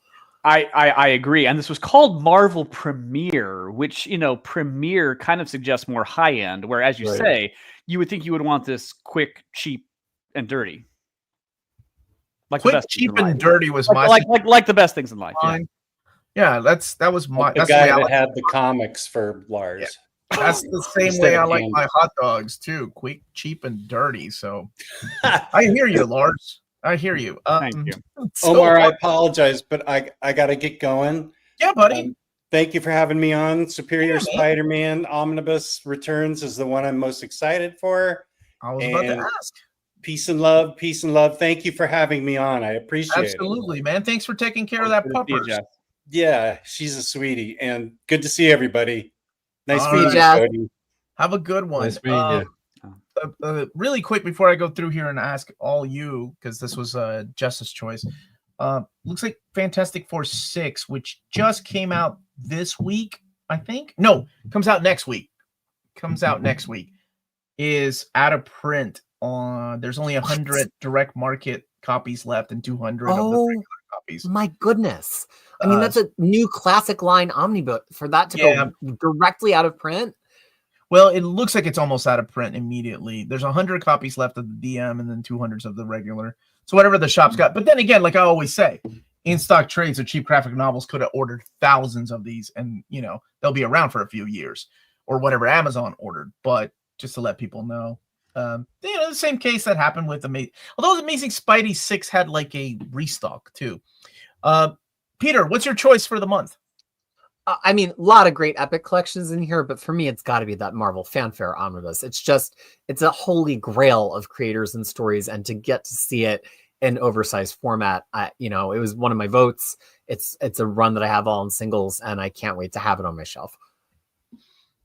Speaker 5: I agree. And this was called Marvel Premiere, which, Premiere kind of suggests more high end, where, as you say, you would think you would want this quick, cheap, and dirty. Like
Speaker 1: quick, cheap, and dirty was my
Speaker 5: like the best things in life.
Speaker 1: Yeah, that was my
Speaker 6: the guy that had the comics for Lars.
Speaker 1: Yeah. That's the same way I like my hot dogs too. Quick, cheap, and dirty. So I hear you, Lars. I hear you.
Speaker 5: Thank you.
Speaker 6: Omar, I apologize, but I got to get going.
Speaker 1: Yeah, buddy.
Speaker 6: Thank you for having me on. Superior Spider-Man Omnibus Returns is the one I'm most excited for.
Speaker 1: I was about to ask.
Speaker 6: Peace and love. Peace and love. Thank you for having me on. I appreciate it.
Speaker 1: Absolutely, man. Thanks for taking care of that pupper.
Speaker 6: Yeah, she's a sweetie. And good to see everybody. Nice
Speaker 1: All
Speaker 6: meeting you, Cody.
Speaker 1: Have a good one.
Speaker 4: Nice meeting you.
Speaker 1: Really quick before I go through here and ask all you, because this was a Justice choice. Looks like Fantastic Four 6, which just came out this week, I think. No, comes out next week. Is out of print. There's only 100 direct market copies left and 200 of the regular copies.
Speaker 3: My goodness. I mean, that's a new classic line omnibus for that to go directly out of print.
Speaker 1: Well, it looks like it's almost out of print immediately. There's 100 copies left of the DM and then 200s of the regular. So whatever the shop's got. But then again, like I always say, in-stock trades of cheap graphic novels could have ordered thousands of these, and they'll be around for a few years, or whatever Amazon ordered. But just to let people know, the same case that happened with although Amazing Spidey 6 had like a restock too. Peter, what's your choice for the month?
Speaker 3: I mean, a lot of great epic collections in here, but for me, it's got to be that Marvel Fanfare Omnibus. It's a holy grail of creators and stories, and to get to see it in oversized format, it was one of my votes. It's a run that I have all in singles, and I can't wait to have it on my shelf.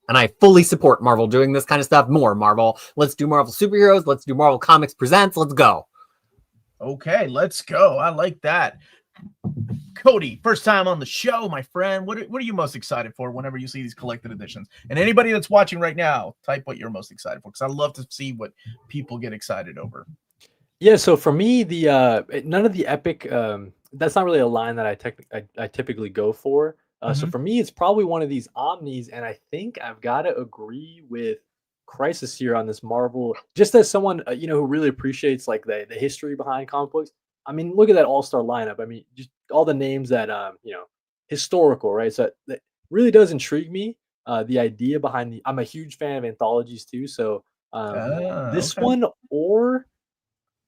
Speaker 3: And I fully support Marvel doing this kind of stuff. More Marvel. Let's do Marvel superheroes. Let's do Marvel Comics Presents. Let's go.
Speaker 1: Okay, let's go. I like that. Cody, first time on the show, my friend. What are you most excited for whenever you see these collected editions? And anybody that's watching right now, type what you're most excited for, because I love to see what people get excited over.
Speaker 4: Yeah, so for me, the none of the epic, that's not really a line that I typically go for. So for me, it's probably one of these Omnis, and I think I've got to agree with Crisis here on this Marvel. Just as someone who really appreciates like the history behind comic books. I mean, look at that all-star lineup. I mean, just all the names that historical, right? So that really does intrigue me. The idea behind I'm a huge fan of anthologies too. So this one, or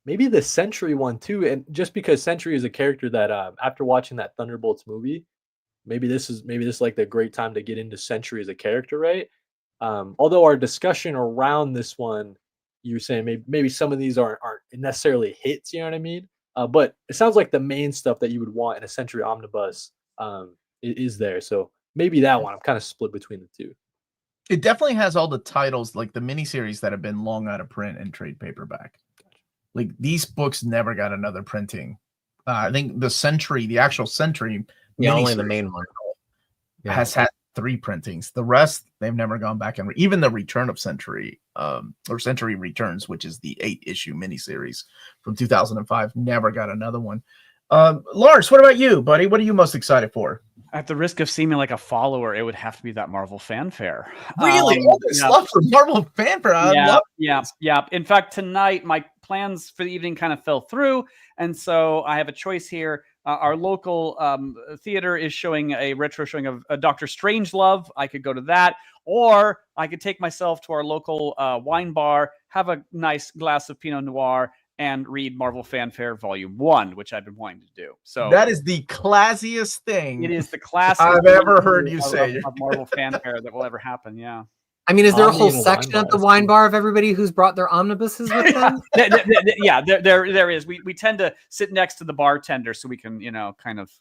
Speaker 4: maybe the Sentry one too. And just because Sentry is a character that after watching that Thunderbolts movie, maybe this is like the great time to get into Sentry as a character, right? Although our discussion around this one, you're saying maybe some of these aren't necessarily hits, you know what I mean? But it sounds like the main stuff that you would want in a Sentry Omnibus is there. So maybe that one. I'm kind of split between the two.
Speaker 1: It definitely has all the titles, like the miniseries that have been long out of print and trade paperback. Like these books never got another printing. I think the actual Sentry,
Speaker 3: only the main one
Speaker 1: has had 3 printings. The rest, they've never gone back and even the Return of Sentry, or Sentry Returns, which is the 8-issue miniseries from 2005, never got another one. Lars, what about you, buddy? What are you most excited for?
Speaker 5: At the risk of seeming like a follower, it would have to be that Marvel Fanfare.
Speaker 1: Really? All this love for Marvel Fanfare. I love it.
Speaker 5: Yeah. In fact, tonight, my plans for the evening kind of fell through. And so I have a choice here. Our local theater is showing a retro showing of Dr. Strangelove. I could go to that. Or I could take myself to our local wine bar, have a nice glass of Pinot Noir, and read Marvel Fanfare Volume 1, which I've been wanting to do. So
Speaker 1: that is the classiest thing.
Speaker 5: It is the classiest
Speaker 1: I've ever heard you say
Speaker 5: of Marvel Fanfare that will ever happen. Yeah.
Speaker 3: I mean, is there a whole section at the wine bar of everybody who's brought their omnibuses with them?
Speaker 5: Yeah, there is. We tend to sit next to the bartender so we can, kind of.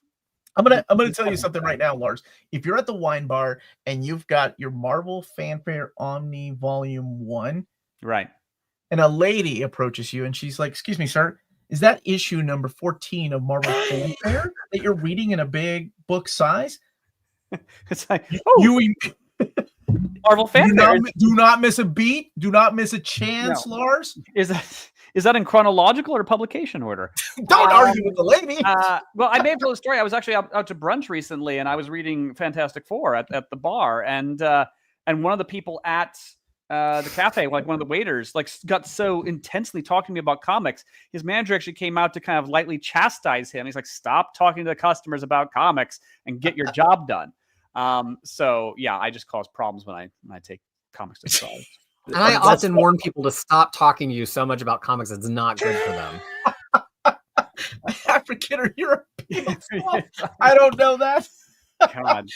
Speaker 1: I'm gonna tell you something right now, Lars. If you're at the wine bar and you've got your Marvel Fanfare Omni Volume 1,
Speaker 5: right,
Speaker 1: and a lady approaches you and she's like, "Excuse me, sir, is that issue number 14 of Marvel Fanfare that you're reading in a big book size?"
Speaker 5: It's like, Marvel Fanfare.
Speaker 1: Do not miss a beat. Do not miss a chance,
Speaker 5: No.
Speaker 1: Lars.
Speaker 5: Is that in chronological or publication order?
Speaker 1: Don't argue with the lady.
Speaker 5: Well, I may have told a story. I was actually out to brunch recently, and I was reading Fantastic Four at the bar, and one of the people at the cafe, like one of the waiters, like got so intensely talking to me about comics. His manager actually came out to kind of lightly chastise him. He's like, "Stop talking to the customers about comics and get your job done." So yeah, I just cause problems when I take comics to college.
Speaker 3: And I often warn people to stop talking to you so much about comics. It's not good for them.
Speaker 1: African or European. I don't know that.
Speaker 5: God.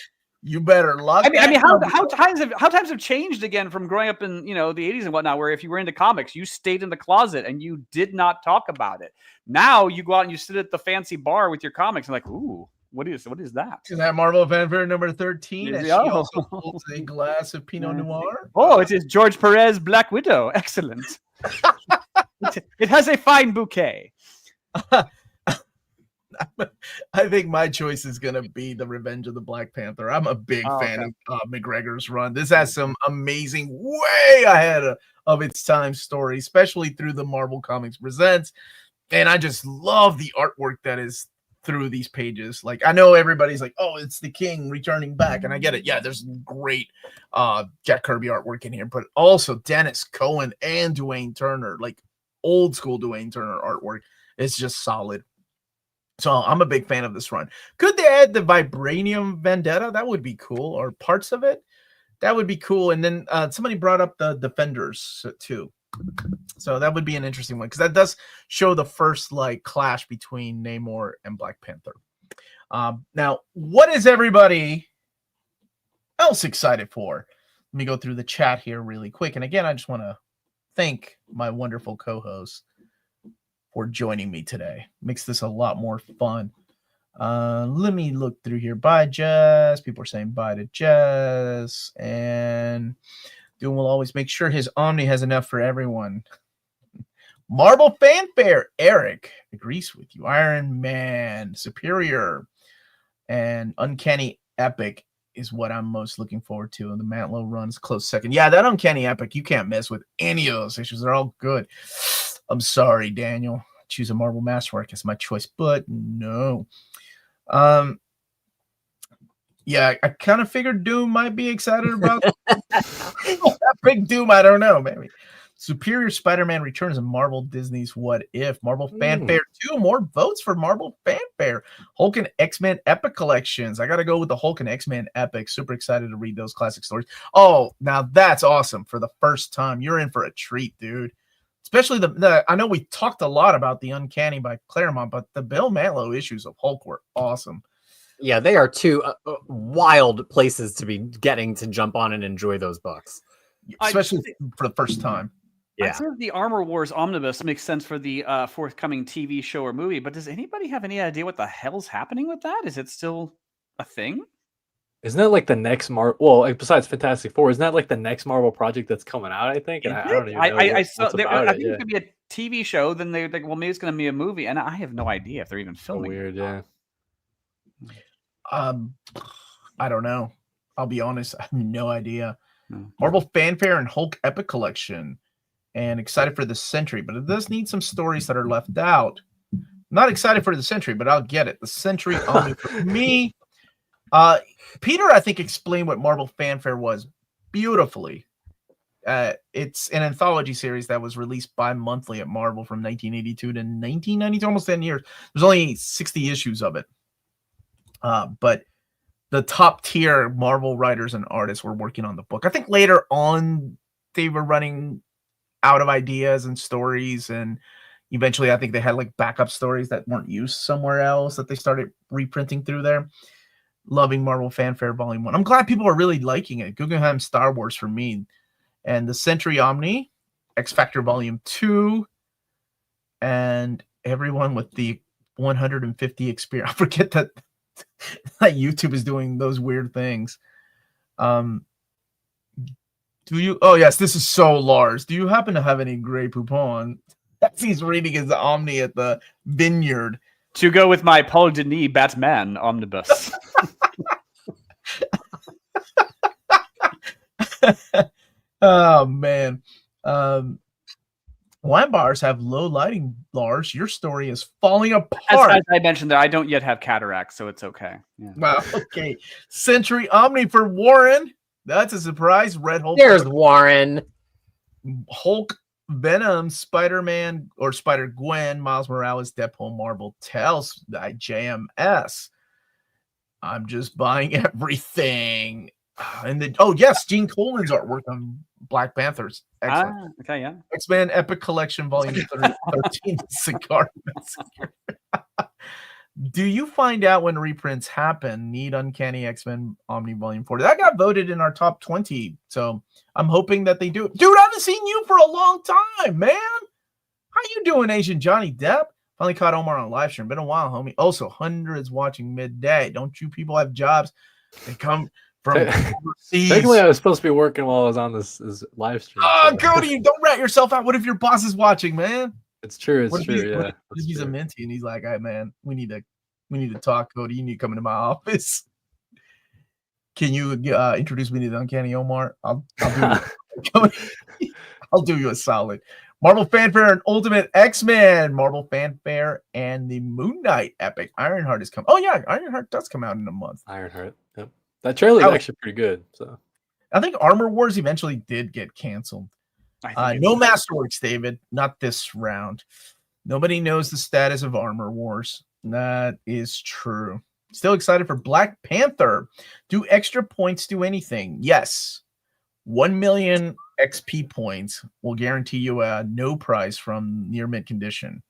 Speaker 1: You better luck.
Speaker 5: I mean, how times have changed again from growing up in the 80s and whatnot, where if you were into comics, you stayed in the closet and you did not talk about it. Now you go out and you sit at the fancy bar with your comics and like, ooh, what is that?
Speaker 1: Is that Marvel Fanfare number 13? And she also holds a glass of Pinot Noir.
Speaker 5: Oh, it is George Perez Black Widow. Excellent. It has a fine bouquet.
Speaker 1: I think my choice is going to be The Revenge of the Black Panther. I'm a big fan of McGregor's run. This has some amazing, way ahead of its time story, especially through the Marvel Comics Presents. And I just love the artwork that is through these pages. Like, I know everybody's like, oh, it's the King returning back, and I get it. Yeah, there's great Jack Kirby artwork in here, but also Dennis Cohen and Dwayne Turner, like old school Dwayne Turner artwork. It's just solid. So I'm a big fan of this run. Could they add the Vibranium Vendetta? That would be cool, or parts of it. That would be cool. And then somebody brought up the Defenders too. So that would be an interesting one, because that does show the first like clash between Namor and Black Panther. Now, what is everybody else excited for? Let me go through the chat here really quick. And again, I just want to thank my wonderful co-host for joining me today. Makes this a lot more fun. Let me look through here. Bye, Jess. People are saying bye to Jess. And Doom will always make sure his Omni has enough for everyone. Marvel Fanfare. Eric agrees with you. Iron Man, Superior, and Uncanny Epic is what I'm most looking forward to. And the Mantlo runs close second. Yeah, that Uncanny Epic, you can't mess with any of those issues. They're all good. I'm sorry, Daniel. Choose a Marvel Masterwork as my choice, but no. Yeah, I kind of figured Doom might be excited about that big Doom. I don't know, maybe. Superior Spider-Man returns in Marvel Disney's What If. Marvel Fanfare 2, more votes for Marvel Fanfare. Hulk and X-Men Epic Collections. I got to go with the Hulk and X-Men Epic. Super excited to read those classic stories. Oh, now that's awesome. For the first time, you're in for a treat, dude. Especially the I know we talked a lot about the Uncanny by Claremont, but the Bill Mantlo issues of Hulk were awesome.
Speaker 3: Yeah, they are two wild places to be getting to jump on and enjoy those books.
Speaker 1: Especially for the first time.
Speaker 3: Yeah.
Speaker 5: I'd say the Armor Wars Omnibus makes sense for the forthcoming TV show or movie, but does anybody have any idea what the hell's happening with that? Is it still a thing?
Speaker 4: Isn't that like the next Marvel? Well, like, besides Fantastic Four, isn't that like the next Marvel project that's coming out? I think, and I don't even know.
Speaker 5: I saw.
Speaker 4: what's
Speaker 5: I
Speaker 4: about
Speaker 5: think it could be a TV show. Then they're like, well, maybe it's going to be a movie, and I have no idea if they're even
Speaker 4: So
Speaker 5: filming.
Speaker 4: weird, yeah.
Speaker 1: I don't know. I'll be honest. I have no idea.
Speaker 5: No.
Speaker 1: Marvel Fanfare and Hulk Epic Collection. And excited for the Sentry, but it does need some stories that are left out. Not excited for the Sentry, but I'll get it. The Sentry Omni for me. Peter, I think, explained what Marvel Fanfare was beautifully. It's an anthology series that was released bi-monthly at Marvel from 1982 to 1992, almost 10 years. There's only 60 issues of it. But the top tier Marvel writers and artists were working on the book. I think later on they were running out of ideas and stories, and eventually I think they had like backup stories that weren't used somewhere else that they started reprinting through there. Loving Marvel Fanfare Volume 1. I'm glad people are really liking it. Guggenheim Star Wars for me. And the Sentry Omni, XFactor Volume 2, and everyone with the 150 experience. I forget that YouTube is doing those weird things. Do you? Oh, yes, this is so Lars. Do you happen to have any Grey Poupon? As he's reading his Omni at the vineyard.
Speaker 5: To go with my Paul Denis Batman Omnibus.
Speaker 1: Oh, man. Wine bars have low lighting, Lars. Your story is falling apart.
Speaker 5: As I mentioned, that I don't yet have cataracts, so it's okay. Yeah.
Speaker 1: Wow, okay. Sentry Omni for Warren. That's a surprise. Red Hulk.
Speaker 3: There's Warren.
Speaker 1: Hulk, Venom, Spider-Man or Spider-Gwen, Miles Morales, Deadpool, Marvel Tales, JMS. I'm just buying everything. And then, oh yes, Gene Colan's artwork on Black Panthers. Excellent.
Speaker 5: Okay, yeah.
Speaker 1: X-Men Epic Collection Volume 13, Cigar Massacre. Do you find out when reprints happen? Need Uncanny X-Men Omni Volume 40. That got voted in our top 20, so I'm hoping that they do. Dude, I haven't seen you for a long time, man. How you doing, Asian Johnny Depp? Finally caught Omar on live stream. Been a while, homie. Also, hundreds watching midday. Don't you people have jobs? They come from overseas.
Speaker 4: Technically, I was supposed to be working while I was on this live stream.
Speaker 1: Oh,
Speaker 4: so.
Speaker 1: Cody, don't rat yourself out. What if your boss is watching, man?
Speaker 4: It's true. It's
Speaker 1: What if
Speaker 4: true.
Speaker 1: he's- what
Speaker 4: Yeah.
Speaker 1: if
Speaker 4: that's
Speaker 1: he's a
Speaker 4: true.
Speaker 1: minty and he's like, "Hey, man, we need to talk, Cody. You need to come into my office. Can you introduce me to the Uncanny Omar? I'll do you a solid. Marvel Fanfare and Ultimate X-Men. Marvel Fanfare and the Moonnight Epic. Ironheart is coming. Oh yeah, Ironheart does come out in a month.
Speaker 4: Ironheart. Yep. That trailer is actually pretty good. So
Speaker 1: I think Armor Wars eventually did get canceled. No Masterworks, David. Not this round. Nobody knows the status of Armor Wars. That is true. Still excited for Black Panther. Do extra points do anything? Yes. 1 million XP points will guarantee you a no prize from near mint condition.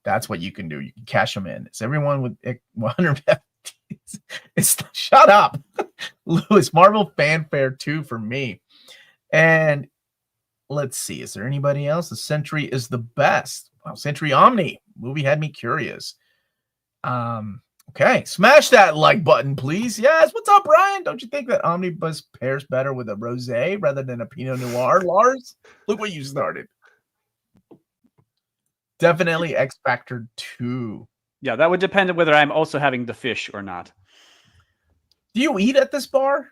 Speaker 1: That's what you can do. You can cash them in. It's everyone with 150. Shut up. Lewis, Marvel Fanfare 2 for me. And let's see. Is there anybody else? The Sentry is the best. Wow, Sentry Omni. Movie had me curious. Okay, smash that like button, please. Yes, what's up, Brian? Don't you think that Omnibus pairs better with a rosé rather than a Pinot Noir, Lars? Look what you started. Definitely X Factor 2.
Speaker 5: Yeah, that would depend on whether I'm also having the fish or not.
Speaker 1: Do you eat at this bar?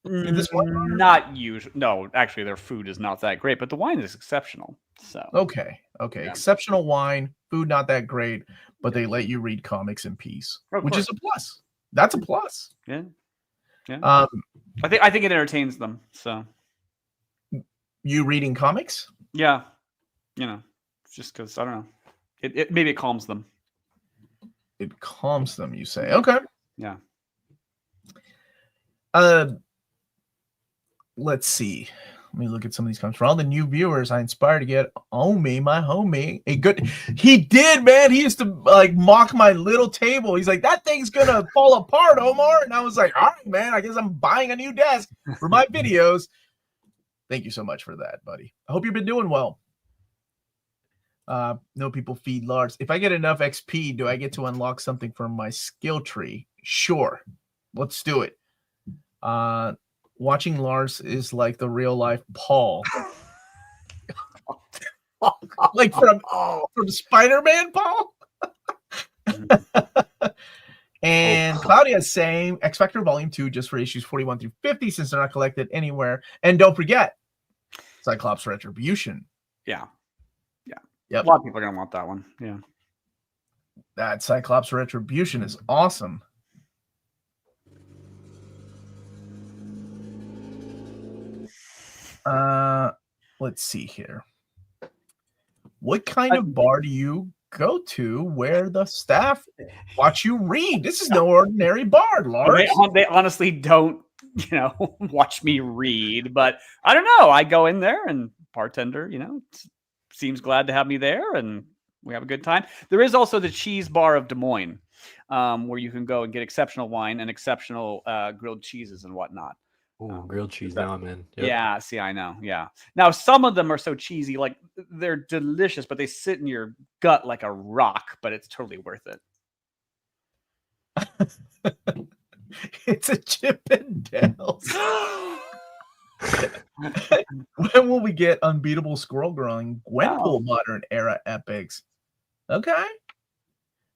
Speaker 1: In this one?
Speaker 5: Not usually. No, actually, their food is not that great, but the wine is exceptional. So
Speaker 1: Okay.
Speaker 5: Yeah.
Speaker 1: Exceptional wine, food not that great, but they let you read comics in peace,
Speaker 5: Of
Speaker 1: which
Speaker 5: course.
Speaker 1: is a plus. That's a plus.
Speaker 5: yeah, Yeah. I think it entertains them. So
Speaker 1: You reading comics?
Speaker 5: yeah, just because I don't know, it maybe it calms them.
Speaker 1: It calms them, you say? Okay.
Speaker 5: Yeah.
Speaker 1: Let's see. Let me look at some of these comments. For all the new viewers, I inspired to get Omi, my homie, a good. He did, man. He used to like mock my little table. He's like, that thing's gonna fall apart, Omar. And I was like, all right, man. I guess I'm buying a new desk for my videos. Thank you so much for that, buddy. I hope you've been doing well. No people feed Lars. If I get enough XP, do I get to unlock something from my skill tree? Sure. Let's do it. Watching Lars is like the real life Paul. Like from SpiderMan Paul. And Claudia's saying XFactor Volume 2 just for issues 41 through 50 since they're not collected anywhere. And don't forget Cyclops Retribution.
Speaker 5: Yeah.
Speaker 1: Yep.
Speaker 5: A lot of people are gonna want that one. Yeah.
Speaker 1: That Cyclops Retribution is awesome. Let's see here. What kind of bar do you go to where the staff watch you read? This is no ordinary bar, Lars.
Speaker 5: They honestly don't, watch me read, but I don't know. I go in there and bartender, seems glad to have me there, and we have a good time. There is also the Cheese Bar of Des Moines, where you can go and get exceptional wine and exceptional grilled cheeses and whatnot.
Speaker 4: Oh, grilled cheese now, man. Yep.
Speaker 5: Yeah, see, I know. Yeah. Now, some of them are so cheesy, like they're delicious, but they sit in your gut like a rock, but it's totally worth it.
Speaker 1: It's a Chip and Dale's. When will we get Unbeatable Squirrel Girl and Gwenpool Modern Era Epics? Okay.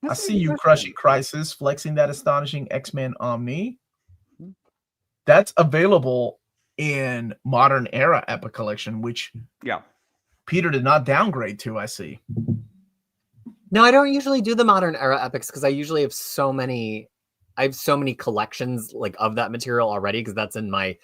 Speaker 1: I see you crushing Crisis, flexing that astonishing X-Men Omni. That's available in Modern Era Epic Collection, which Peter did not downgrade to, I see.
Speaker 3: No, I don't usually do the Modern Era Epics because I usually have so many collections like of that material already, because that's in my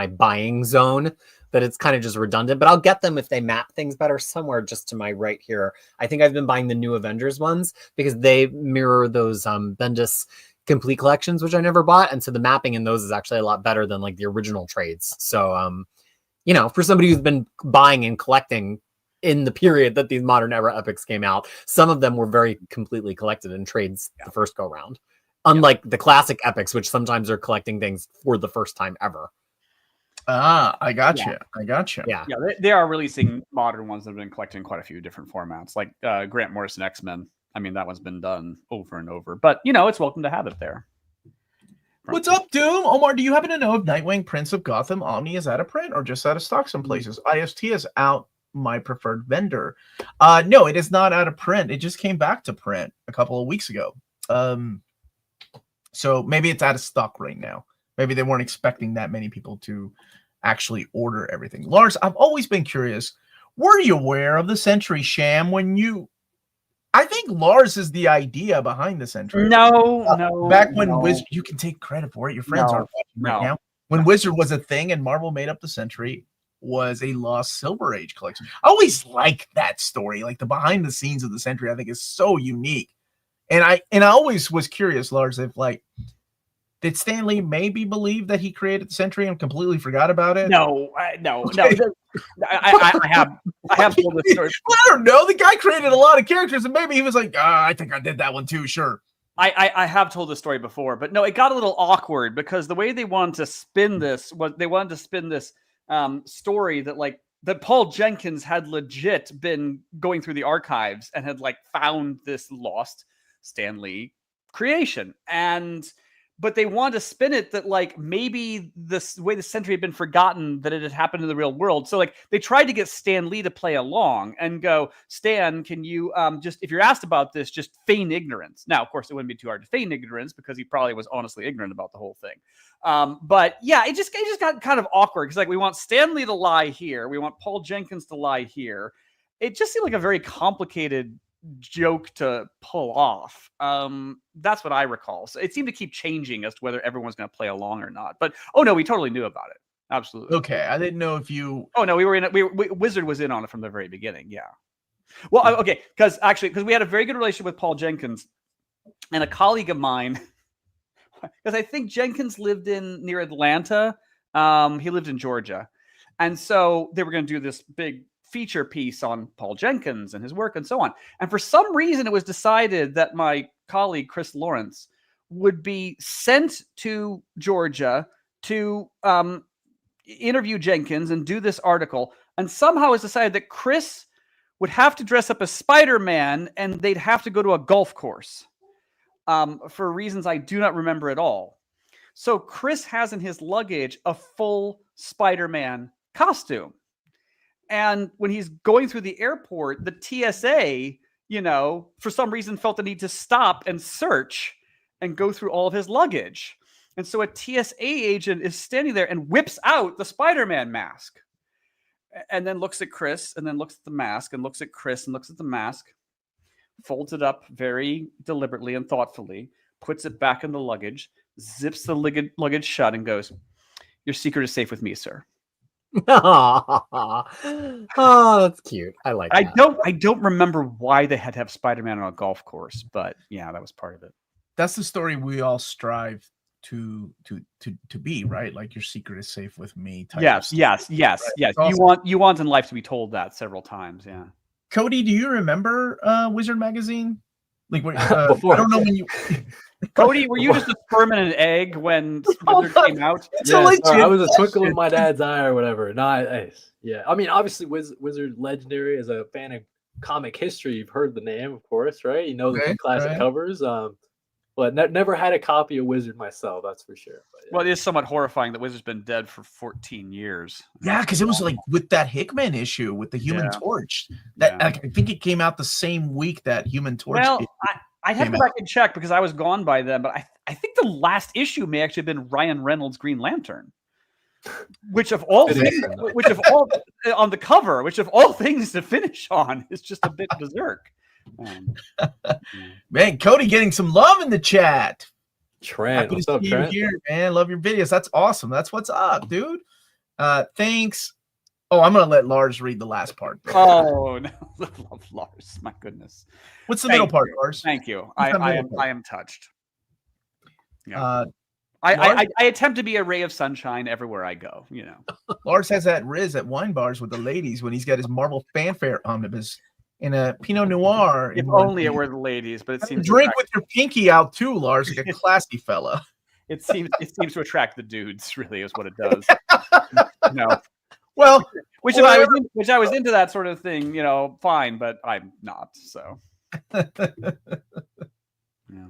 Speaker 3: buying zone, that it's kind of just redundant. But I'll get them if they map things better somewhere just to my right here. I think I've been buying the New Avengers ones because they mirror those Bendis complete collections, which I never bought, and so the mapping in those is actually a lot better than like the original trades. So for somebody who's been buying and collecting in the period that these Modern Era Epics came out, some of them were very completely collected in trades the first go round, unlike the classic epics, which sometimes are collecting things for the first time ever.
Speaker 1: I gotcha.
Speaker 5: Yeah, they are releasing modern ones that have been collected in quite a few different formats, like Grant Morrison X-Men. I mean, that one's been done over and over, but it's welcome to have it there.
Speaker 1: What's up, Doom? Omar, do you happen to know if Nightwing Prince of Gotham Omni is out of print or just out of stock some places? IST is out, my preferred vendor. No, it is not out of print. It just came back to print a couple of weeks ago. So maybe it's out of stock right now. Maybe they weren't expecting that many people to actually order everything. Lars, I've always been curious. Were you aware of the Sentry sham when you... I think Lars is the idea behind the Sentry.
Speaker 5: No.
Speaker 1: Back when Wizard... You can take credit for it. Your friends aren't watching right now. When Wizard was a thing and Marvel made up the Sentry, was a Lost Silver Age collection. I always liked that story. Like the behind the scenes of the Sentry, I think is so unique. And I always was curious, Lars, if did Stan Lee maybe believe that he created the Sentry and completely forgot about it?
Speaker 5: No. I have told this story.
Speaker 1: I don't know. The guy created a lot of characters, and maybe he was like, I think I did that one too. Sure.
Speaker 5: I have told this story before, but no, it got a little awkward because the way they wanted to spin this was they wanted to spin this story that Paul Jenkins had legit been going through the archives and had found this lost Stan Lee creation, but they wanted to spin it that maybe the way the Sentry had been forgotten, that it had happened in the real world. So they tried to get Stan Lee to play along and go, Stan, can you just, if you're asked about this, just feign ignorance. Now, of course, it wouldn't be too hard to feign ignorance because he probably was honestly ignorant about the whole thing. But yeah, it just got kind of awkward because we want Stan Lee to lie here, we want Paul Jenkins to lie here. It just seemed like a very complicated joke to pull off. That's what I recall. So it seemed to keep changing as to whether everyone's going to play along or not. But oh no, we totally knew about it. Absolutely.
Speaker 1: Okay, I didn't know if you.
Speaker 5: Oh no, we were in it. Wizard was in on it from the very beginning. Yeah. Well, okay, because we had a very good relationship with Paul Jenkins, and a colleague of mine. Because I think Jenkins lived near Atlanta. He lived in Georgia, and so they were going to do this big feature piece on Paul Jenkins and his work and so on. And for some reason, it was decided that my colleague Chris Lawrence would be sent to Georgia to interview Jenkins and do this article. And somehow it was decided that Chris would have to dress up as Spider-Man and they'd have to go to a golf course for reasons I do not remember at all. So Chris has in his luggage a full Spider-Man costume. And when he's going through the airport, the TSA, for some reason felt the need to stop and search and go through all of his luggage. And so a TSA agent is standing there and whips out the Spider-Man mask and then looks at Chris and then looks at the mask and looks at Chris and looks at the mask, folds it up very deliberately and thoughtfully, puts it back in the luggage, zips the luggage shut and goes, "Your secret is safe with me, sir."
Speaker 3: Oh, that's cute. I like that.
Speaker 5: I don't remember why they had to have Spider-Man on a golf course, but yeah, that was part of it.
Speaker 1: That's the story we all strive to be, right? Like, your secret is safe with me.
Speaker 5: Yes.
Speaker 1: Right?
Speaker 5: Awesome. You want in life to be told that several times. Yeah.
Speaker 1: Cody, do you remember Wizard Magazine? Like,
Speaker 4: Before.
Speaker 1: I don't know when you.
Speaker 5: Cody, were you just a sperm and an egg when Wizard came out?
Speaker 4: Yeah, I was a twinkle in my dad's eye or whatever. No, yeah. I mean, obviously, Wizard legendary. As a fan of comic history, you've heard the name, of course, right? You know the classic covers. But never had a copy of Wizard myself. That's for sure. But, yeah.
Speaker 5: Well, it is somewhat horrifying that Wizard's been dead for 14 years.
Speaker 1: Yeah, because it was like with that Hickman issue with the Human Torch. That I think it came out the same week that Human Torch.
Speaker 5: Well, I'd have to go back and check because I was gone by then. But I think the last issue may actually have been Ryan Reynolds' Green Lantern, which of all things, on the cover, which of all things to finish on is just a bit berserk.
Speaker 1: Man, Cody getting some love in the chat.
Speaker 4: Trent,
Speaker 1: what's up, Trent? Here, man. Love your videos. That's awesome. That's what's up, dude. Thanks. Oh, I'm gonna let Lars read the last part.
Speaker 5: Oh no, love Lars. My goodness.
Speaker 1: What's the middle part, Lars?
Speaker 5: Thank you. I am touched. Yeah. I attempt to be a ray of sunshine everywhere I go.
Speaker 1: Lars has that Riz at wine bars with the ladies when he's got his Marvel Fanfare omnibus in a Pinot Noir.
Speaker 5: If only it were the ladies, but it seems
Speaker 1: drink with your pinky out too, Lars, like a classy fella.
Speaker 5: It seems to attract the dudes. Really, is what it does. No.
Speaker 1: Well,
Speaker 5: which I was into that sort of thing, fine, but I'm not. So.
Speaker 1: Yeah.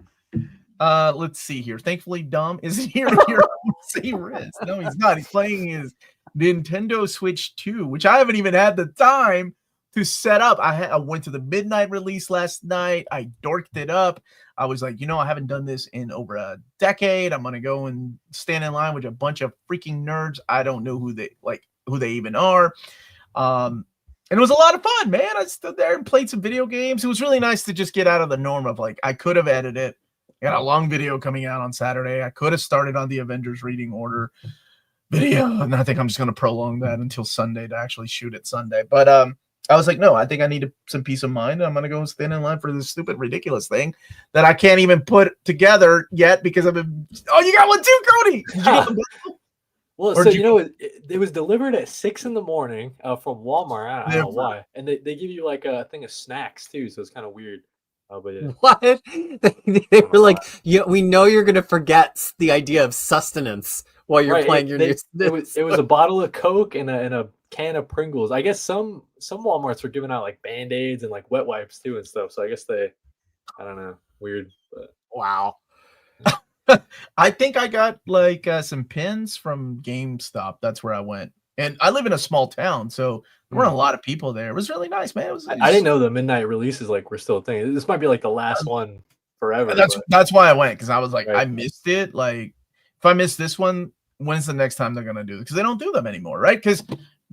Speaker 1: Let's see here. Thankfully, Dom isn't here to hear say Riz. No, he's not. He's playing his Nintendo Switch 2, which I haven't even had the time to set up. I went to the midnight release last night. I dorked it up. I was like, I haven't done this in over a decade. I'm gonna go and stand in line with a bunch of freaking nerds. I don't know who they even are. And it was a lot of fun, man. I stood there and played some video games. It was really nice to just get out of the norm of I could have edited it. I got a long video coming out on Saturday. I could have started on the Avengers reading order video, and I think I'm just going to prolong that until Sunday to actually shoot it Sunday. But I was like, no, I think I need some peace of mind. I'm going to go and stand in line for this stupid, ridiculous thing that I can't even put together yet because I've been. Oh, you got one too, Cody. Did you get the
Speaker 4: Well, so it was delivered at 6 a.m. from Walmart. I don't know why, and they give you a thing of snacks too, so it's kind of weird. But yeah.
Speaker 3: What? They were like, we know you're gonna forget the idea of sustenance while you're playing your new.
Speaker 4: It was a bottle of Coke and a can of Pringles. I guess some Walmarts were giving out Band-Aids and wet wipes too and stuff. So I guess I don't know, weird. But
Speaker 3: wow.
Speaker 1: I think I got some pins from GameStop. That's where I went. And I live in a small town, so there weren't a lot of people there. It was really nice, man.
Speaker 4: I didn't know the midnight releases were still a thing. This might be the last one forever.
Speaker 1: That's why I went, because I was like, I missed it. If I miss this one, when's the next time they're gonna do it? Because they don't do them anymore, right? Because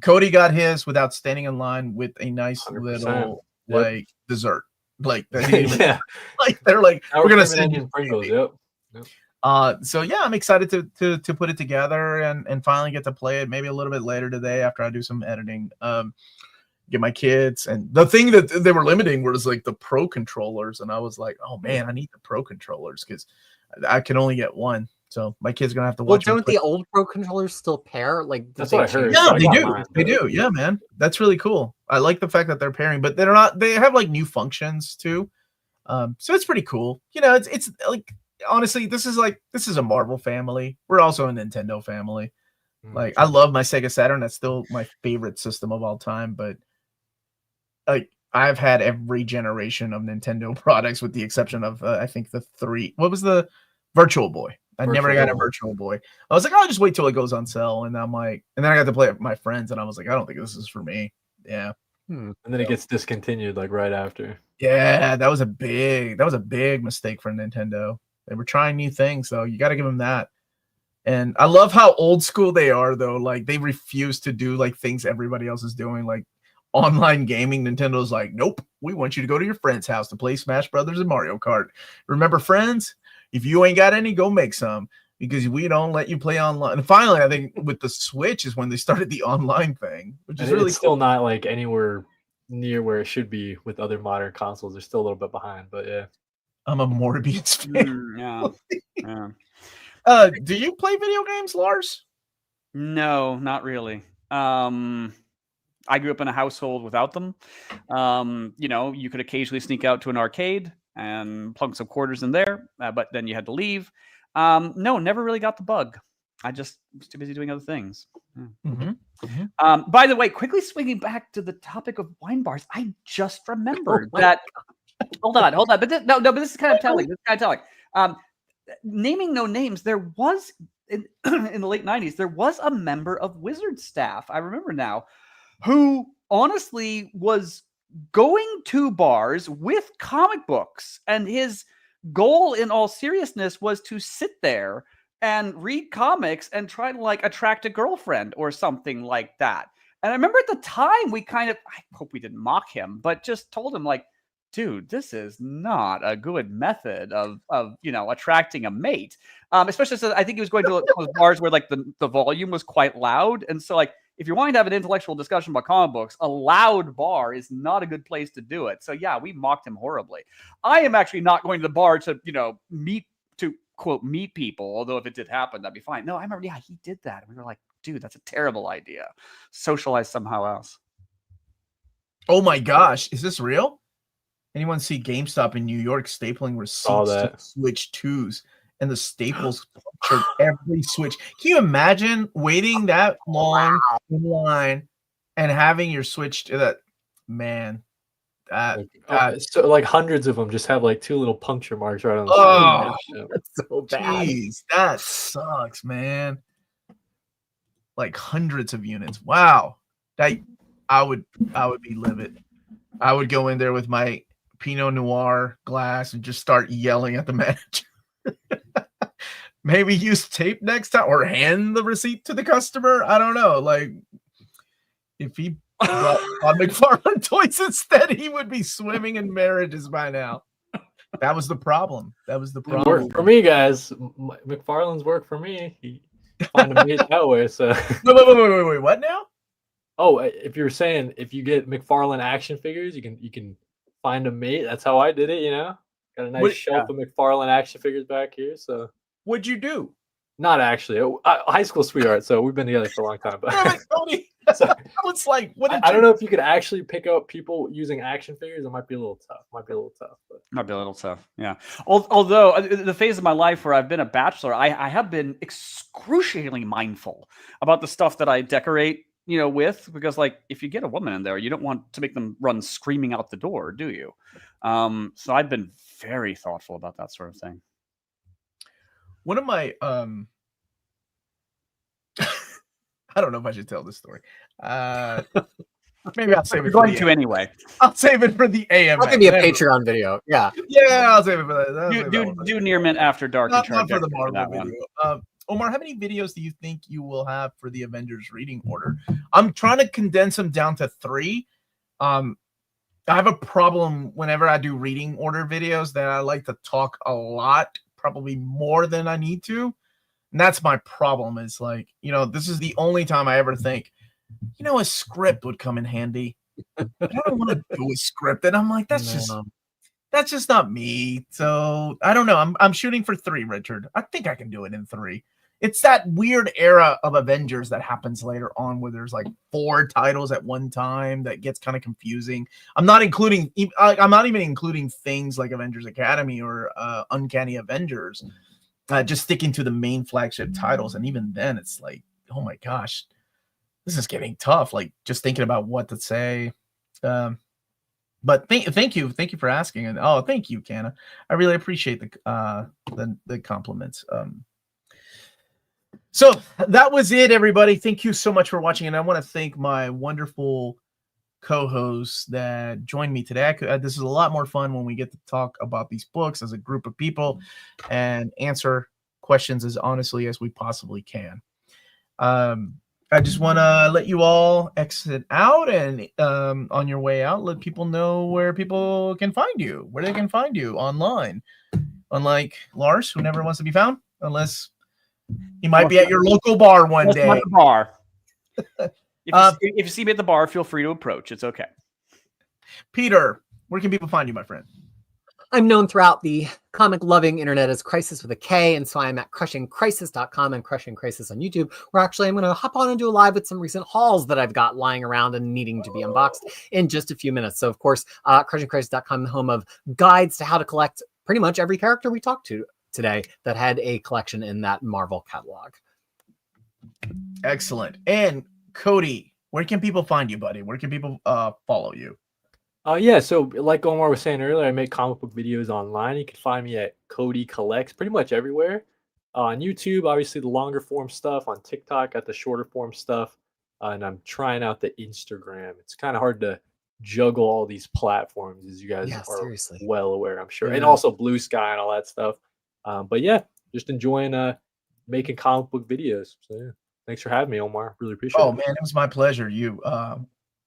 Speaker 1: Cody got his without standing in line with a nice
Speaker 4: 100%.
Speaker 1: little dessert. Like, they didn't even,
Speaker 4: Yeah.
Speaker 1: like they're like,
Speaker 4: Sour
Speaker 1: we're gonna
Speaker 4: cream and
Speaker 1: send you
Speaker 4: onion Pringles. Yep.
Speaker 1: So yeah, I'm excited to put it together and finally get to play it maybe a little bit later today after I do some editing. Get my kids, and the thing that they were limiting was like the pro controllers, and I was like, oh man, I need the pro controllers because I can only get one. So my kids gonna have to
Speaker 3: Well,
Speaker 1: watch.
Speaker 3: don't the old pro controllers still pair? Like
Speaker 4: That's
Speaker 3: they
Speaker 4: what I heard.
Speaker 3: change
Speaker 1: Yeah,
Speaker 3: the
Speaker 1: they do.
Speaker 3: online?
Speaker 1: They do. Yeah, man. That's really cool. I like the fact that they're pairing, but they're not, they have like new functions too. So it's pretty cool. You know, it's like, honestly, this is a Marvel family. We're also a Nintendo family. Like, I love my Sega Saturn. That's still my favorite system of all time, but like I've had every generation of Nintendo products with the exception of I think the 3. What was the Virtual Boy? I never got a Virtual Boy. I was like, I'll just wait till it goes on sale. And I'm like, and then I got to play it with my friends, and I was like, I don't think this is for me. Yeah.
Speaker 4: And then it gets discontinued like right after.
Speaker 1: Yeah, that was a big mistake for Nintendo. They were trying new things, so you got to give them that. And I love how old school they are, though. Like, they refuse to do like things everybody else is doing, like online gaming. Nintendo's like, nope, we want you to go to your friend's house to play Smash Brothers and Mario Kart. Remember, friends? If you ain't got any, go make some, because we don't let you play online. And finally, I think with the Switch is when they started the online thing, which is really
Speaker 4: it's still not like anywhere near where it should be with other modern consoles. They're still a little bit behind, but yeah.
Speaker 1: I'm a Morbius fan.
Speaker 5: Yeah.
Speaker 1: Do you play video games, Lars?
Speaker 5: No, not really. I grew up in a household without them. You know, you could occasionally sneak out to an arcade and plunk some quarters in there, but then you had to leave. No, never really got the bug. I just was too busy doing other things. By the way, quickly swinging back to the topic of wine bars, I just remembered that. Hold on. But this is kind of telling. Naming no names, there was in the late 90s, there was a member of Wizard staff, I remember now, who honestly was going to bars with comic books, and his goal in all seriousness was to sit there and read comics and try to like attract a girlfriend or something like that. And I remember at the time we I hope we didn't mock him, but just told him like, dude, this is not a good method of attracting a mate. Especially since I think he was going to those bars where like the volume was quite loud. And so like, if you're wanting to have an intellectual discussion about comic books, a loud bar is not a good place to do it. So yeah, we mocked him horribly. I am actually not going to the bar to, meet people. Although if it did happen, that'd be fine. No, I remember, yeah, he did that. We were like, dude, that's a terrible idea. Socialize somehow else.
Speaker 1: Oh my gosh, is this real? Anyone see GameStop in New York stapling receipts to Switch 2s, and the staples punctured every Switch? Can you imagine waiting that long in line and having your Switch to that? Man,
Speaker 4: so like hundreds of them just have like 2 little puncture marks right on the
Speaker 1: screen.
Speaker 3: That's so bad.
Speaker 1: Jeez, that sucks, man. Like hundreds of units. Wow. I would be livid. I would go in there with my Pinot Noir glass and just start yelling at the manager. Maybe use tape next time or hand the receipt to the customer. I don't know. Like, if he brought McFarlane toys instead, he would be swimming in marriages by now. That was the problem.
Speaker 4: Worked for me, guys. McFarlane's work for me. He find a mate that way. So
Speaker 1: wait, what now?
Speaker 4: Oh, if you're saying if you get McFarlane action figures, you can find a mate. That's how I did it, Got a nice shelf of McFarlane action figures back here. So
Speaker 1: what'd you do?
Speaker 4: Not actually. High school sweetheart, so we've been together for a long time. But
Speaker 1: so, it's like,
Speaker 4: I don't know if you could actually pick up people using action figures. It might be a little tough.
Speaker 5: Yeah. Although the phase of my life where I've been a bachelor, I have been excruciatingly mindful about the stuff that I decorate, with, because like if you get a woman in there, you don't want to make them run screaming out the door, do you? So I've been very thoughtful about that sort of thing.
Speaker 1: One of my I don't know if I should tell this story. Maybe I'll save it.
Speaker 5: You're going to anyway.
Speaker 1: I'll save it for the AM.
Speaker 3: That could be a Patreon video. Yeah.
Speaker 1: Yeah, I'll save it for that.
Speaker 5: Do Near Mint after dark.
Speaker 1: Not for the Marvel video. Omar, how many videos do you think you will have for the Avengers reading order? I'm trying to condense them down to 3. I have a problem whenever I do reading order videos that I like to talk a lot, probably more than I need to. And that's my problem is like, this is the only time I ever think, a script would come in handy. But I don't want to do a script. And I'm like, that's just not me. So I don't know. I'm shooting for 3, Richard. I think I can do it in 3. It's that weird era of Avengers that happens later on where there's like 4 titles at one time that gets kind of confusing. I'm not even including things like Avengers Academy or Uncanny Avengers, just sticking to the main flagship titles. And even then it's like, oh my gosh, this is getting tough. Like just thinking about what to say. But thank you for asking. And thank you, Canna. I really appreciate the compliments. So that was it, everybody. Thank you so much for watching. And I want to thank my wonderful co-hosts that joined me today. This is a lot more fun when we get to talk about these books as a group of people and answer questions as honestly as we possibly can. I just want to let you all exit out, and on your way out, let people know where people can find you, where they can find you online. Unlike Lars, who never wants to be found, unless he might be at your local bar one day.
Speaker 5: At the bar. If you see me at the bar, feel free to approach. It's okay.
Speaker 1: Peter, where can people find you, my friend?
Speaker 3: I'm known throughout the comic-loving internet as Crisis with a K, and so I'm at crushingcrisis.com and Crushing Crisis on YouTube, where actually I'm going to hop on and do a live with some recent hauls that I've got lying around and needing to be unboxed in just a few minutes. So, of course, crushingcrisis.com, the home of guides to how to collect pretty much every character we talked to today that had a collection in that Marvel catalog.
Speaker 1: Excellent. And Cody, where can people find you, buddy? Where can people follow you?
Speaker 4: Yeah, so like Omar was saying earlier, I make comic book videos online. You can find me at Cody Collects pretty much everywhere. On YouTube, obviously the longer form stuff. On TikTok, got the shorter form stuff. And I'm trying out the Instagram. It's kind of hard to juggle all these platforms, as you guys are well aware, I'm sure. Yeah. And also Blue Sky and all that stuff. But yeah, just enjoying making comic book videos. So yeah, thanks for having me, Omar. Really appreciate it.
Speaker 1: Oh man, it was my pleasure. You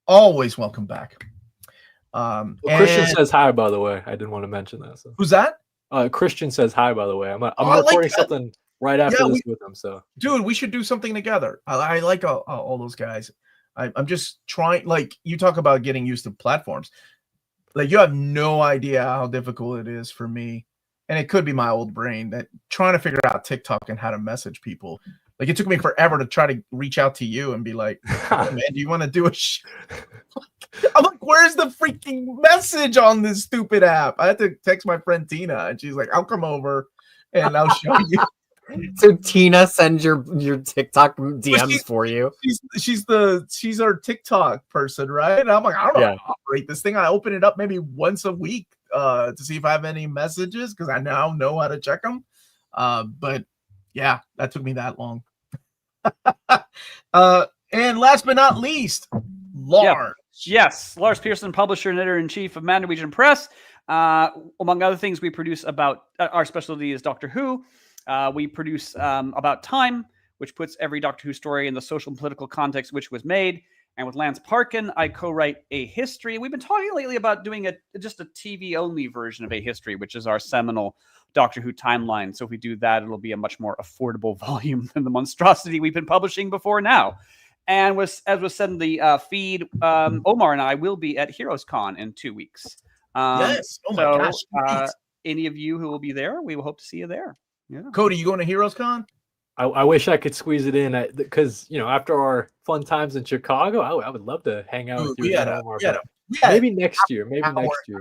Speaker 1: always welcome back.
Speaker 4: Christian says hi, by the way. I didn't want to mention that. So.
Speaker 1: Who's that?
Speaker 4: Christian says hi, by the way. I'm recording something right after this with him. So,
Speaker 1: dude, we should do something together. I like all those guys. I'm just trying. Like you talk about getting used to platforms. Like you have no idea how difficult it is for me, and it could be my old brain that trying to figure out TikTok and how to message people. Like it took me forever to try to reach out to you and be like, hey, man, do you want to do a I'm like, where's the freaking message on this stupid app? I had to text my friend Tina, and she's like, I'll come over and I'll show you.
Speaker 3: So Tina sends your TikTok DMs for you.
Speaker 1: She's our TikTok person, right? And I'm like, I don't know how to operate this thing. I open it up maybe once a week to see if I have any messages because I now know how to check them. But yeah, that took me that long. And last but not least, Lars.
Speaker 5: Yes, Lars Pearson, publisher and editor-in-chief of Mad Norwegian Press. Among other things, we produce about our specialty is Doctor Who. We produce About Time, which puts every Doctor Who story in the social and political context which was made. And with Lance Parkin, I co-write A History. We've been talking lately about doing just a TV-only version of A History, which is our seminal Doctor Who timeline. So if we do that, it'll be a much more affordable volume than the monstrosity we've been publishing before now. And as was said in the feed, Omar and I will be at HeroesCon in 2 weeks.
Speaker 1: Yes. Oh my gosh.
Speaker 5: Any of you who will be there, we will hope to see you there. Yeah.
Speaker 1: Cody, you going to HeroesCon?
Speaker 4: I wish I could squeeze it in because, after our fun times in Chicago, I would love to hang out with you. Maybe next year.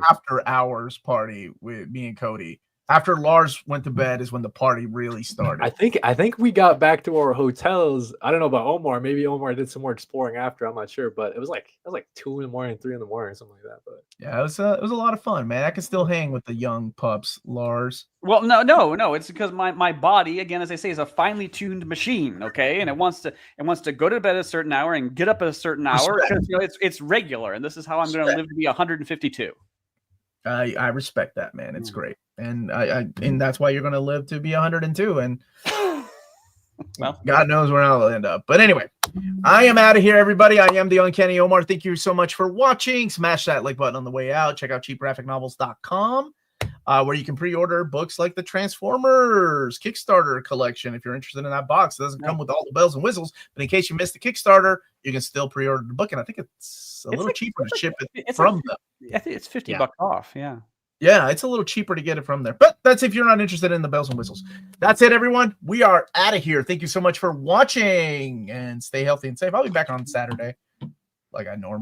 Speaker 1: After hours party with me and Cody. After Lars went to bed is when the party really started.
Speaker 4: I think we got back to our hotels. I don't know about Omar. Maybe Omar did some more exploring after. I'm not sure, but it was like 2 in the morning, 3 in the morning, something like that. But
Speaker 1: yeah, it was a lot of fun, man. I can still hang with the young pups, Lars.
Speaker 5: Well, no. It's because my body, again, as I say, is a finely tuned machine. Okay, and it wants to go to bed at a certain hour and get up at a certain hour. It's regular, and this is how I'm going to live to be 152.
Speaker 1: I respect that, man. It's great. And and that's why you're going to live to be 102. And
Speaker 5: Well,
Speaker 1: God knows where I'll end up. But anyway, I am out of here, everybody. I am the Uncanny Omar. Thank you so much for watching. Smash that like button on the way out. Check out cheapgraphicnovels.com, where you can pre-order books like the Transformers Kickstarter collection. If you're interested in that box, it doesn't come with all the bells and whistles, but in case you missed the Kickstarter, you can still pre-order the book. And I think it's a little cheaper to ship it from them.
Speaker 5: I think it's $50 off. Yeah.
Speaker 1: Yeah, it's a little cheaper to get it from there. But that's if you're not interested in the bells and whistles. That's it, everyone. We are out of here. Thank you so much for watching, and stay healthy and safe. I'll be back on Saturday like I normally